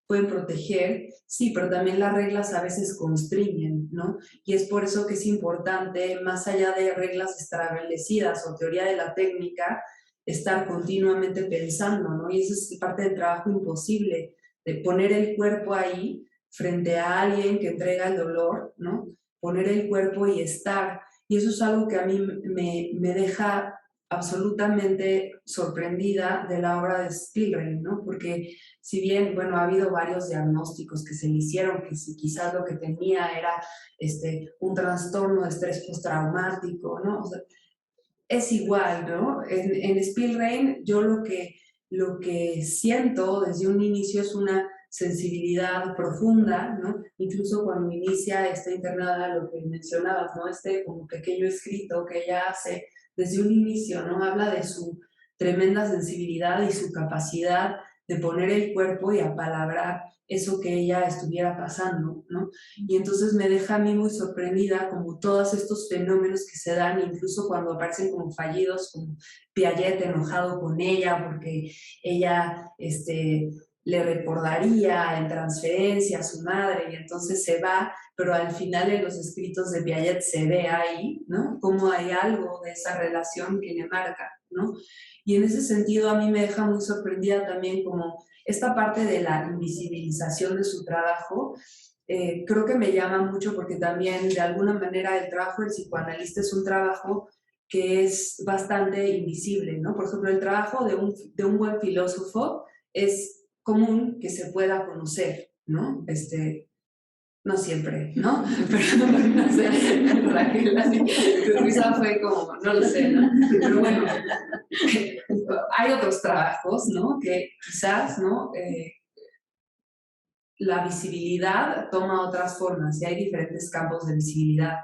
pueden proteger, sí, pero también las reglas a veces constriñen, ¿no? Y es por eso que es importante, más allá de reglas establecidas o teoría de la técnica, estar continuamente pensando, ¿no? Y eso es parte del trabajo imposible, de poner el cuerpo ahí frente a alguien que entrega el dolor, ¿no? Poner el cuerpo y estar. Y eso es algo que a mí me deja absolutamente sorprendida de la obra de Spielrein, ¿no? Porque si bien, bueno, ha habido varios diagnósticos que se le hicieron, que si quizás lo que tenía era un trastorno de estrés postraumático, ¿no? O sea, es igual, ¿no? En Spielrein yo lo que siento desde un inicio es una sensibilidad profunda, ¿no? Incluso cuando inicia esta internada, lo que mencionabas, ¿no? Como pequeño escrito que ella hace desde un inicio, ¿no? Habla de su tremenda sensibilidad y su capacidad de poner el cuerpo y apalabrar eso que ella estuviera pasando, ¿no? Y entonces me deja a mí muy sorprendida como todos estos fenómenos que se dan, incluso cuando aparecen como fallidos, como Piaget enojado con ella porque ella le recordaría en transferencia a su madre y entonces se va, pero al final en los escritos de Piaget se ve ahí, ¿no? Como hay algo de esa relación que le marca, ¿no? Y en ese sentido a mí me deja muy sorprendida también como esta parte de la invisibilización de su trabajo. Creo que me llama mucho porque también de alguna manera el trabajo del psicoanalista es un trabajo que es bastante invisible, ¿no? Por ejemplo, el trabajo de un buen filósofo es común que se pueda conocer, ¿no? No siempre, ¿no? Pero no sé, Raquel, tu risa fue como, no lo sé, ¿no? Pero bueno, hay otros trabajos, ¿no? Que quizás, ¿no? La visibilidad toma otras formas y hay diferentes campos de visibilidad,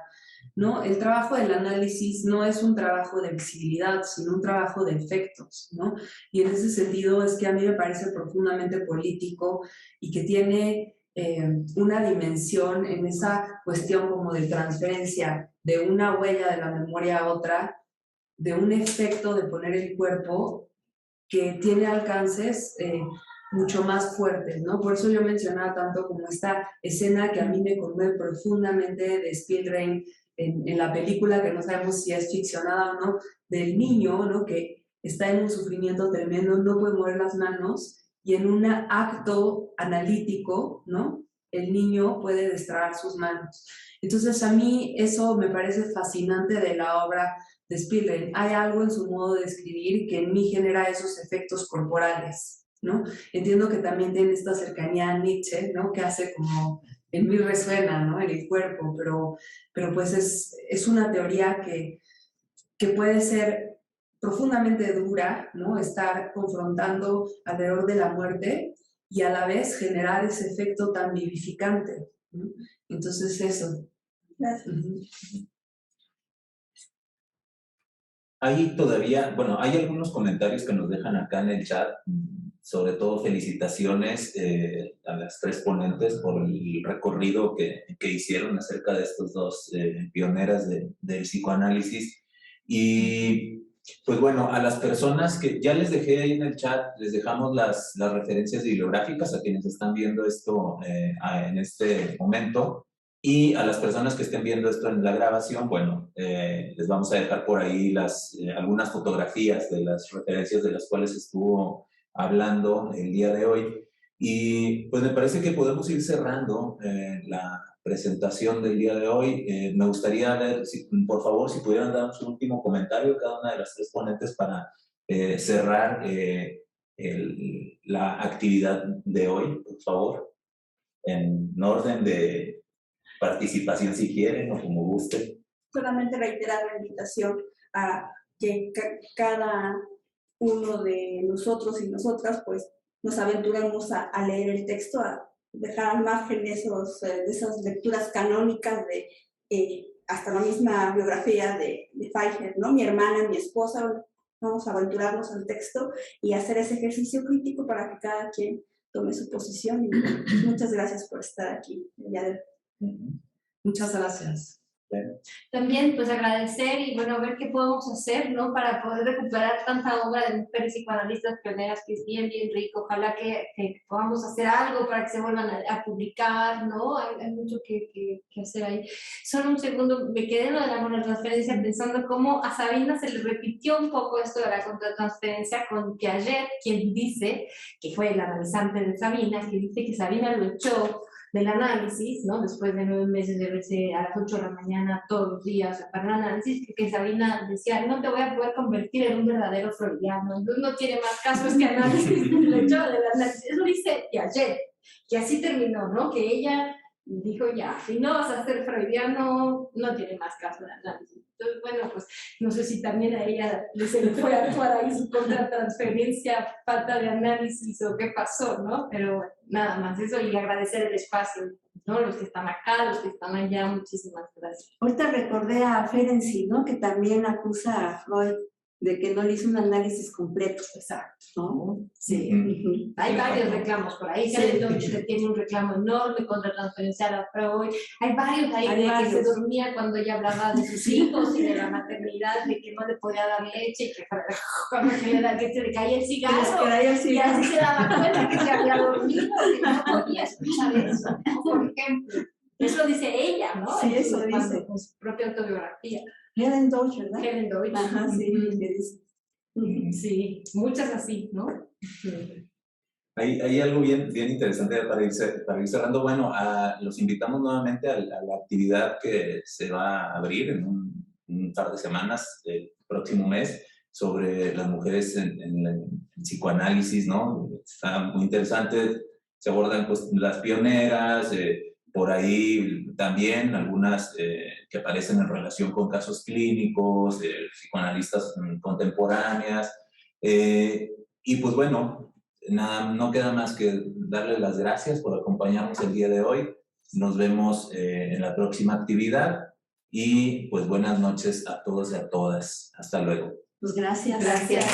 ¿no? El trabajo del análisis no es un trabajo de visibilidad, sino un trabajo de efectos, ¿no? Y en ese sentido es que a mí me parece profundamente político y que tiene una dimensión en esa cuestión como de transferencia de una huella de la memoria a otra, de un efecto de poner el cuerpo que tiene alcances mucho más fuertes, ¿no? Por eso yo mencionaba tanto como esta escena que a mí me conmueve profundamente de Spielberg en la película, que no sabemos si es ficcionada o no, del niño, ¿no? Que está en un sufrimiento tremendo, no puede mover las manos, y en un acto analítico, ¿no? El niño puede destrabar sus manos. Entonces a mí eso me parece fascinante de la obra de Spielberg. Hay algo en su modo de escribir que en mí genera esos efectos corporales, ¿no? Entiendo que también tiene esta cercanía a Nietzsche, ¿no? Que hace como, en mí resuena, ¿no? En el cuerpo, pero pues es una teoría que puede ser profundamente dura, ¿no? Estar confrontando alrededor de la muerte y a la vez generar ese efecto tan vivificante, ¿no? Entonces eso. Gracias. Hay todavía, bueno, hay algunos comentarios que nos dejan acá en el chat, sobre todo felicitaciones a las tres ponentes por el recorrido que hicieron acerca de estos dos pioneras del psicoanálisis. Y pues bueno, a las personas que ya les dejé ahí en el chat, les dejamos las referencias bibliográficas a quienes están viendo esto en este momento. Y a las personas que estén viendo esto en la grabación, bueno, les vamos a dejar por ahí algunas fotografías de las referencias de las cuales estuvo hablando el día de hoy. Y pues me parece que podemos ir cerrando la presentación del día de hoy. Me gustaría ver, por favor, si pudieran darnos un último comentario cada una de las tres ponentes para cerrar la actividad de hoy, por favor, en orden de participación si quieren o como gusten. Solamente reiterar la invitación a que cada uno de nosotros y nosotras pues nos aventuremos a leer el texto, a dejar al margen de esas lecturas canónicas de hasta la misma biografía de Faulkner, ¿no? Mi hermana, mi esposa, vamos a aventurarnos al texto y hacer ese ejercicio crítico para que cada quien tome su posición. Y muchas gracias por estar aquí el día de hoy. Muchas gracias. También pues agradecer y bueno, ver qué podemos hacer, ¿no? Para poder recuperar tanta obra de mujeres psicoanalistas pioneras que es bien, bien rico. Ojalá que podamos hacer algo para que se vuelvan a publicar, ¿no? Hay mucho que hacer ahí. Solo un segundo, me quedé en lo de la contratransferencia pensando cómo a Sabina se le repitió un poco esto de la contratransferencia con Piaget, quien dice, que fue el analizante de Sabina, que dice que Sabina lo echó del análisis, ¿no? Después de 9 meses de verse a las 8 de la mañana todos los días para el análisis, que Sabina decía, no te voy a poder convertir en un verdadero freudiano, entonces no tiene más casos que análisis, lo echó del análisis. Eso dice Piaget, que así terminó, ¿no? Que ella dijo, ya, si no vas a ser freudiano, no tiene más caso de análisis. Entonces, bueno, pues no sé si también a ella se le fue a actuar ahí su contratransferencia, falta de análisis o qué pasó, ¿no? Pero bueno, nada más eso y agradecer el espacio, ¿no? Los que están acá, los que están allá, muchísimas gracias. Ahorita recordé a Ferenczi, ¿no? Que también acusa a Freud de que no le hizo un análisis completo. Exacto. ¿No? Sí. Uh-huh. Hay varios reclamos por ahí. Helen Deutsch tiene un reclamo enorme contra transferenciar a Freud. Hay varios ahí que se dormía cuando ella hablaba de sus hijos y de la maternidad, de que no le podía dar leche y que cuando que se le caía el cigarro. Y así se daba cuenta que se había dormido y que no podía escuchar eso, ¿no? Por ejemplo. Eso dice ella, ¿no? Sí, eso dice. Con su propia autobiografía. Helen Deutsch, ¿verdad? Helen Deutsch. Ajá, sí, que dice. Sí, muchas así, ¿no? Hay algo bien interesante para ir cerrando. Bueno, los invitamos nuevamente a la actividad que se va a abrir en un par de semanas del próximo mes sobre las mujeres en el psicoanálisis, ¿no? Está muy interesante, se abordan pues, las pioneras, por ahí también algunas que aparecen en relación con casos clínicos, psicoanalistas contemporáneas, y pues bueno, no queda más que darles las gracias por acompañarnos el día de hoy. Nos vemos en la próxima actividad y pues buenas noches a todos y a todas. Hasta luego. Pues gracias. Gracias.